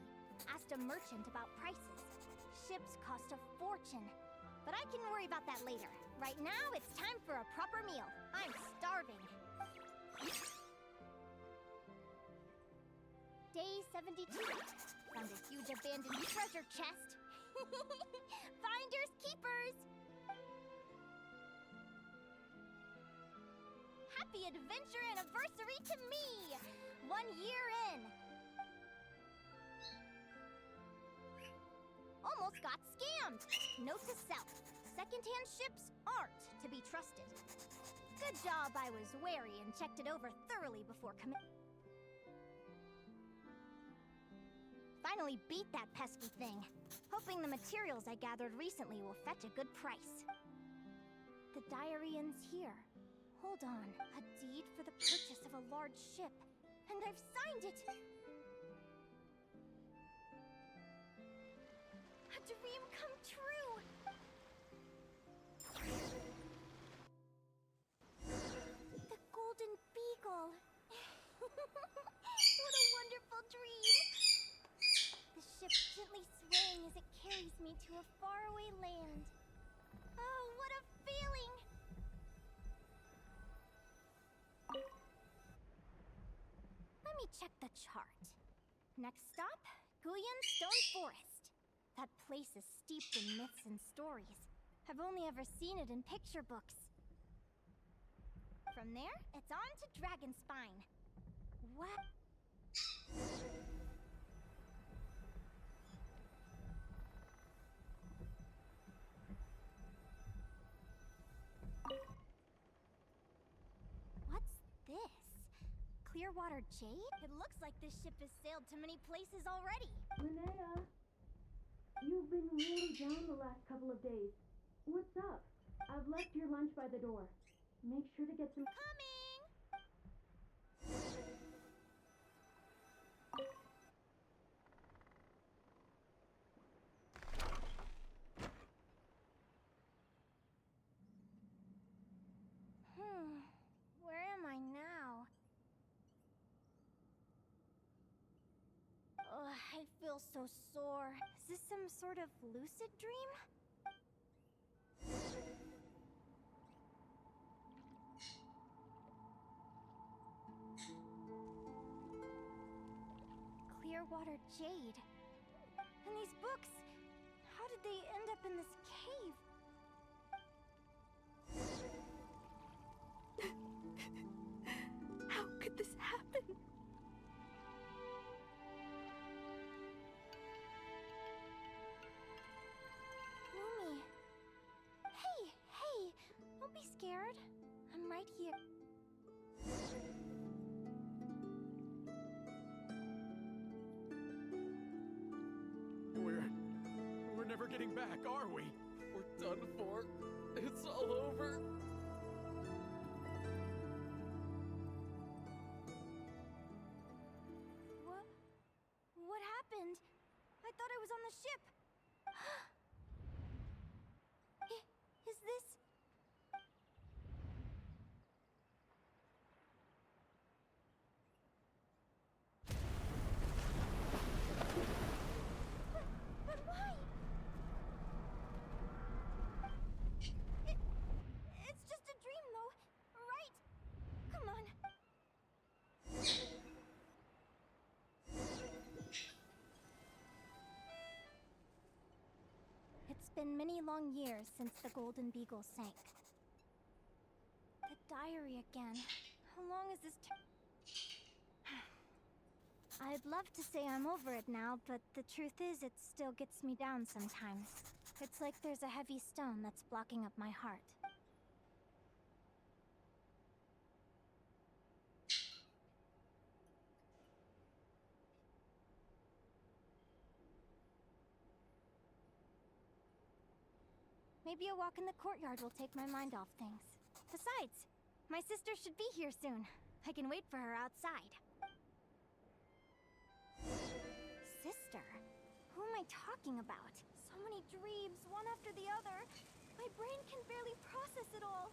Asked a merchant about prices. Ships cost a fortune. But I can worry about that later. Right now, it's time for a proper meal. I'm starving. Day 72. Found a huge abandoned treasure chest. Finders keepers! Happy adventure anniversary to me! 1 year in. Almost got scammed. Note to self. Second-hand ships aren't to be trusted. Good job I was wary and checked it over thoroughly before Finally beat that pesky thing. Hoping the materials I gathered recently will fetch a good price. The diary ends here. Hold on. A deed for the purchase of a large ship. And I've signed it! A dream come true! The Golden Beagle! What a wonderful dream! The ship gently swaying as it carries me to a faraway land. Oh, what a feeling! Let me check the chart. Next stop, Guyan Stone Forest. That place is steeped in myths and stories. I've only ever seen it in picture books. From there, it's on to Dragonspine. What? What's this? Clearwater Jade? It looks like this ship has sailed to many places already. Linnea, you've been really down the last couple of days. What's up? I've left your lunch by the door. Make sure to get some... Coming! so sore. Is this some sort of lucid dream? Clearwater jade. And these books, how did they end up in this cave? How could this happen? Lumi. Hey, don't be scared. I'm right here. We're never getting back, are we? We're done for. It's all over. What happened? I thought I was on the ship. Is this... But why? It's just a dream, though, right? Come on. It's been many long years since the Golden Beagle sank. The diary again. How long is this I'd love to say I'm over it now, but the truth is it still gets me down sometimes. It's like there's a heavy stone that's blocking up my heart. Maybe a walk in the courtyard will take my mind off things. Besides, my sister should be here soon. I can wait for her outside. Sister? Who am I talking about? So many dreams, one after the other. My brain can barely process it all.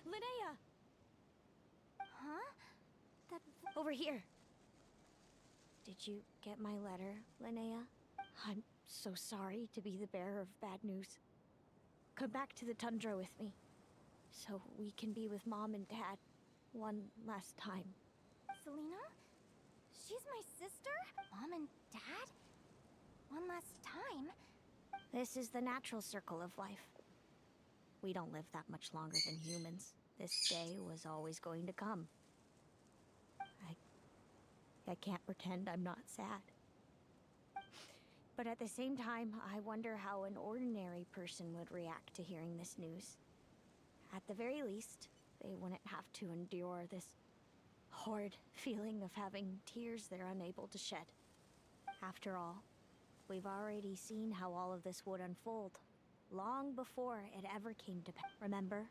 Linnea! Huh? That... Over here. Did you get my letter, Linnea? I'm so sorry to be the bearer of bad news. Come back to the tundra with me, so we can be with Mom and Dad one last time. Selena? She's my sister? Mom and Dad? One last time? This is the natural circle of life. We don't live that much longer than humans. This day was always going to come. I can't pretend I'm not sad. But at the same time, I wonder how an ordinary person would react to hearing this news. At the very least, they wouldn't have to endure this horrid feeling of having tears they're unable to shed. After all, we've already seen how all of this would unfold, long before it ever came to pass. Remember?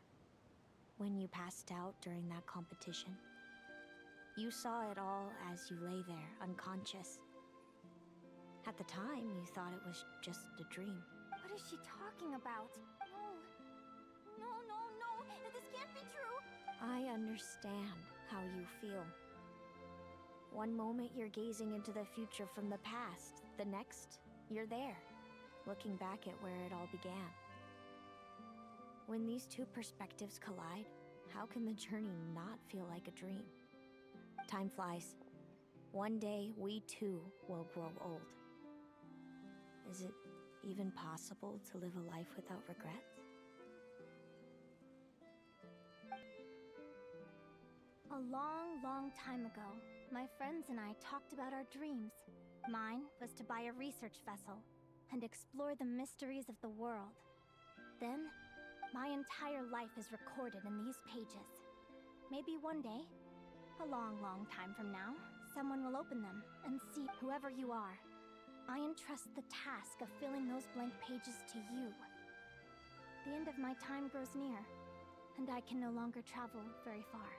When you passed out during that competition? You saw it all as you lay there, unconscious. At the time, you thought it was just a dream. What is she talking about? No. This can't be true. I understand how you feel. One moment you're gazing into the future from the past. The next, you're there, looking back at where it all began. When these two perspectives collide, how can the journey not feel like a dream? Time flies. One day, we too will grow old. Is it even possible to live a life without regrets? A long, long time ago, my friends and I talked about our dreams. Mine was to buy a research vessel and explore the mysteries of the world. Then, my entire life is recorded in these pages. Maybe one day, a long, long time from now, someone will open them and see whoever you are. I entrust the task of filling those blank pages to you. The end of my time grows near, and I can no longer travel very far.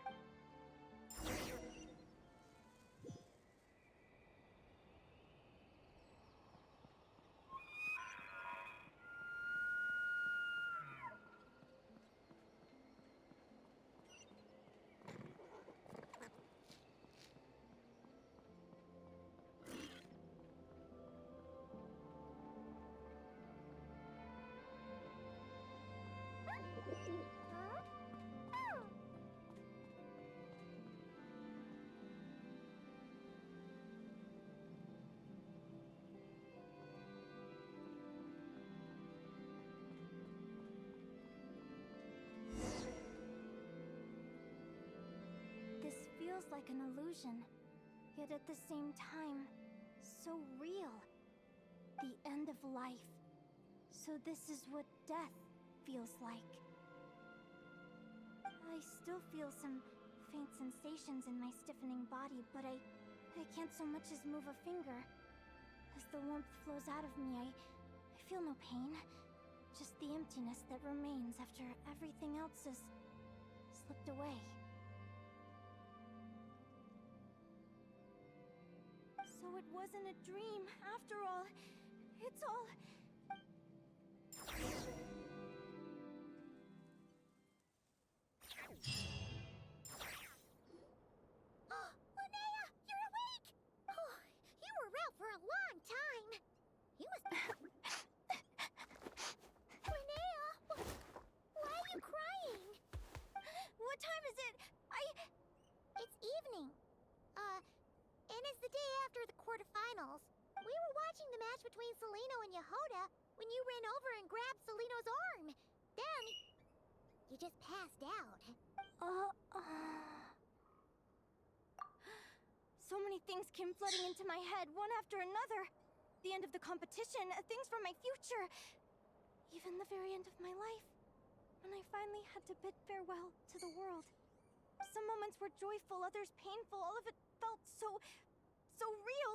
an illusion, yet at the same time, so real. The end of life. So this is what death feels like. I still feel some faint sensations in my stiffening body, but I can't so much as move a finger. As the warmth flows out of me, I feel no pain. Just the emptiness that remains after everything else has slipped away. So it wasn't a dream, after all. It's all... Oh, Linnea, you're awake! Oh, you were out for a long time. You must... Linnea, why are you crying? What time is it? It's evening. And it's the day after the quarterfinals. We were watching the match between Celino and Yehoda when you ran over and grabbed Celino's arm. Then, you just passed out. So many things came flooding into my head, one after another. The end of the competition, things from my future. Even the very end of my life. When I finally had to bid farewell to the world. Some moments were joyful, others painful. All of it felt so real.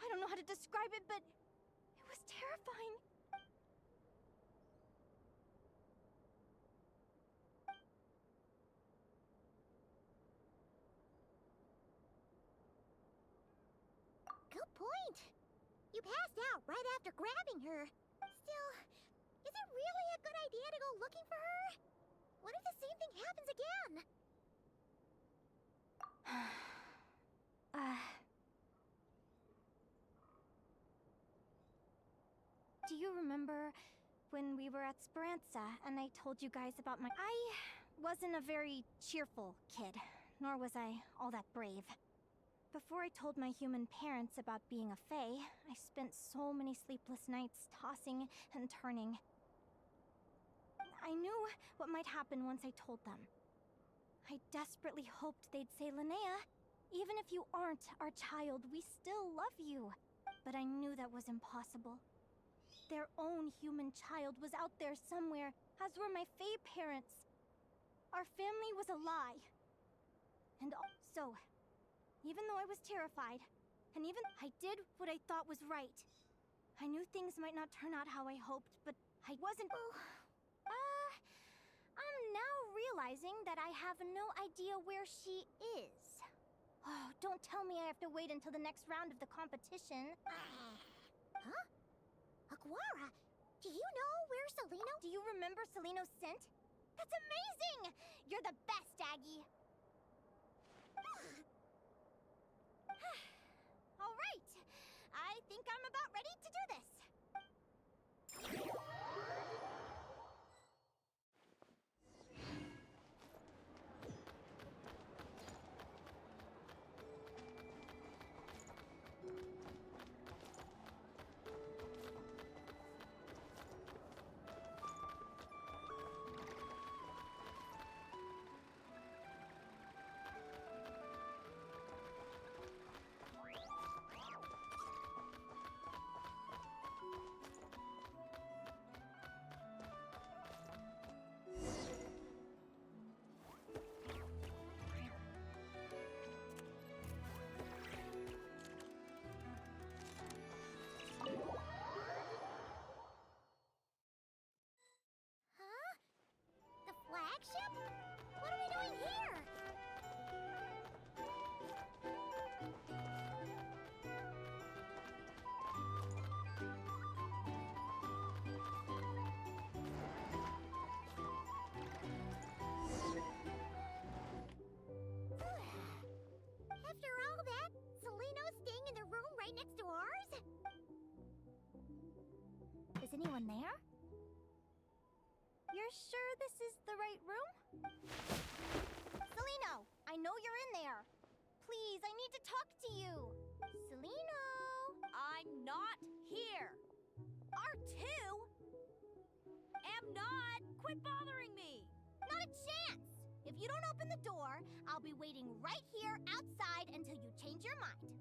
I don't know how to describe it, but it was terrifying. Good point. You passed out right after grabbing her. Still, is it really a good idea to go looking for her? What if the same thing happens again? Do you remember when we were at Speranza and I told you guys about my... I wasn't a very cheerful kid, nor was I all that brave. Before I told my human parents about being a fae, I spent so many sleepless nights tossing and turning. I knew what might happen once I told them. I desperately hoped they'd say, Linnea, even if you aren't our child, we still love you. But I knew that was impossible. Their own human child was out there somewhere, as were my fae parents. Our family was a lie. And so, even though I was terrified, and even I did what I thought was right. I knew things might not turn out how I hoped, but I wasn't... I'm now realizing that I have no idea where she is. Oh, don't tell me I have to wait until the next round of the competition. Huh? Aguara, do you know where Celino... Do you remember Celino's scent? That's amazing! You're the best, Aggie! All right! I think I'm about ready to do this! Flagship? What are we doing here? After all that, Celino's staying in the room right next to ours? Is anyone there? You're sure this is the right room? Celino, I know you're in there. Please, I need to talk to you. Celino! I'm not here. R2? Am not. Quit bothering me. Not a chance! If you don't open the door, I'll be waiting right here outside until you change your mind.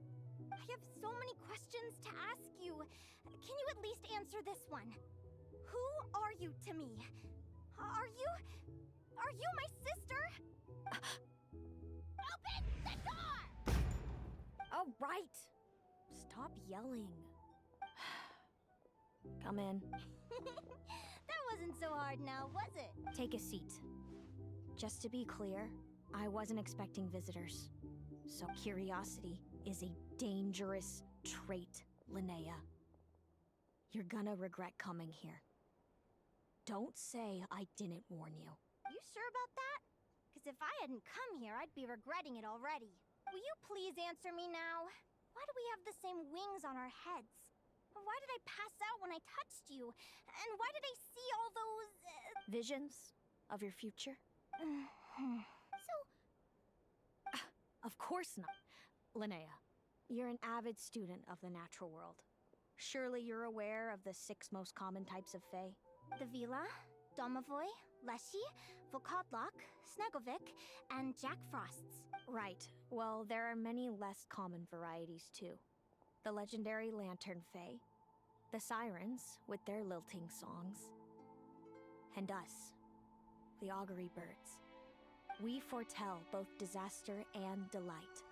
I have so many questions to ask you. Can you at least answer this one? Who are you to me? Are you my sister? Open the door! Oh, right. Stop yelling. Come in. That wasn't so hard now, was it? Take a seat. Just to be clear, I wasn't expecting visitors. So curiosity is a dangerous trait, Linnea. You're gonna regret coming here. Don't say I didn't warn you. You sure about that? Because if I hadn't come here, I'd be regretting it already. Will you please answer me now? Why do we have the same wings on our heads? Why did I pass out when I touched you? And why did I see all those... Visions of your future? So... Of course not. Linnea, you're an avid student of the natural world. Surely you're aware of the 6 most common types of Fae? The Vila, Domovoy, Leshy, Volkodlok, Snegovic, and Jack Frosts. Right. Well, there are many less common varieties too. The legendary Lantern Fae, the Sirens with their lilting songs, and us, the Augury Birds. We foretell both disaster and delight,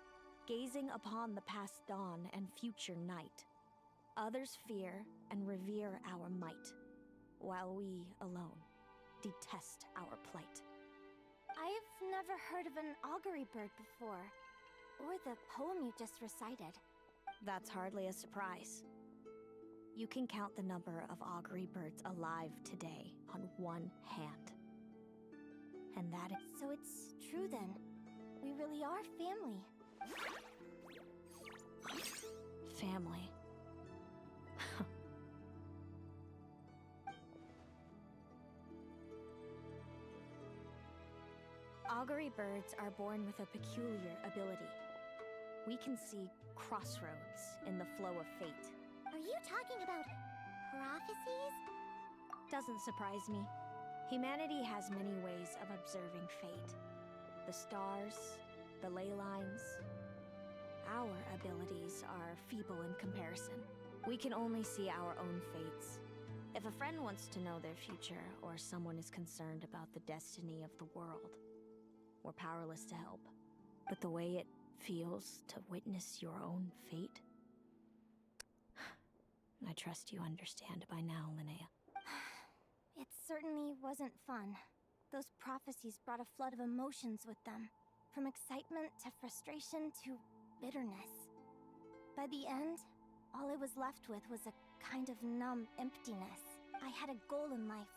gazing upon the past dawn and future night. Others fear and revere our might, while we alone detest our plight. I've never heard of an augury bird before, or the poem you just recited. That's hardly a surprise. You can count the number of augury birds alive today on one hand. And that is... So it's true then. We really are family. Family. Augury birds are born with a peculiar ability. We can see crossroads in the flow of fate. Are you talking about prophecies? Doesn't surprise me. Humanity has many ways of observing fate. The stars, the ley lines. Our abilities are feeble in comparison. We can only see our own fates. If a friend wants to know their future, or someone is concerned about the destiny of the world, we're powerless to help. But the way it feels to witness your own fate, I trust you understand by now, Linnea. It certainly wasn't fun. Those prophecies brought a flood of emotions with them. From excitement to frustration to bitterness. By the end, all I was left with was a kind of numb emptiness. I had a goal in life,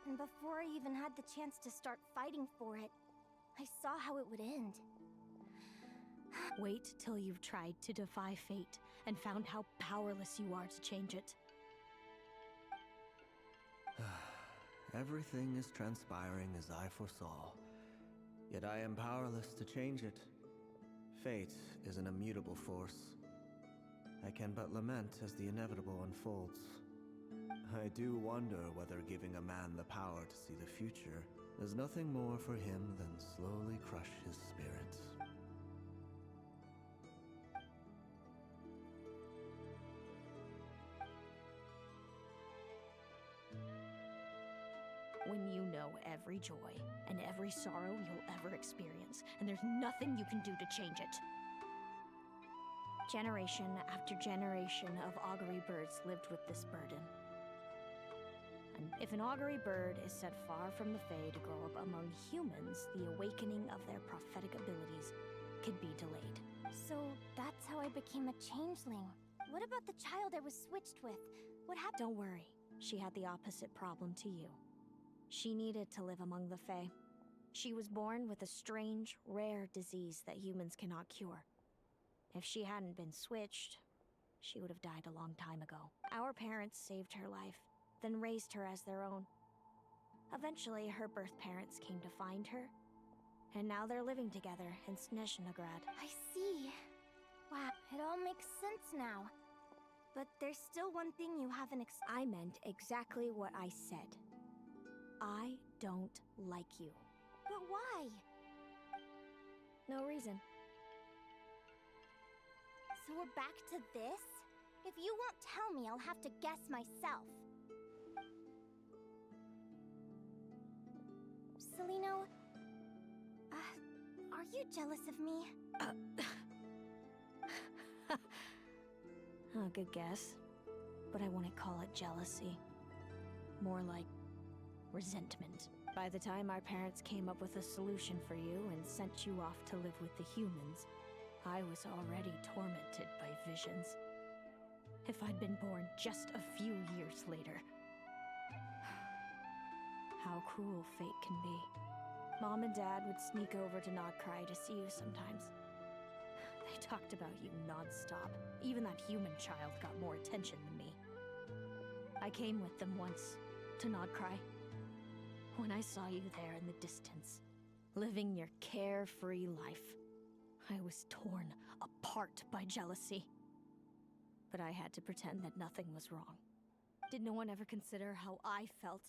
and before I even had the chance to start fighting for it, I saw how it would end. Wait till you've tried to defy fate and found how powerless you are to change it. Everything is transpiring as I foresaw, yet I am powerless to change it. Fate is an immutable force. I can but lament as the inevitable unfolds. I do wonder whether giving a man the power to see the future is nothing more for him than slowly crush his spirit. When you know every joy and every sorrow you'll ever experience, and there's nothing you can do to change it. Generation after generation of augury birds lived with this burden. And if an augury bird is set far from the Fae to grow up among humans, the awakening of their prophetic abilities could be delayed. So that's how I became a changeling. What about the child I was switched with? What happened? Don't worry, she had the opposite problem to you. She needed to live among the Fae. She was born with a strange, rare disease that humans cannot cure. If she hadn't been switched, she would have died a long time ago. Our parents saved her life, then raised her as their own. Eventually, her birth parents came to find her, and now they're living together in Snezhnograd. I see. Wow, it all makes sense now. But there's still one thing you haven't I meant exactly what I said. I don't like you. But why? No reason. So we're back to this? If you won't tell me, I'll have to guess myself. Celino, are you jealous of me? Good guess. But I wouldn't call it jealousy. More like resentment. By the time our parents came up with a solution for you and sent you off to live with the humans, I was already tormented by visions. If I'd been born just a few years later. How cruel fate can be. Mom and Dad would sneak over to Nodcry to see you sometimes. They talked about you nonstop. Even that human child got more attention than me. I came with them once, to Nodcry. When I saw you there in the distance, living your carefree life, I was torn apart by jealousy. But I had to pretend that nothing was wrong. Did no one ever consider how I felt?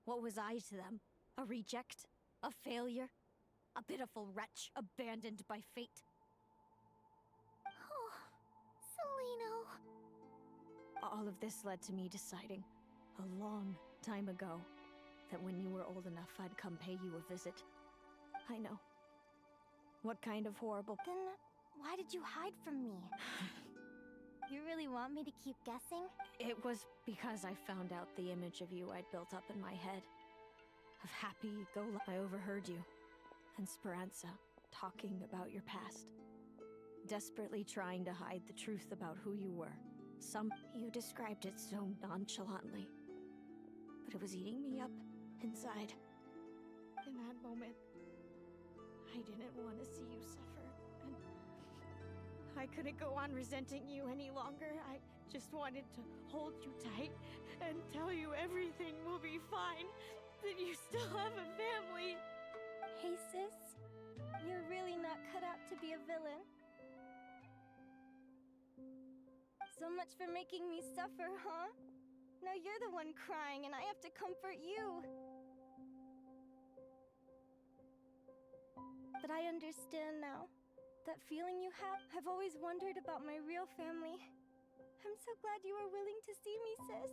What was I to them? A reject? A failure? A pitiful wretch abandoned by fate? Oh, Celino. All of this led to me deciding, a long time ago, that when you were old enough, I'd come pay you a visit. I know. What kind of horrible... Then why did you hide from me? You really want me to keep guessing? It was because I found out the image of you I'd built up in my head. Of happy-go-lucky. I overheard you and Speranza talking about your past. Desperately trying to hide the truth about who you were. You described it so nonchalantly. But it was eating me up inside. In that moment, I didn't want to see you suffer. And I couldn't go on resenting you any longer. I just wanted to hold you tight and tell you everything will be fine. That you still have a family. Hey, sis. You're really not cut out to be a villain. So much for making me suffer, huh? Now you're the one crying and I have to comfort you. But I understand now. That feeling you have, I've always wondered about my real family. I'm so glad you were willing to see me, sis.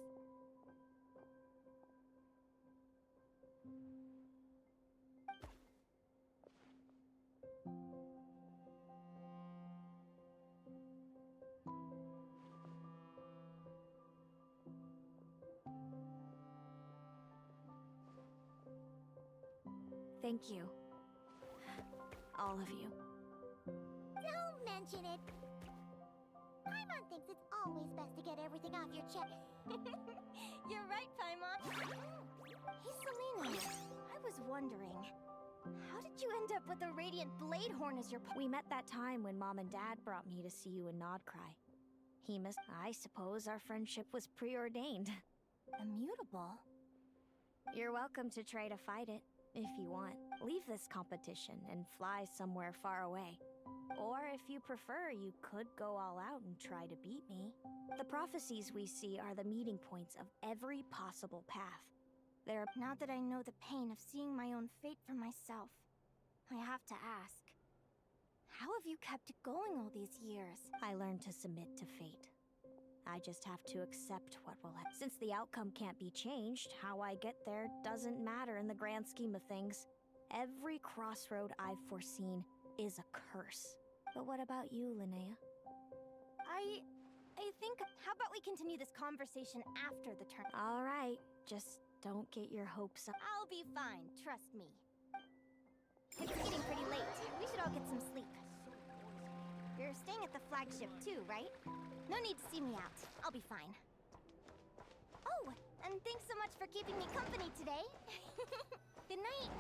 Thank you. All of you. Don't mention it. Paimon thinks it's always best to get everything off your chest. You're right, Paimon. Hey, Selena. I was wondering, how did you end up with a Radiant Blade Horn as your... We met that time when Mom and Dad brought me to see you in Nodcry. I suppose our friendship was preordained. Immutable? You're welcome to try to fight it, if you want. Leave this competition and fly somewhere far away. Or if you prefer, you could go all out and try to beat me. The prophecies we see are the meeting points of every possible path. Now that I know the pain of seeing my own fate for myself, I have to ask, how have you kept it going all these years? I learned to submit to fate. I just have to accept what will happen. Since the outcome can't be changed, how I get there doesn't matter in the grand scheme of things. Every crossroad I've foreseen is a curse. But what about you, Linnea? I think, how about we continue this conversation after the turn? All right, just don't get your hopes up. I'll be fine, trust me. It's getting pretty late. We should all get some sleep. You're staying at the flagship too, right? No need to see me out. I'll be fine. Oh, and thanks so much for keeping me company today. Good night.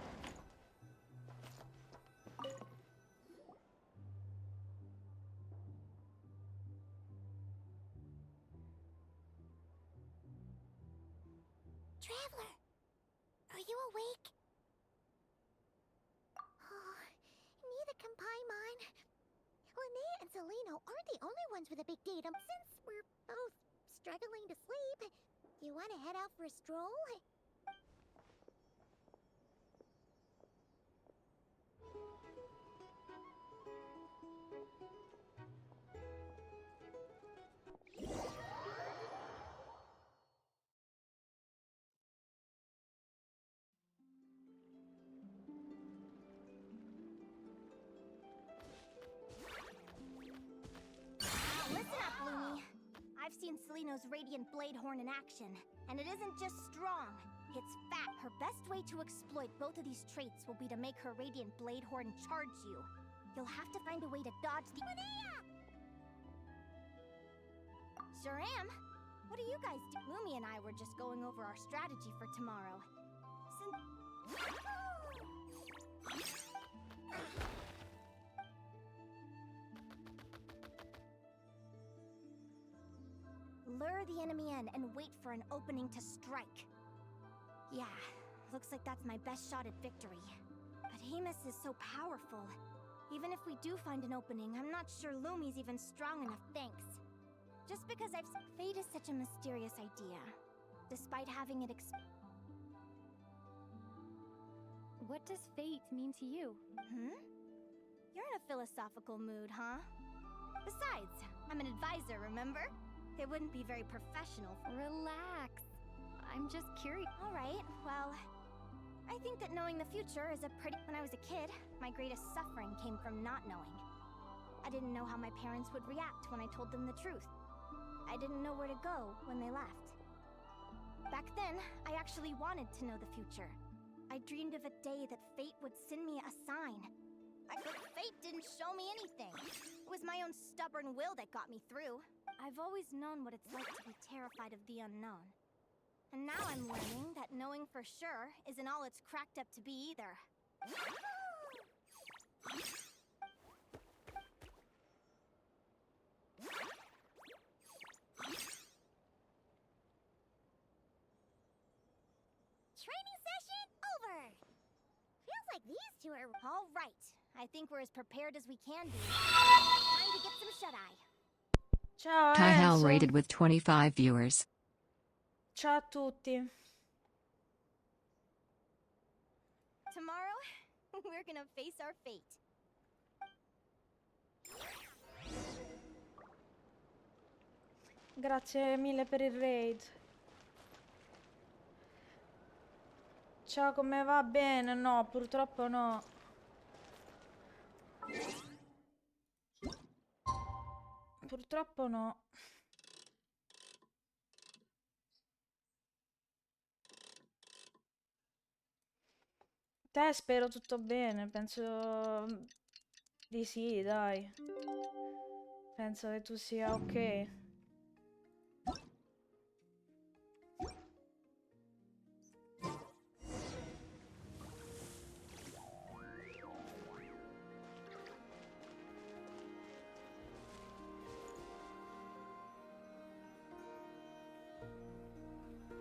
Traveler, are you awake? Oh, neither can Paimon. Linnea and Celino aren't the only ones with a big datum. Since we're both struggling to sleep, you want to head out for a stroll? seen Seleno's Radiant Blade Horn in action, and it isn't just strong, it's fat. Her best way to exploit both of these traits will be to make her Radiant Blade Horn charge you. You'll have to find a way to dodge the— Sure am. What do you guys do? Lumi and I were just going over our strategy for tomorrow. Lure the enemy in and wait for an opening to strike. Yeah, looks like that's my best shot at victory. But Hemus is so powerful. Even if we do find an opening, I'm not sure Lumi's even strong enough, thanks. Just because Fate is such a mysterious idea. Despite having it What does fate mean to you? You're in a philosophical mood, huh? Besides, I'm an advisor, remember? It wouldn't be very professional. Relax. I'm just curious. Alright, well, I think that knowing the future is a pretty— When I was a kid, my greatest suffering came from not knowing. I didn't know how my parents would react when I told them the truth. I didn't know where to go when they left. Back then, I actually wanted to know the future. I dreamed of a day that fate would send me a sign. But fate didn't show me anything. It was my own stubborn will that got me through. I've always known what it's like to be terrified of the unknown. And now I'm learning that knowing for sure isn't all it's cracked up to be either. Training session over! Feels like these two are— All right. I think we're as prepared as we can be. Time to get some shut-eye. Ciao Kaihal Enzo. rated with 25 viewers. Ciao a tutti. Tomorrow, we're gonna face our fate. Grazie mille per il raid. Ciao, come va? Bene? No, purtroppo no. Purtroppo no. Te spero tutto bene, penso di sì, dai. Penso che tu sia ok.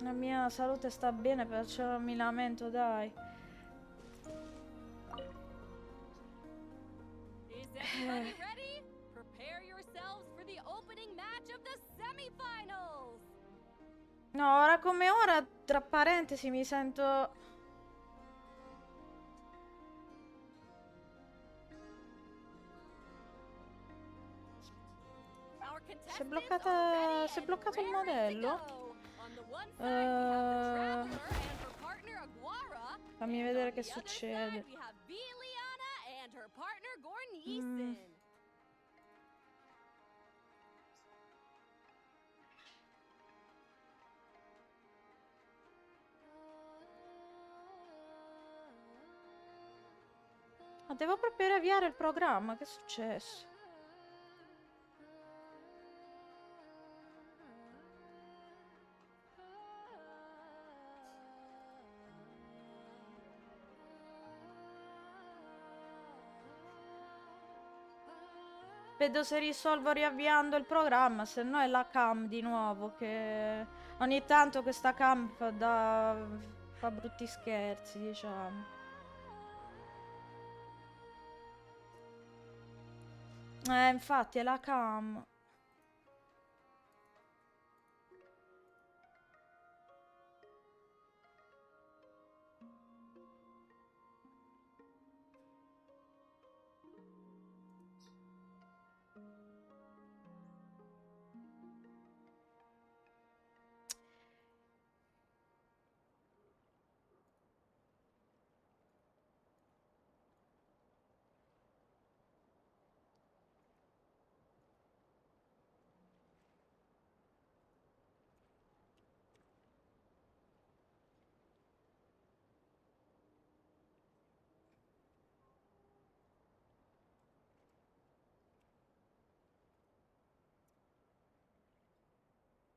La mia salute sta bene, perciò non mi lamento, dai. Is everybody ready? Prepare yourselves for the opening match of the semifinals. No, ora come ora, tra parentesi, mi sento... Si è bloccato il modello? Fammi vedere che succede. Ma devo proprio riavviare il programma, che è successo? Vedo se risolvo riavviando il programma, se no è la cam di nuovo che ogni tanto questa cam fa brutti scherzi, diciamo. Infatti è la cam.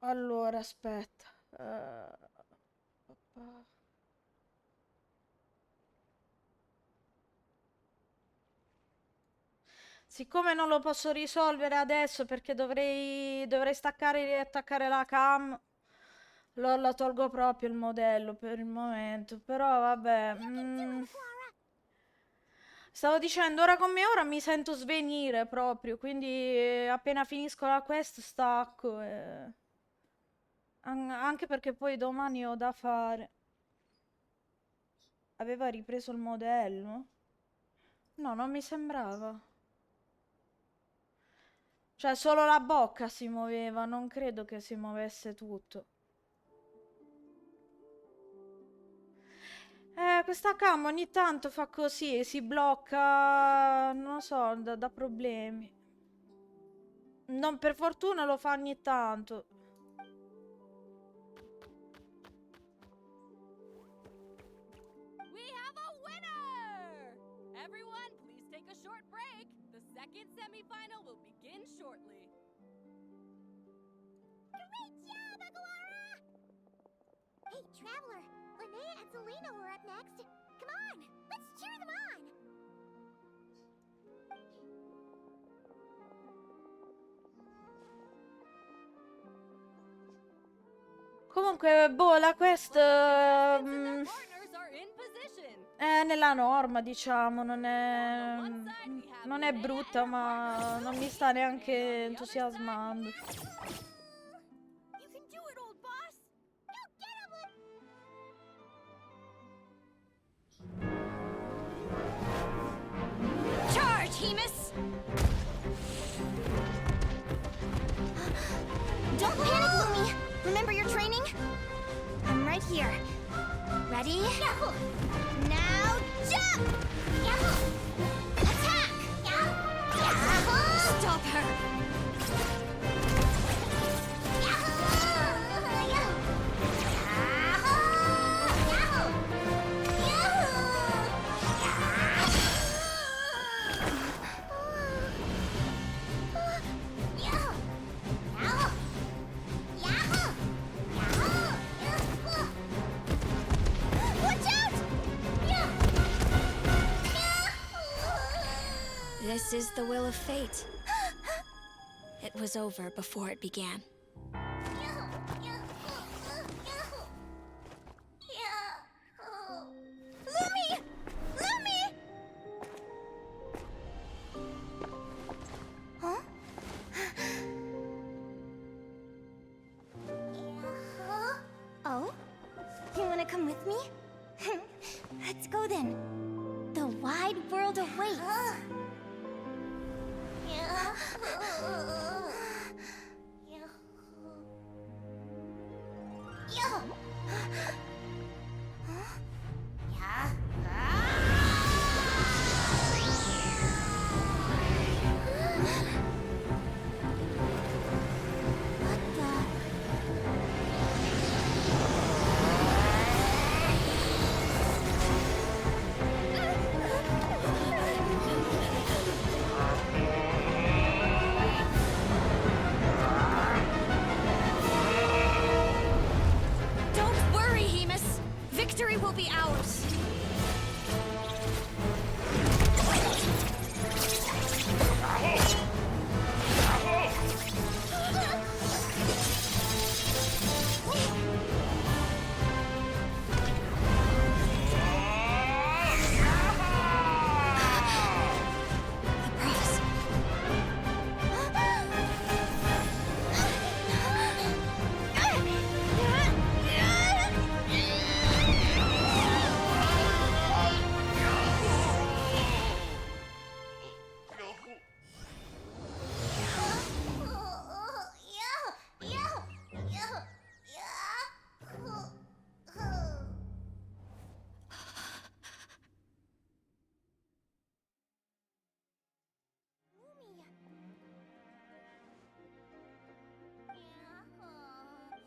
Allora, aspetta. Siccome non lo posso risolvere adesso perché dovrei staccare e riattaccare la cam, lo tolgo proprio il modello per il momento. Però vabbè. Stavo dicendo, ora come ora mi sento svenire proprio, quindi appena finisco la quest stacco. Anche perché poi domani ho da fare. Aveva ripreso il modello? No, non mi sembrava. Cioè, solo la bocca si muoveva, non credo che si muovesse tutto. Questa cam ogni tanto fa così, si blocca, non lo so, da problemi. Non per fortuna lo fa ogni tanto. We have a winner! Everyone, please take a short break. The second semifinal will begin shortly. Great job, Aguara! Hey, Traveler, Linnea and Selena were up next. Come on, let's cheer them on! Comunque, boh, la quest è nella norma, diciamo, non è brutta, ma non mi sta neanche entusiasmando. Charge, Hemus! Don't panic, Lumi! Remember your training? I'm right here. Ready? Now jump! Attack! Stop her! This is the will of fate. It was over before it began. Lumi! Lumi! Huh? Oh? You wanna come with me? Let's go then. The wide world awaits. Don't worry, Hemus. Victory will be ours.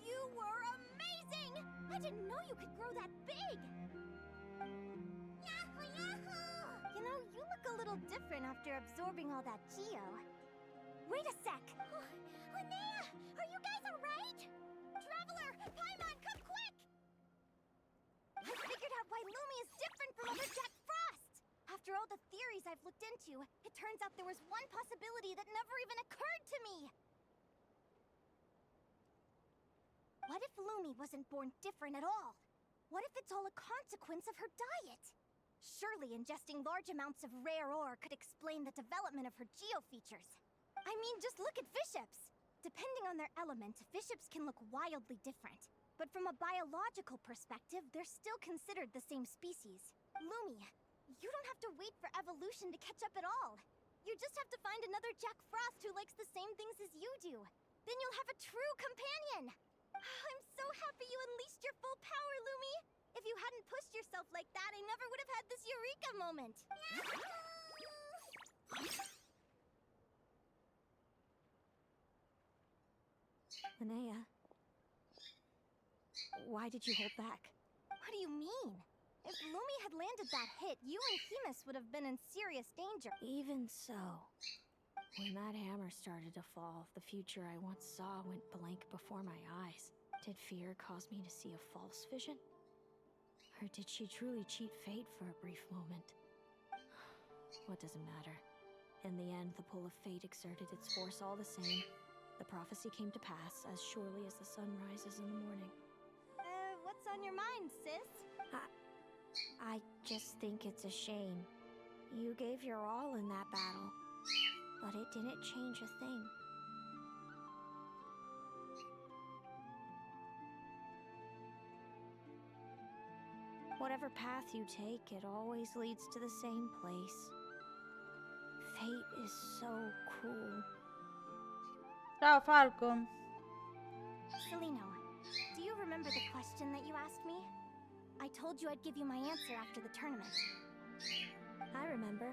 You were amazing! I didn't know you could grow that big! Yahoo, yahoo! You know, you look a little different after absorbing all that Geo. Wait a sec! Linnea! Are you guys alright? Lumi is different from other Jack Frosts. After all the theories I've looked into, it turns out there was one possibility that never even occurred to me. What if Lumi wasn't born different at all? What if it's all a consequence of her diet? Surely ingesting large amounts of rare ore could explain the development of her geofeatures. I mean, just look at fiships. Depending on their element, fiships can look wildly different. But from a biological perspective, they're still considered the same species. Lumi, you don't have to wait for evolution to catch up at all. You just have to find another Jack Frost who likes the same things as you do. Then you'll have a true companion. I'm so happy you unleashed your full power, Lumi. If you hadn't pushed yourself like that, I never would have had this eureka moment. Linnea, why did you hold back? What do you mean? If Lumi had landed that hit, you and Hemus would have been in serious danger. Even so, when that hammer started to fall, the future I once saw went blank before my eyes. Did fear cause me to see a false vision? Or did she truly cheat fate for a brief moment? What does it matter? In the end, the pull of fate exerted its force all the same. The prophecy came to pass as surely as the sun rises in the morning. What's on your mind, sis? I just think it's a shame. You gave your all in that battle, but it didn't change a thing. Whatever path you take, it always leads to the same place. Fate is so cruel. Ciao, Falco. Celino, do you remember the question that you asked me? I told you I'd give you my answer after the tournament. I remember.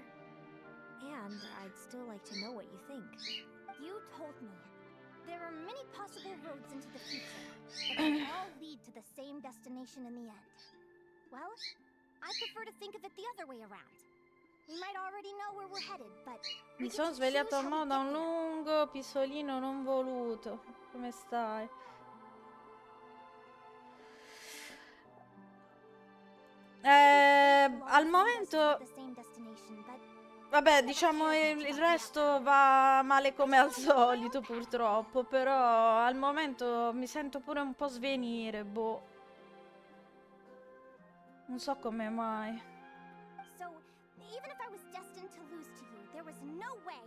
And I'd still like to know what you think. You told me there are many possible roads into the future, but they all lead to the same destination in the end. Well, I prefer to think of it the other way around. We might already know where we're headed, but Mi sono svegliato a mo' da un lungo pisolino non voluto. Come stai? Al momento, vabbè, diciamo il resto va male come al solito, purtroppo. Però al momento mi sento pure un po' svenire, boh. Non so come mai.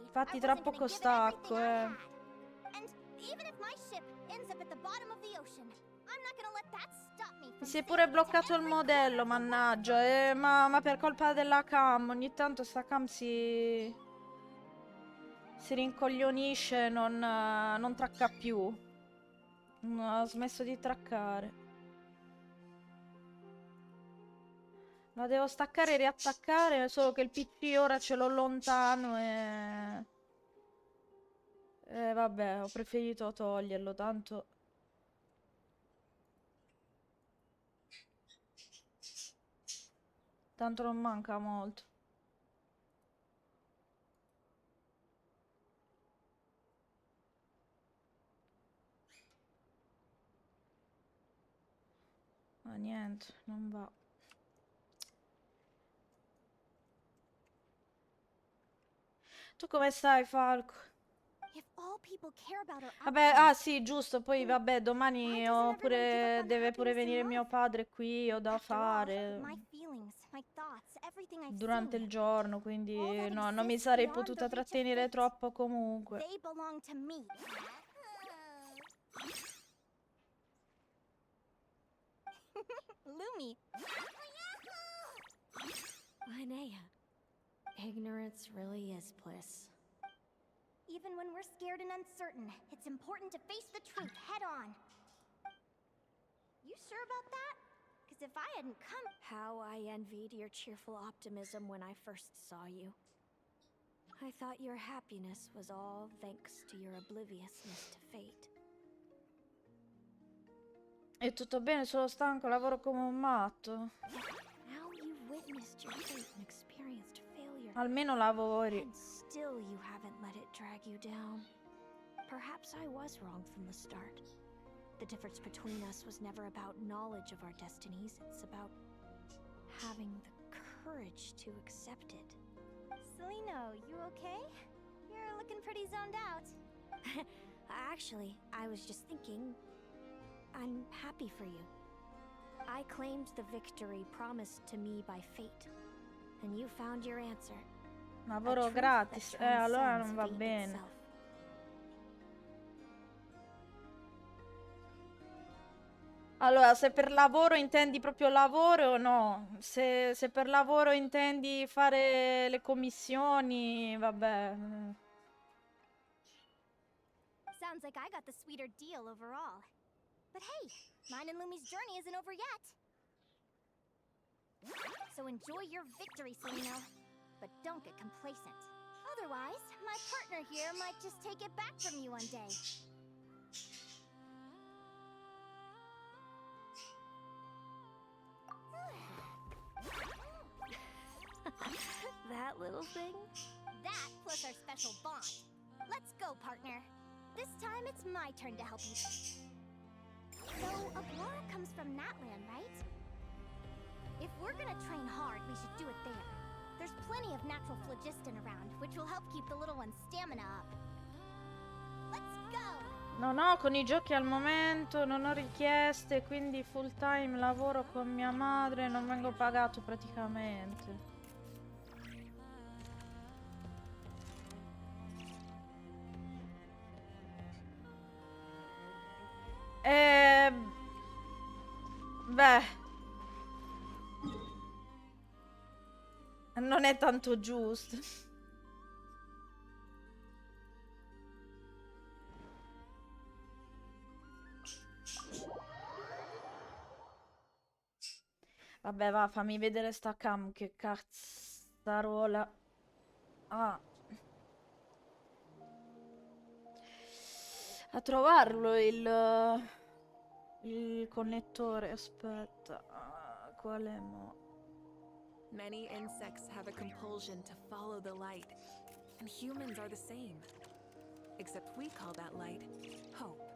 Infatti tra poco stacco, Mi si è pure bloccato il modello, mannaggia, ma per colpa della cam. Ogni tanto sta cam si rincoglionisce, non tracca più. Ha smesso di traccare. La devo staccare e riattaccare, solo che il PC ora ce l'ho lontano e vabbè, ho preferito toglierlo, tanto non manca molto. Ma niente, non va. Tu come stai, Falco? Vabbè, sì, giusto, poi vabbè, domani deve pure venire mio padre qui, ho da fare durante il giorno, quindi no, non mi sarei potuta trattenere troppo comunque. Lumi. Linnea, ignorance really is bliss. Even when we're scared and uncertain, it's important to face the truth head on. You sure about that? Because if I hadn't come... How I envied your cheerful optimism when I first saw you. I thought your happiness was all thanks to your obliviousness to fate. È tutto bene, sono stanco, lavoro come un matto. Now you've witnessed your fate and experienced failure. Almeno lavori. And still you haven't let it drag you down. Perhaps I was wrong from the start. The difference between us was never about knowledge of our destinies, it's about having the courage to accept it. Seleno, you okay? You're looking pretty zoned out. Actually, I was just thinking, I'm happy for you. I claimed the victory promised to me by fate, and you found your answer. Lavoro gratis, allora non va bene. Allora, se per lavoro intendi proprio lavoro o no? Se per lavoro intendi fare le commissioni, vabbè. Sounds like I got the sweeter deal overall. But hey, mine and Lumi's journey isn't over yet. So enjoy your victory, Seleno. But don't get complacent. Otherwise, my partner here might just take it back from you one day. That little thing? That plus our special bond. Let's go, partner. This time it's my turn to help you. So, Aurora comes from Natland, right? If we're gonna train hard, we should do it there. There's plenty of natural phlogiston around, which will help keep the little one's stamina up. Let's go! Non ho con i giochi al momento, non ho richieste, quindi full time lavoro con mia madre, non vengo pagato praticamente. Beh, non è tanto giusto. Vabbè, va, fammi vedere sta cam, che cazzarola. Ah. A trovarlo il connettore, aspetta. Qual è mo? Many insects have a compulsion to follow the light, and humans are the same. Except we call that light hope.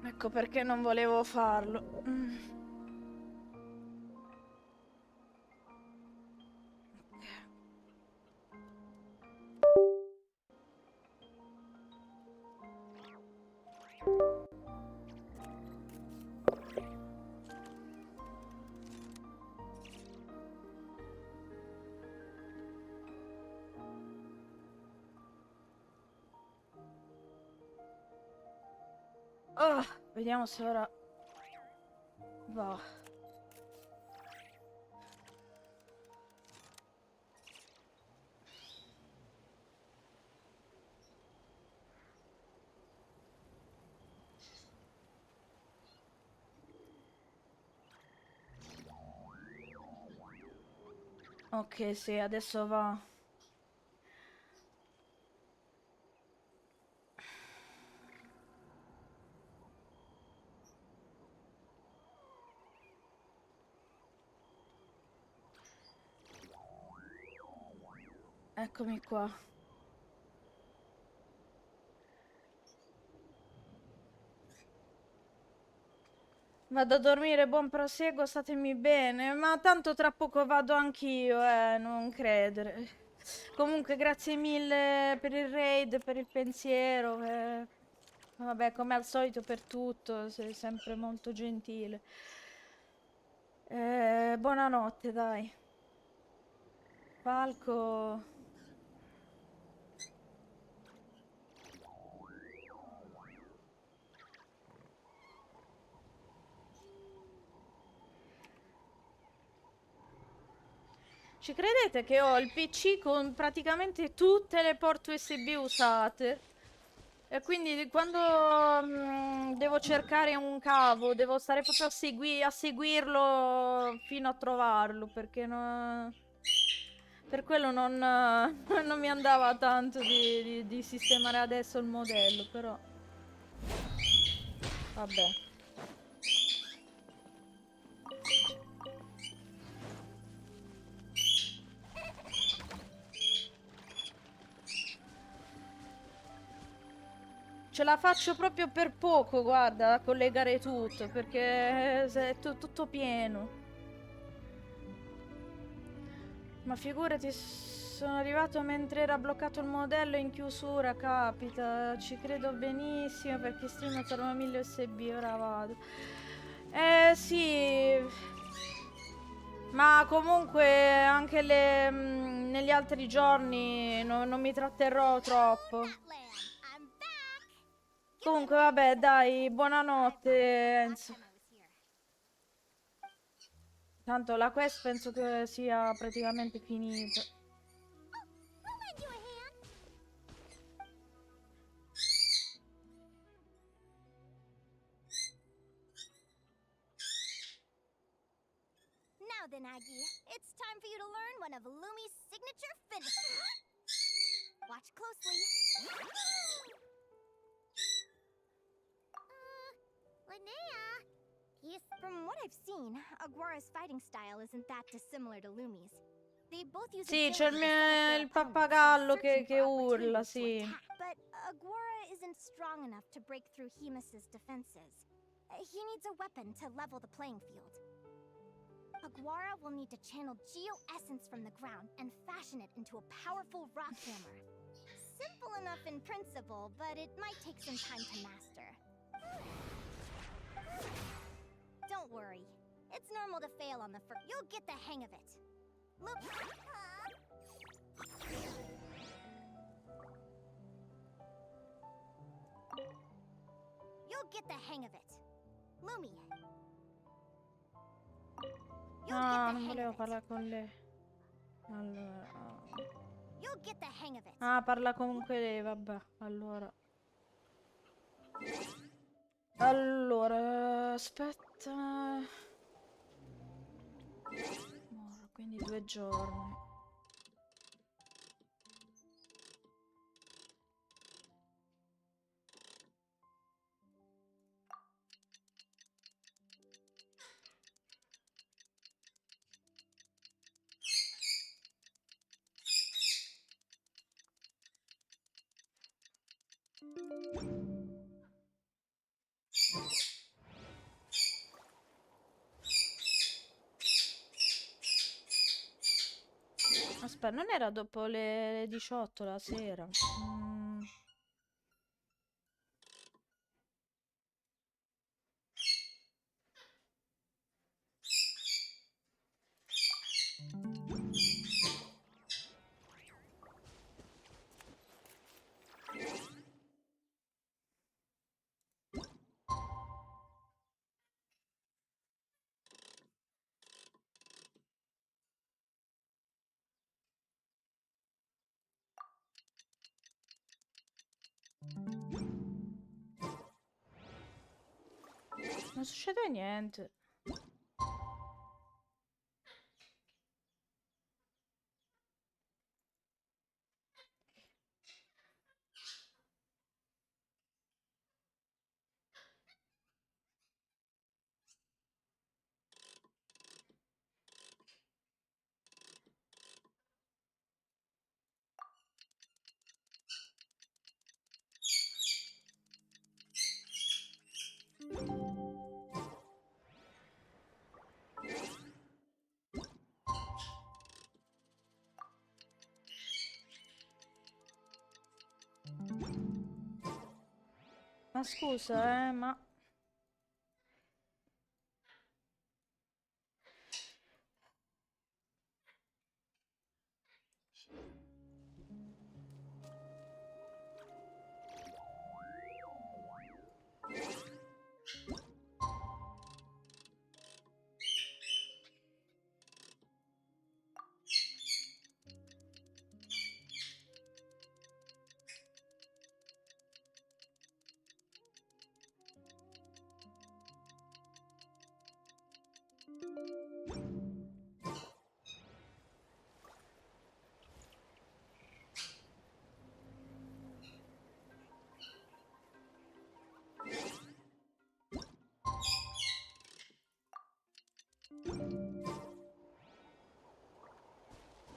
Ecco perché non volevo farlo. Oh, vediamo se ora va. Ok, sì, adesso va. Eccomi qua. Vado a dormire, buon proseguo, statemi bene. Ma tanto tra poco vado anch'io, non credere. Comunque, grazie mille per il raid, per il pensiero. Vabbè, come al solito per tutto, sei sempre molto gentile. Buonanotte, dai. Falco. Ci credete che ho il PC con praticamente tutte le porte USB usate? E quindi quando devo cercare un cavo, devo stare proprio a seguirlo fino a trovarlo, perché per quello non mi andava tanto di sistemare adesso il modello, però vabbè. ce la faccio proprio per poco, guarda, a collegare tutto, perché è tutto pieno. Ma figurati, sono arrivato mentre era bloccato il modello in chiusura, capita. Ci credo benissimo perché stream saranno 1000 USB, ora vado. Sì. Ma comunque anche negli altri giorni non mi tratterrò troppo. Comunque vabbè, dai, buonanotte Enzo. Tanto la quest penso che sia praticamente finita. Now then, Aggie, it's time for you to learn one of Lumi's signature finishes. Watch closely. Linnea, From what I've seen, Aguara's fighting style isn't that dissimilar to Lumi's. They both use Sì, c'è agility to set up their il opponents while pappagallo searching che for urla, opportunities to sì. attack. But Aguara isn't strong enough to break through Hemus's defenses. He needs a weapon to level the playing field. Aguara will need to channel geo-essence from the ground and fashion it into a powerful rock hammer. Simple enough in principle, but it might take some time to master. Don't worry. It's normal to fail on the first. You'll get the hang of it. Look. You'll get the hang of it. Lumi. Ah, non volevo parlare con lei. Allora. You'll get the hang of it. Ah, parla comunque lei, vabbè. Allora, aspetta. Quindi 2 giorni. Aspetta, non era dopo le 18 la sera? Non succede niente. Ma scusa, ma...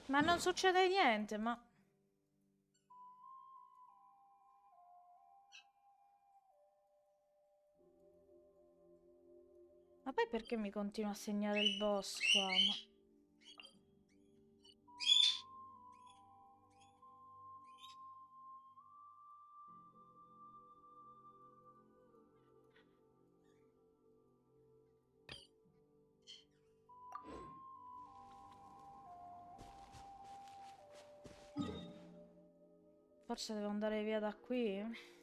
Ma non succede niente, ma... Ma poi perché mi continua a segnare il boss qua? Forse devo andare via da qui?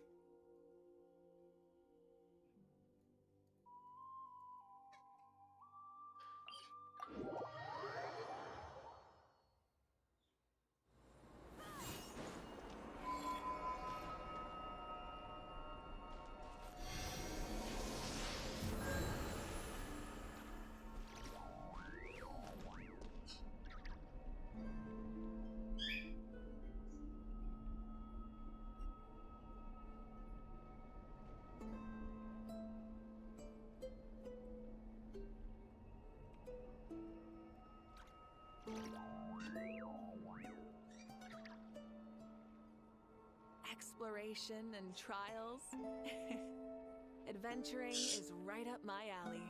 Exploration and trials. Adventuring is right up my alley.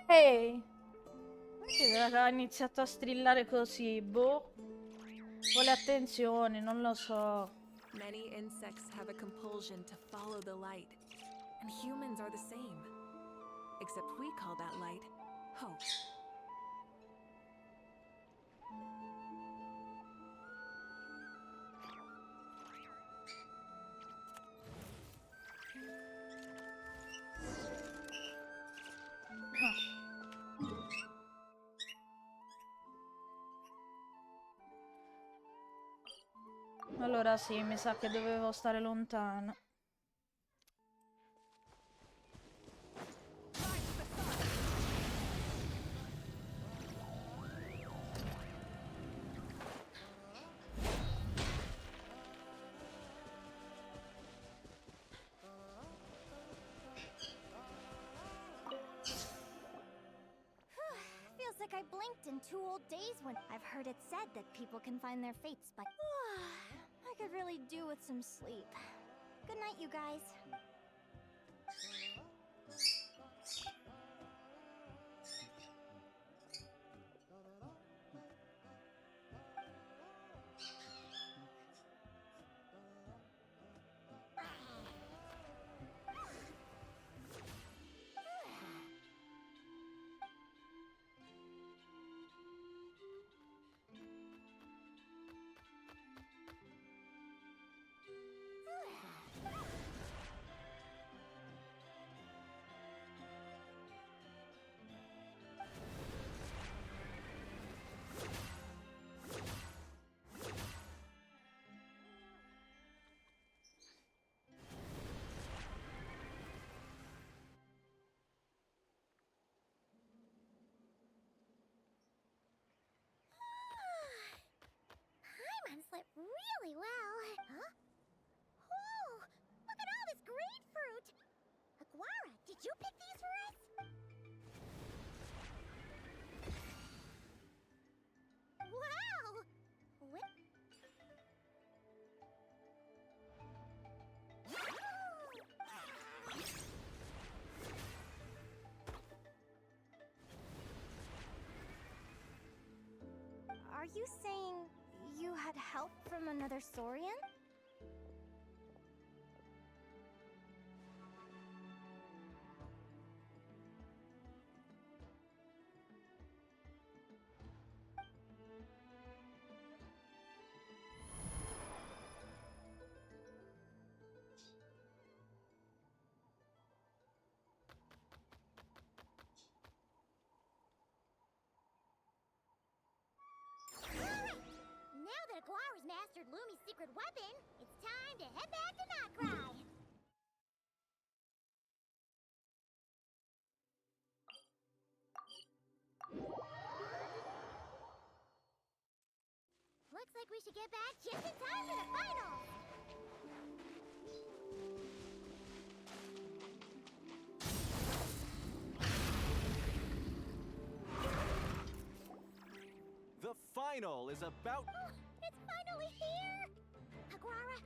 Ehi! Perché ha iniziato a strillare così? Boh. Vuole attenzione, non lo so. Many insects have a compulsion to follow the light, and humans are the same. Except we call that light hope. Allora sì, mi sa che dovevo stare lontano. Feels like I blinked in 2 old days when I've heard it said that people can find their fates by. I could really do with some sleep. Good night, you guys. Paimon slept really well. Huh? Whoa! Look at all this grapefruit! Aguara, did you pick these for us? Wow! What? Are you saying you had help from another Saurian? Now that Aguara's mastered Lumi's secret weapon, it's time to head back to Notcry. Looks like we should get back just in time for the finals. The final is about. It's finally here! Aguara!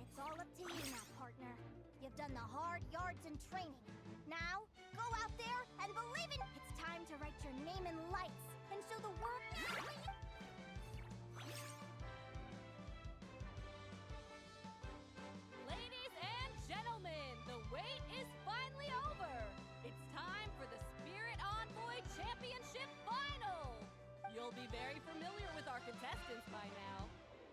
It's all up to you now, partner. You've done the the hard yards and training. Now, go out there and believe in. It's time to write your name in lights and show the world. Ladies and gentlemen, the wait is finally over. It's time for the Spirit Envoy Championship Final. You'll be very familiar with our contestants by now.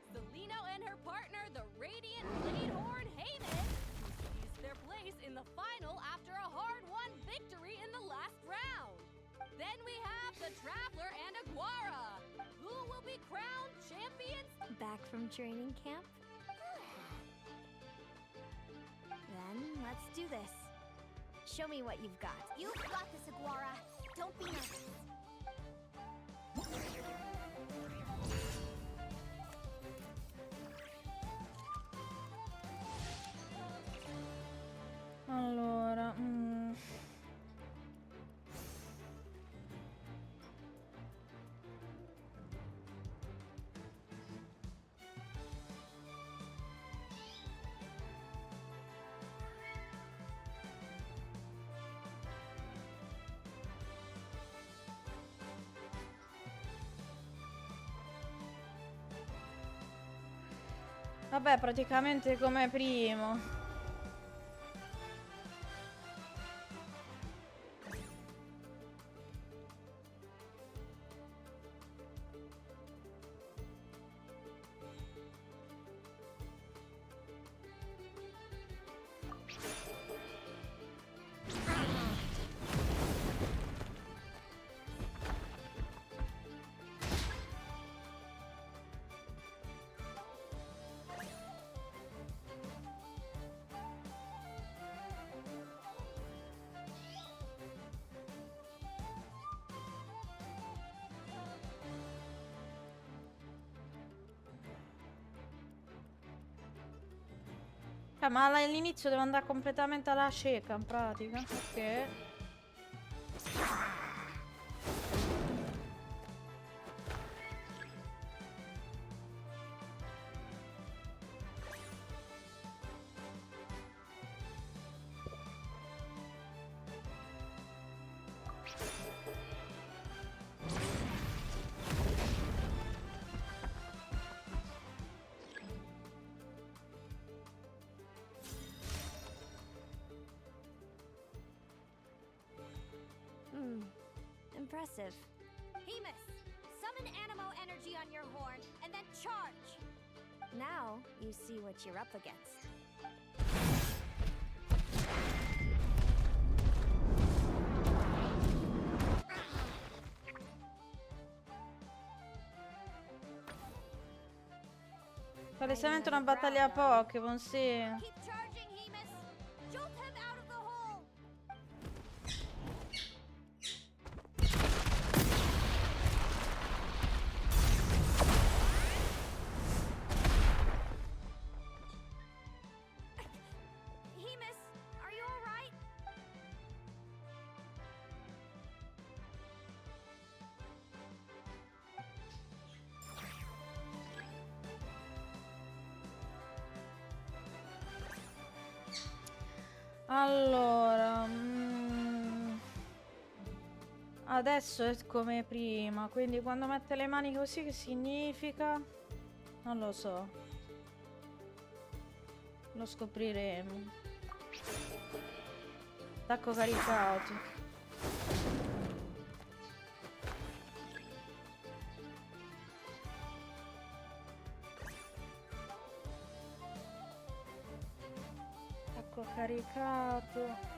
Celino and her partner, the Radiant Leadhorn Heyman, who seized their place in the final after a hard-won victory in the last round. Then we have the Traveler and Aguara, who will be crowned champions. Back from training camp? Then let's do this. Show me what you've got. You've got this, Aguara. Don't be nervous. Allora, vabbè, praticamente come primo. Ma all'inizio devo andare completamente alla cieca, in pratica. Ok. Impressive. Hemus, summon Animo energy on your horn and then charge. Now you see what you're up against. Palesemente una battaglia a Pokémon, sì. Keep charging, Hemus. Jolt him out of the hole. Hemus, are you all right? Allora, adesso è come prima, quindi quando mette le mani così che significa? Non lo so. Lo scopriremo. Attacco caricato. Attacco caricato.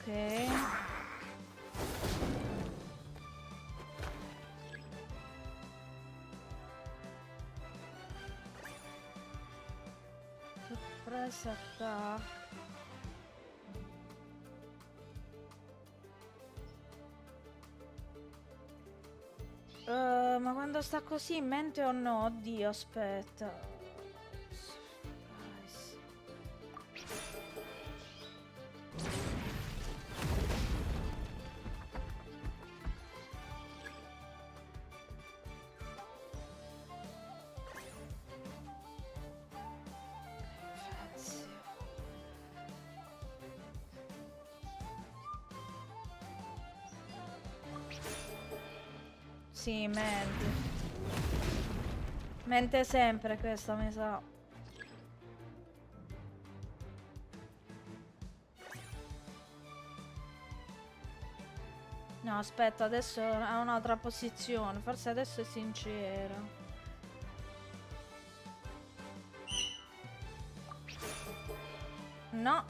Ok. Sorpresa attacco. Ma quando sta così in mente o no? Oddio, aspetta. Surprise. Faccio. Sì, mente. Mente sempre questa, mi sa. No, aspetta, adesso ha un'altra posizione. Forse adesso è sincera. No.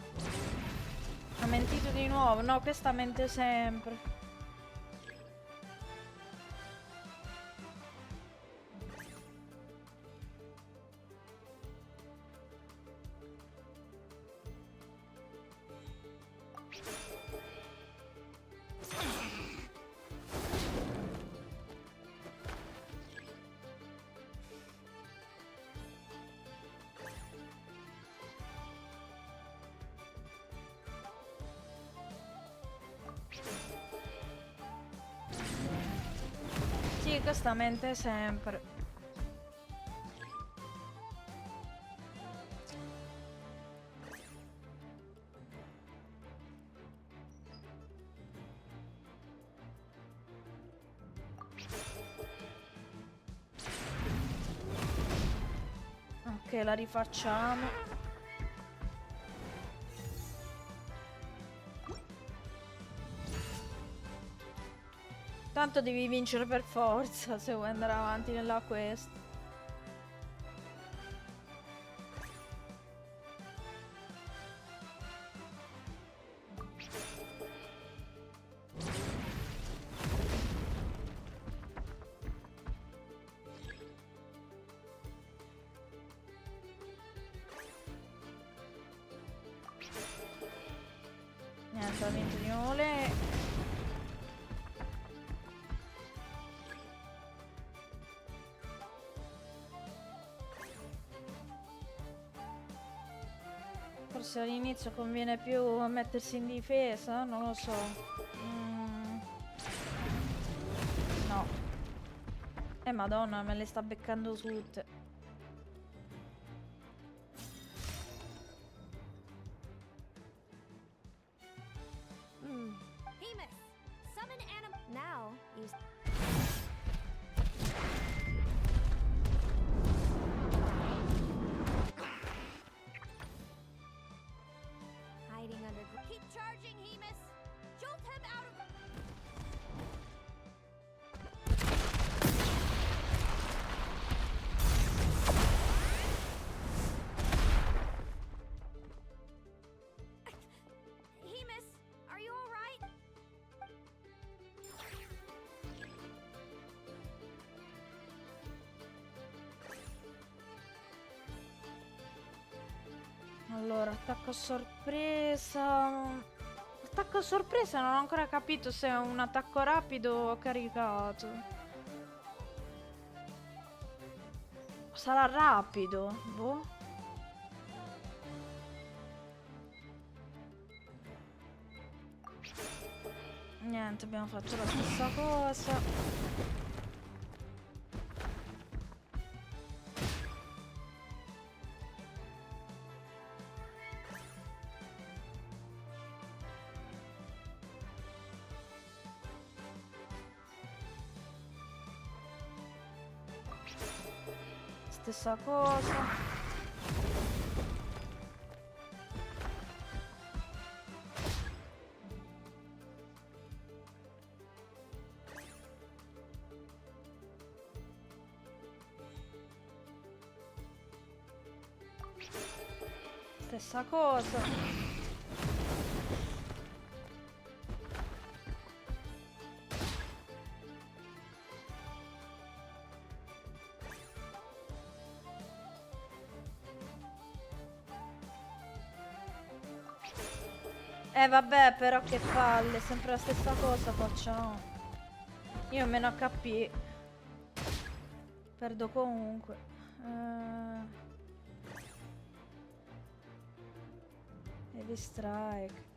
Ha mentito di nuovo. No, questa mente sempre. Sì, questa mente sempre. Ok, la rifacciamo. Tanto devi vincere per forza se vuoi andare avanti nella quest. Niente, ha vinto di nuovo lei. Forse all'inizio conviene più mettersi in difesa, non lo so. No. Madonna, me le sta beccando tutte. Now, use... Hiding under... Keep charging, Hemus! Jolt him out of... Hemus, are you alright? Allora, attacco a sorpresa. Attacco a sorpresa non ho ancora capito se è un attacco rapido o caricato. Sarà rapido, boh. Niente, abbiamo fatto la stessa cosa. Stessa cosa. Stessa cosa. Vabbè, però che palle, sempre la stessa cosa facciamo. Io ho meno HP. Perdo comunque. Heavy strike.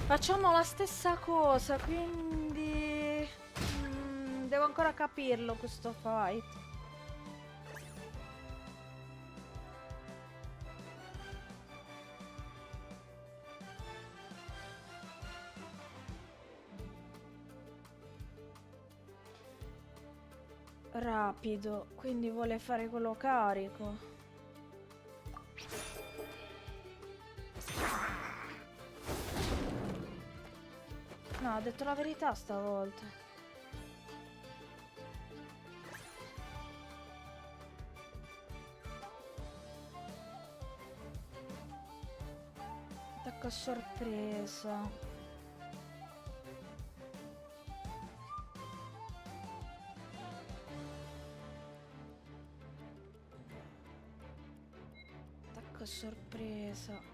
Facciamo la stessa cosa, quindi devo ancora capirlo questo fight. Rapido, quindi vuole fare quello carico. No, ho detto la verità stavolta. Attacco a sorpresa. Attacco a sorpresa.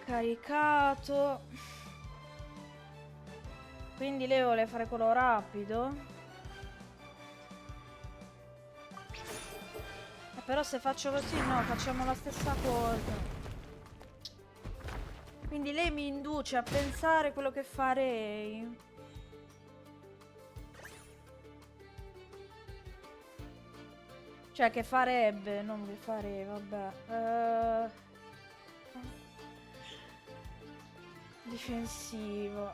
Caricato. Quindi lei vuole fare quello rapido. Però se faccio così no, facciamo la stessa cosa. Quindi lei mi induce a pensare quello che farei. Cioè che farebbe, non che farei, vabbè. Difensivo.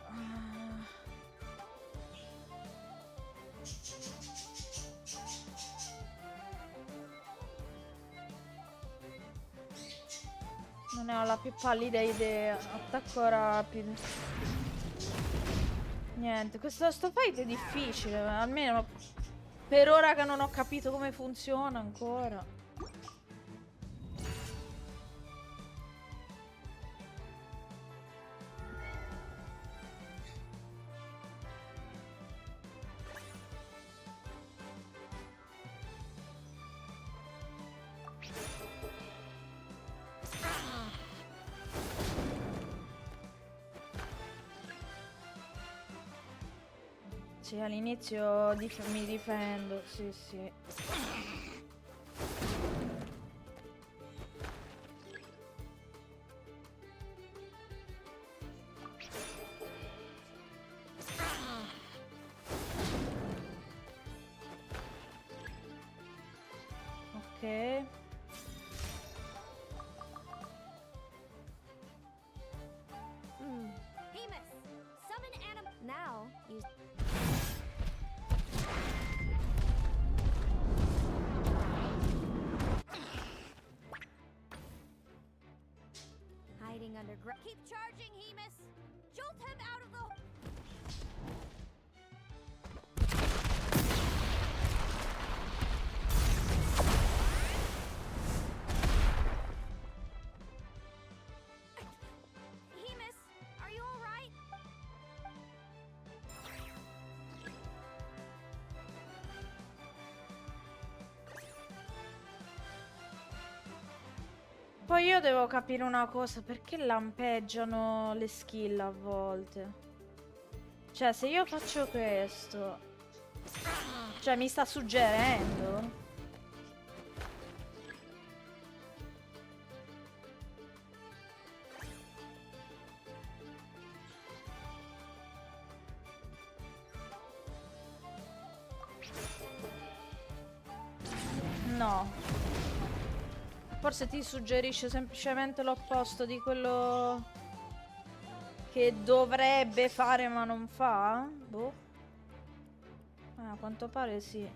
Non ne ho la più pallida idea. Attacco rapido. Niente, sto fight è difficile, almeno per ora che non ho capito come funziona ancora. Sì, all'inizio mi difendo, sì, sì. Ok. Hemus, summon now use hiding underground. Keep charging, Hemus! Jolt him out of the... Hemus, are you alright? Poi io devo capire una cosa, perché lampeggiano le skill a volte? Cioè, se io faccio questo... Cioè, mi sta suggerendo? No. Forse ti suggerisce semplicemente l'opposto di quello che dovrebbe fare ma non fa? Boh. A quanto pare sì.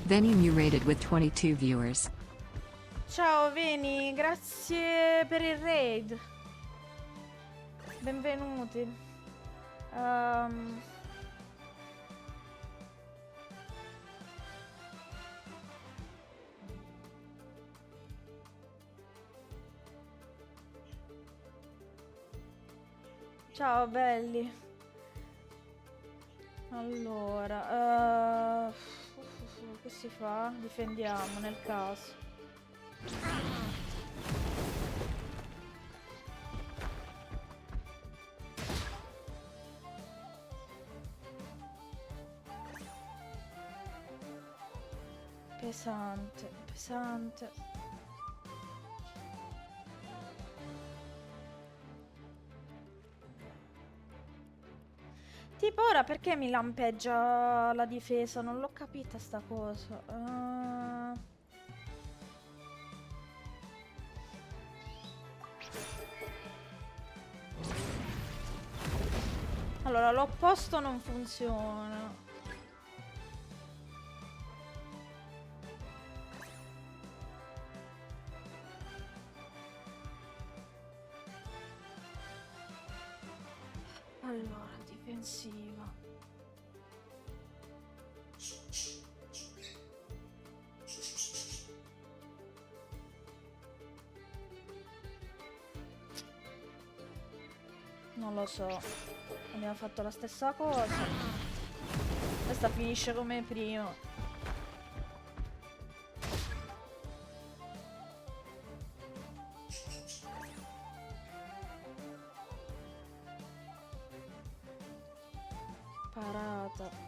Veni you rated with 22 viewers. Ciao Veni, grazie per il raid. Benvenuti. Ciao belli. Allora, che si fa? Difendiamo nel caso. Pesante, pesante. Tipo ora perché mi lampeggia la difesa? Non l'ho capita sta cosa. Allora, l'opposto non funziona. Allora, difensiva. Non lo so. Abbiamo fatto la stessa cosa. Questa finisce come prima. Parata.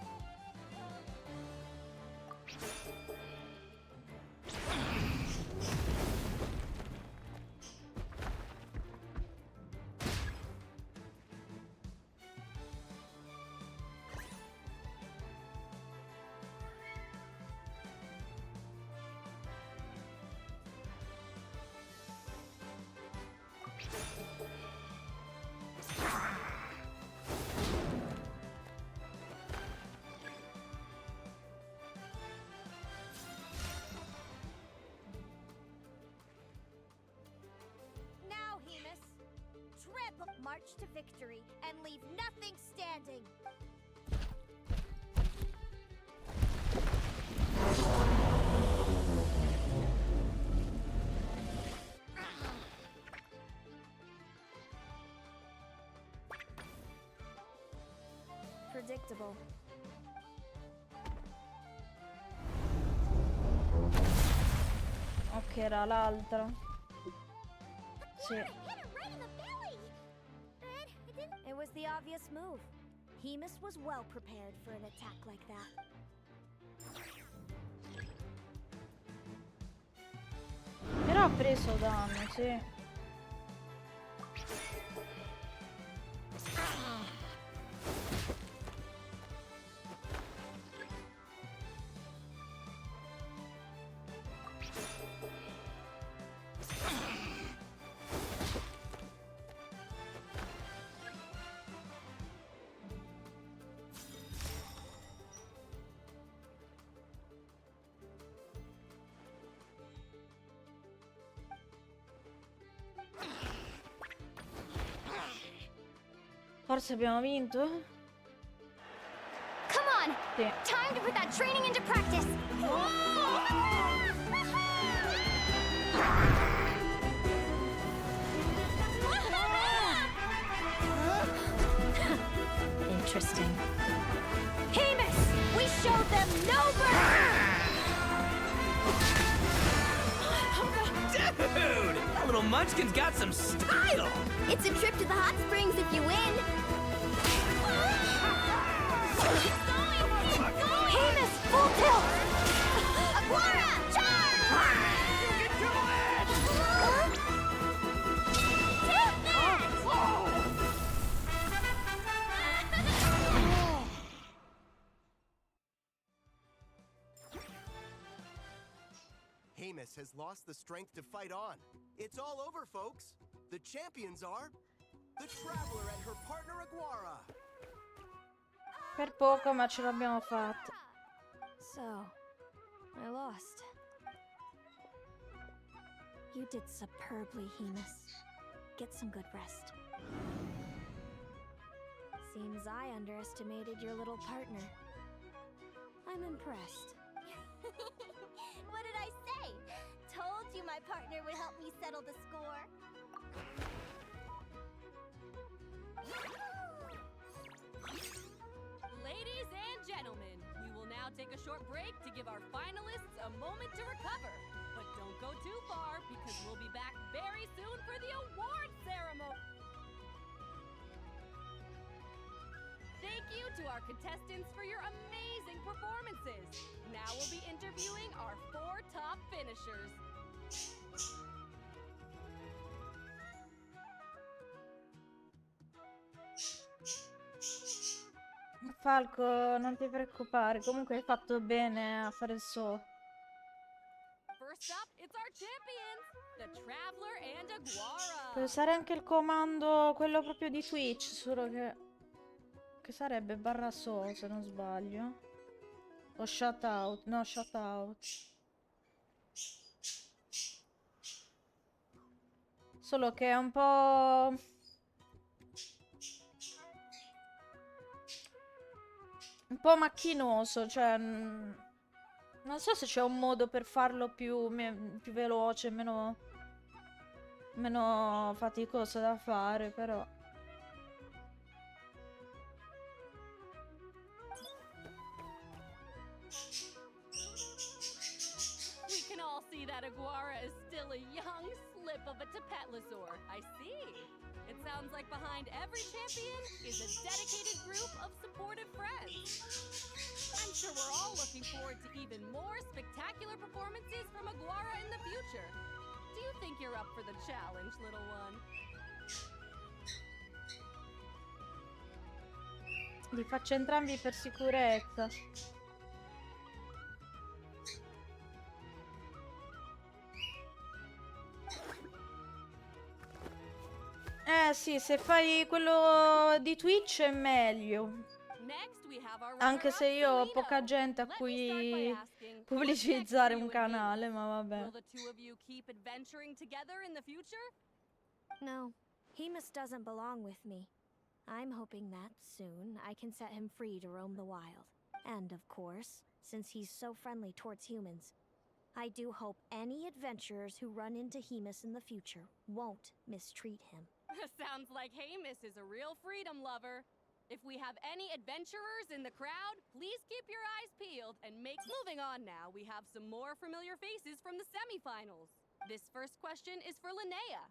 Now, Hemus, triple march to victory and leave nothing standing. Predictable. Ok, era l'altra. Sì. It was the obvious move. Hemus was well prepared for an attack like that. Però ha preso danno, sì. Forse abbiamo vinto? Come on! Sì. Time to put that training into practice! Interesting. Hemus, we showed them no mercy! Dude! That little munchkin's got some style! It's a trip to the hot springs if you win! Hemus, full tilt! Aguara, charge! You can do it! Hemus has lost the strength to fight on. It's all over, folks. The champions are the Traveler and her partner Aguara. Per poco, ma ce l'abbiamo fatta. So, I lost. You did superbly, Hemus. Get some good rest. Seems I underestimated your little partner. I'm impressed. What did I say? Told you my partner would help me settle the score. give our finalists a moment to recover. But don't go too far, because we'll be back very soon for the award ceremony. Thank you to our contestants for your amazing performances. Now we'll be interviewing our 4 top finishers. Falco, non ti preoccupare, comunque hai fatto bene a fare il so. First up, it's our champions, the Traveler and Aguara. Puoi usare anche il comando, quello proprio di Twitch, solo che sarebbe barra so, se non sbaglio. O shutout, no, shutout. Solo che è un po'... un po' macchinoso, cioè... non so se c'è un modo per farlo più veloce, meno faticoso da fare, però... We can all see that Aguara is still a young slip of a Tapetlosaur. I see. It sounds like behind every champion is a dedicated group of supportive friends. I'm sure we're all looking forward to even more spectacular performances from Aguara in the future. Do you think you're up for the challenge, little one? Li faccio entrambi per sicurezza. Sì, se fai quello di Twitch è meglio. Anche se io ho poca gente a cui pubblicizzare un canale, ma vabbè. Will the two of you keep adventuring together in the future? No, Hemus doesn't belong with me. I'm hoping that soon I can set him free to roam the wild. And of course, since he's so friendly towards humans, I do hope any adventurers who run into Hemus in the future won't mistreat him. Sounds like Hemus is a real freedom lover. If we have any adventurers in the crowd, please keep your eyes peeled and make... Moving on now, we have some more familiar faces from the semifinals. This first question is for Linnea.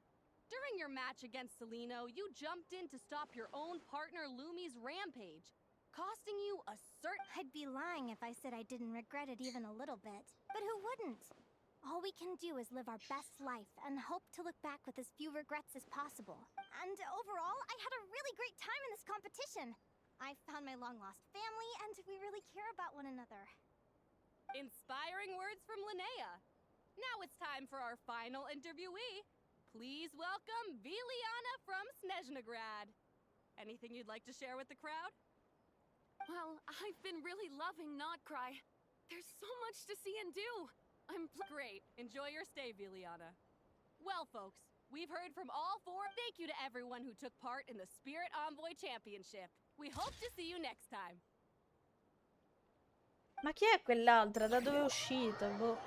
During your match against Celino, you jumped in to stop your own partner Lumi's rampage, costing you a I'd be lying if I said I didn't regret it even a little bit. But who wouldn't? All we can do is live our best life and hope to look back with as few regrets as possible. And overall, I had a really great time in this competition. I found my long-lost family, and we really care about one another. Inspiring words from Linnea. Now it's time for our final interviewee. Please welcome Viliana from Snezhnograd. Anything you'd like to share with the crowd? Well, I've been really loving Notcry. There's so much to see and do. Great. Enjoy your stay, Viliana. Well, folks, we've heard from all 4. Thank you to everyone who took part in the Spirit Envoy Championship. We hope to see you next time. Ma chi è quell'altra? Da dove è uscita? Boh.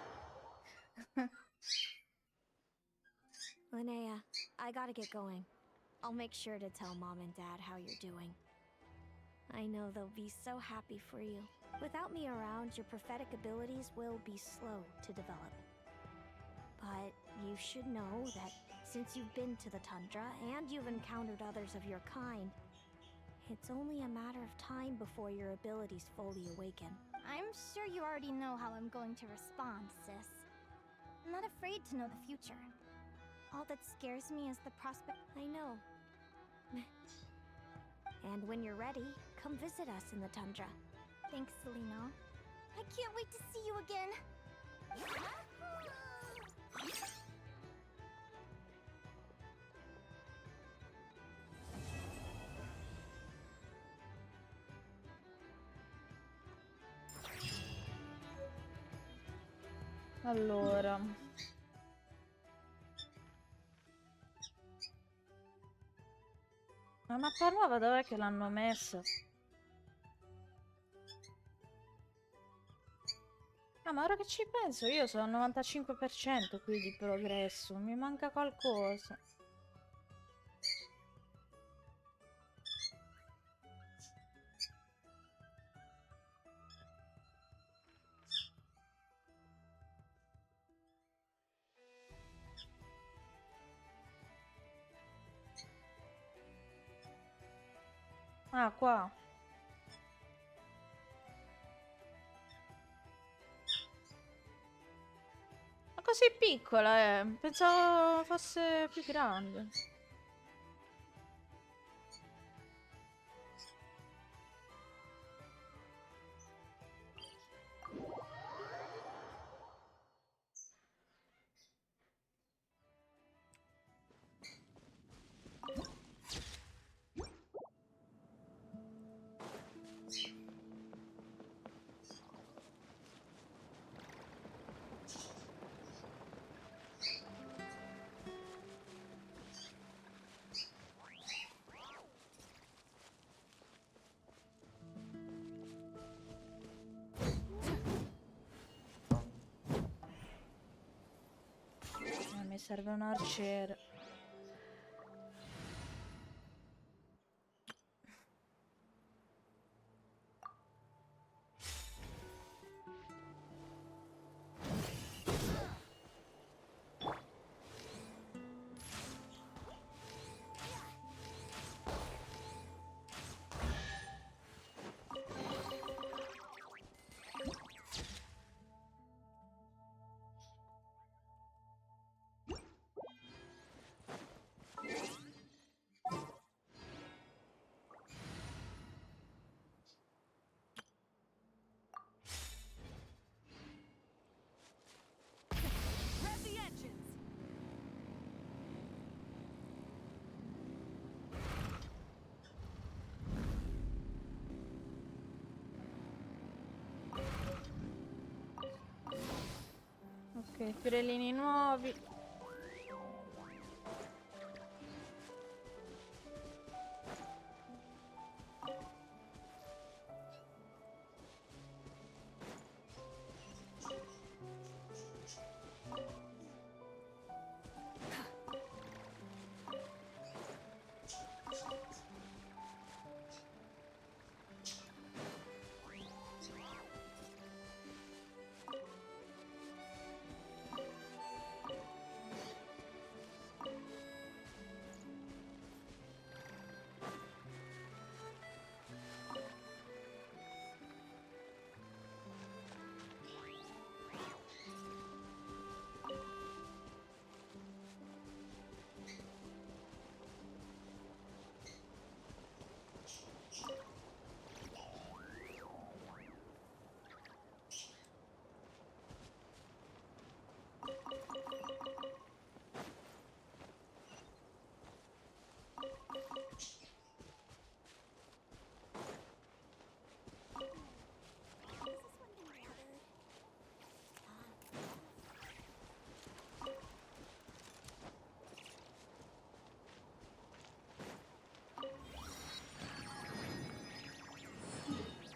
Linnea, I gotta get going. I'll make sure to tell Mom and Dad how you're doing. I know they'll be so happy for you. Without me around, your prophetic abilities will be slow to develop. But you should know that since you've been to the tundra and you've encountered others of your kind, it's only a matter of time before your abilities fully awaken. I'm sure you already know how I'm going to respond, sis. I'm not afraid to know the future. All that scares me is the prospect. I know. And when you're ready, come visit us in the tundra. Thanks, Celino. I can't wait to see you again. Allora. La mappa nuova dov'è che l'hanno messa? Ah, ma ora che ci penso, io sono al 95% qui di progresso. Mi manca qualcosa. Ah, qua. Ma così piccola, pensavo fosse più grande. Mi serve un arciere. Rev the engines! Ok, fiorellini nuovi.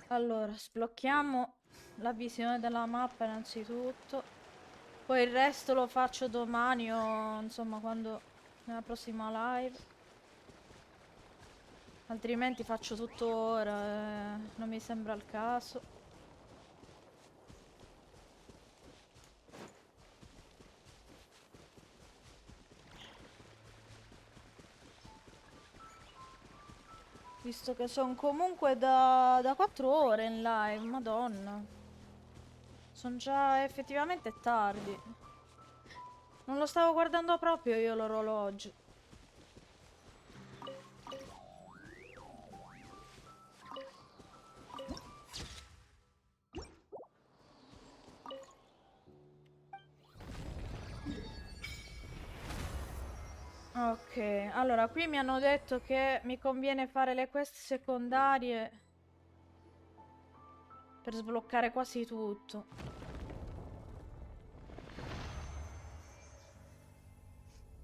Allora, sblocchiamo la visione della mappa innanzitutto. Poi il resto lo faccio domani o insomma quando nella prossima live. Altrimenti faccio tutto ora, non mi sembra il caso. Visto che sono comunque da 4 ore in live, madonna. Sono già effettivamente tardi. Non lo stavo guardando proprio io l'orologio. Ok, allora qui mi hanno detto che mi conviene fare le quest secondarie per sbloccare quasi tutto.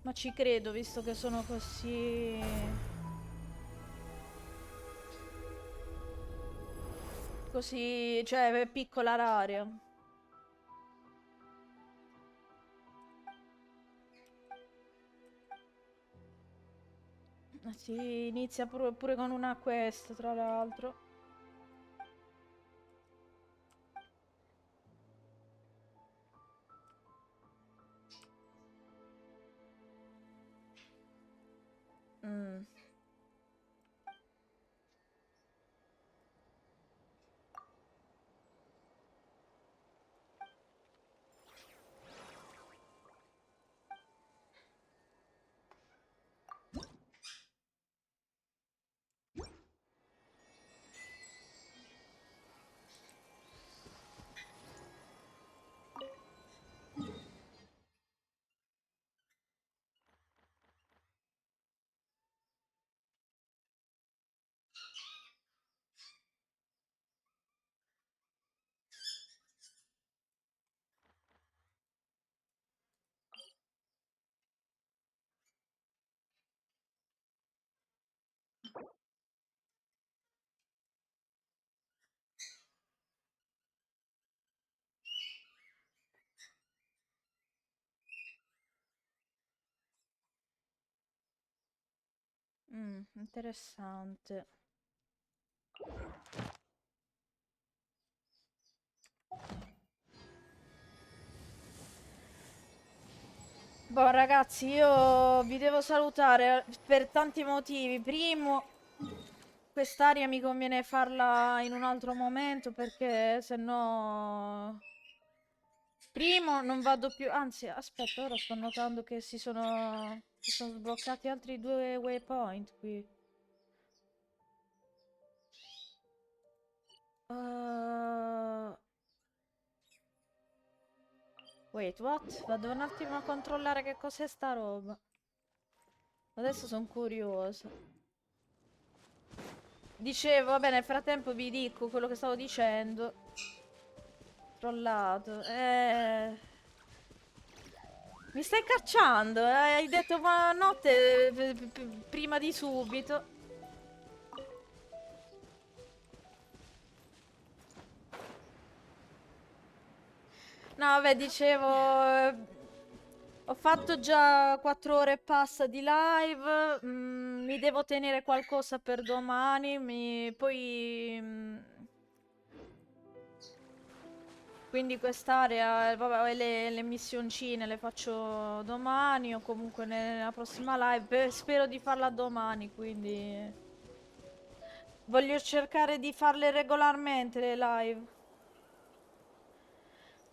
Ma ci credo, visto che sono così... Così, cioè, è piccola l'area. Si inizia pure con una quest, tra l'altro. Mm. Interessante. Boh, ragazzi, io vi devo salutare per tanti motivi. Primo, quest'aria mi conviene farla in un altro momento perché se no... Primo, non vado più... Anzi, aspetta, ora sto notando che si sono sbloccati altri 2 waypoint qui. Wait, what? Vado un attimo a controllare che cos'è sta roba. Adesso sono curiosa. Dicevo, vabbè, nel frattempo vi dico quello che stavo dicendo. Trollato. Mi stai cacciando? Hai detto buonanotte prima di subito. No, vabbè, dicevo... ho fatto già 4 ore e passa di live. Mi devo tenere qualcosa per domani. Poi... quindi quest'area, vabbè, le missioncine le faccio domani o comunque nella prossima live. Spero di farla domani, quindi... voglio cercare di farle regolarmente le live.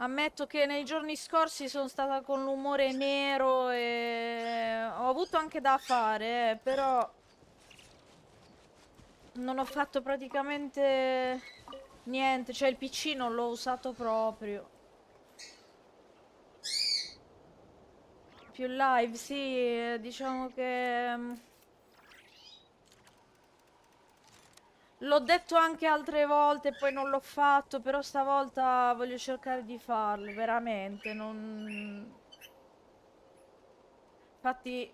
Ammetto che nei giorni scorsi sono stata con l'umore nero e ho avuto anche da fare, però non ho fatto praticamente niente, cioè il PC non l'ho usato proprio. Più live, sì, diciamo che... l'ho detto anche altre volte, poi non l'ho fatto, però stavolta voglio cercare di farlo, veramente, non... Infatti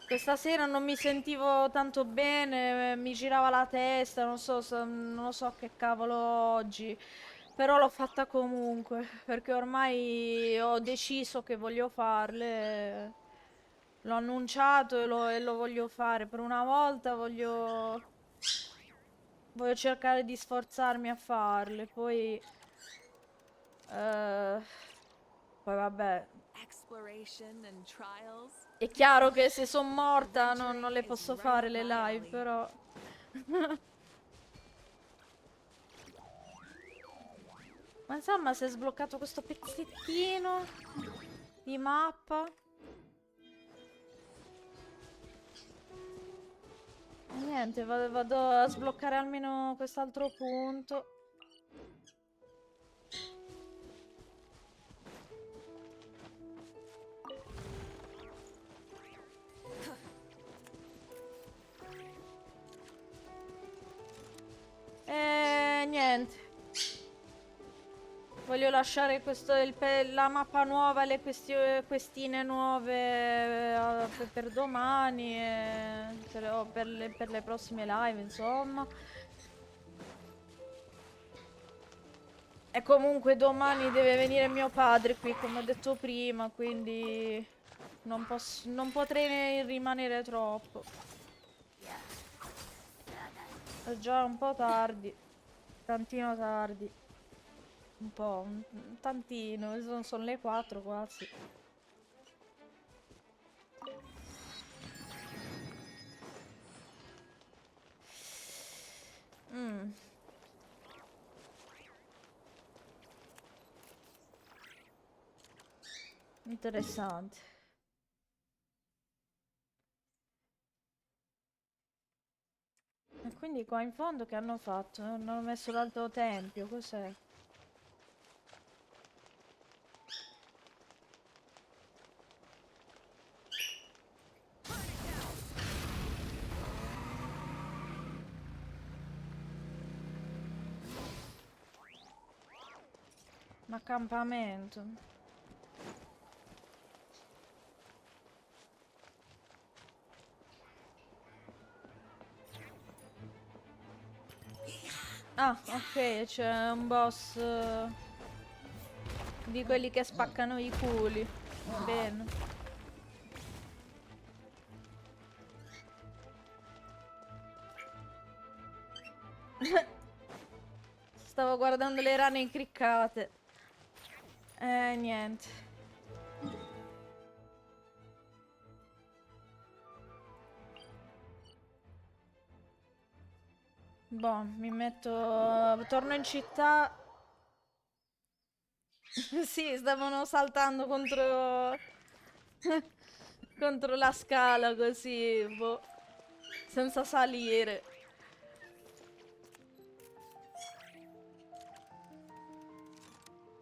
questa sera non mi sentivo tanto bene, mi girava la testa, non lo so che cavolo oggi, però l'ho fatta comunque, perché ormai ho deciso che voglio farle, l'ho annunciato e lo voglio fare, per una volta voglio cercare di sforzarmi a farle, poi vabbè. È chiaro che se sono morta non le posso fare le live, però... Ma insomma, si è sbloccato questo pezzettino di mappa. E niente, vado a sbloccare almeno quest'altro punto. E niente. Voglio lasciare la mappa nuova, le questine nuove per domani o per le prossime live, insomma. E comunque domani deve venire mio padre qui, come ho detto prima, quindi non potrei rimanere troppo. È già un po' tardi, tantino tardi. Un po', un tantino, sono le 4 quasi. Interessante. E quindi qua in fondo che hanno fatto? Non hanno messo l'altro tempio, cos'è? Un accampamento. Ah, ok, c'è un boss di quelli che spaccano i culi. Va bene. Stavo guardando le rane incriccate. Niente. Boh, mi metto... torno in città. Sì, stavano saltando contro... contro la scala così, boh. Senza salire.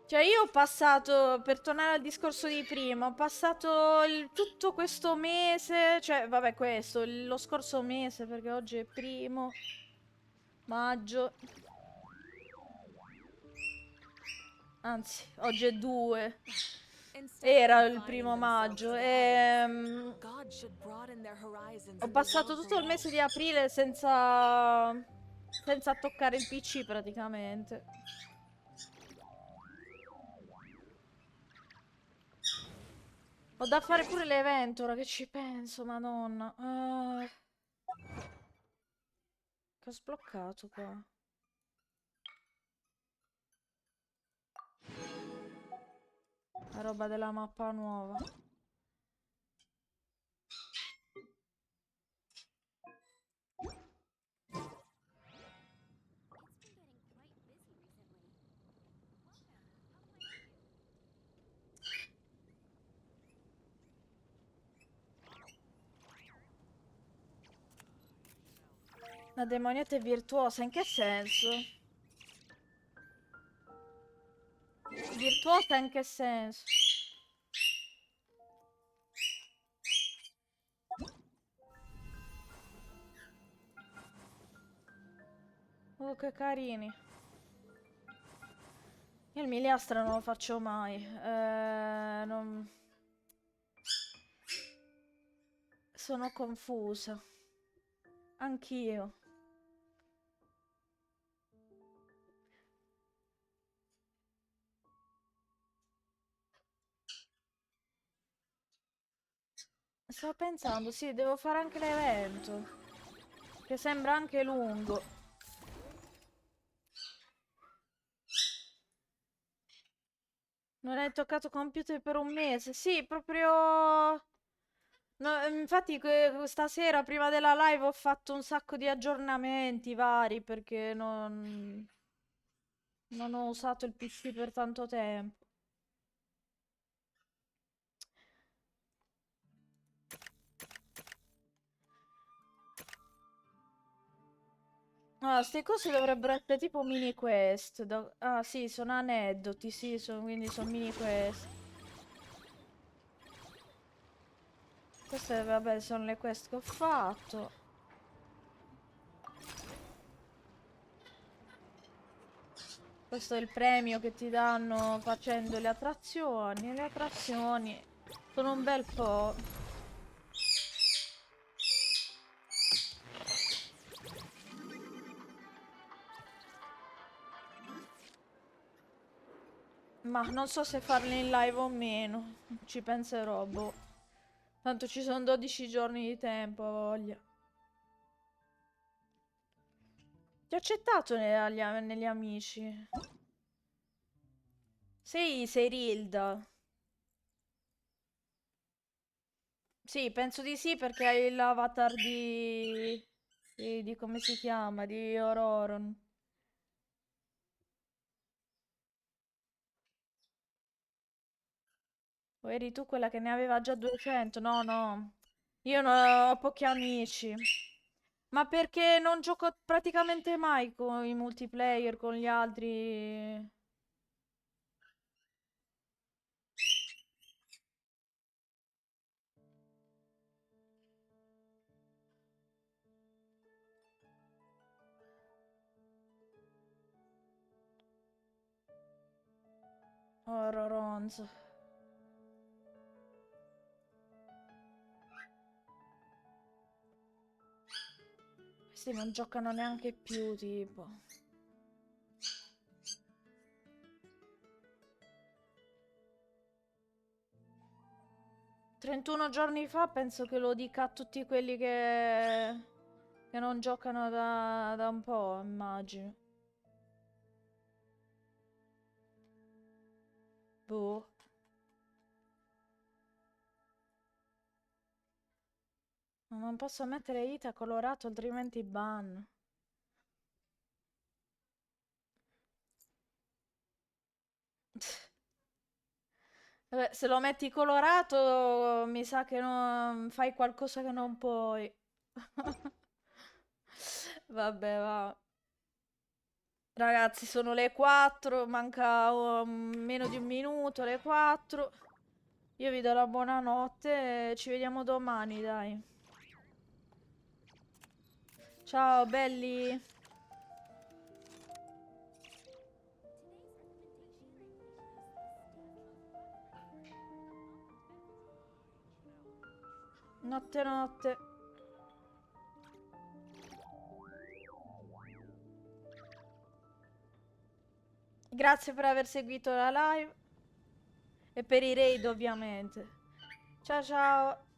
Cioè io ho passato, per tornare al discorso di prima, ho passato tutto questo mese, cioè vabbè questo, lo scorso mese perché oggi è primo maggio. Anzi, oggi è 2. Era il primo maggio ho passato tutto il mese di aprile senza toccare il PC praticamente. Ho da fare pure l'evento, ora che ci penso, madonna. Che ho sbloccato qua? La roba della mappa nuova. La demonietta è virtuosa, in che senso? Virtuosa in che senso? Oh, che carini. Io il miliastra non lo faccio mai. Non... Sono confusa. Anch'io. Sto pensando, sì, devo fare anche l'evento. Che sembra anche lungo. Non hai toccato computer per un mese? Sì, proprio... No, infatti stasera prima della live ho fatto un sacco di aggiornamenti vari perché non ho usato il PC per tanto tempo. Ah, ste cose dovrebbero essere tipo mini quest. Ah, sì, sono aneddoti, sì, quindi sono mini quest. Queste, vabbè, sono le quest che ho fatto. Questo è il premio che ti danno facendo le attrazioni. Le attrazioni sono un bel po'. Ma non so se farle in live o meno. Ci penserò, boh. Tanto ci sono 12 giorni di tempo, ho voglia. Ti ho accettato negli amici. Sei Rilda. Sì, penso di sì perché hai l'avatar di come si chiama? Di Ororon. O eri tu quella che ne aveva già 200? No, no. Io ho pochi amici. Ma perché non gioco praticamente mai con i multiplayer, con gli altri. Ororonzo. Questi non giocano neanche più, tipo. 31 giorni fa penso che lo dica a tutti quelli che Che non giocano da un po', immagino. Boh. Non posso mettere Ita colorato, altrimenti ban. Vabbè, se lo metti colorato, mi sa che fai qualcosa che non puoi. Vabbè, va. Ragazzi, sono le 4, manca meno di un minuto, le 4. Io vi do la buonanotte e ci vediamo domani, dai. Ciao, belli. Notte notte. Grazie per aver seguito la live. E per i raid, ovviamente. Ciao ciao.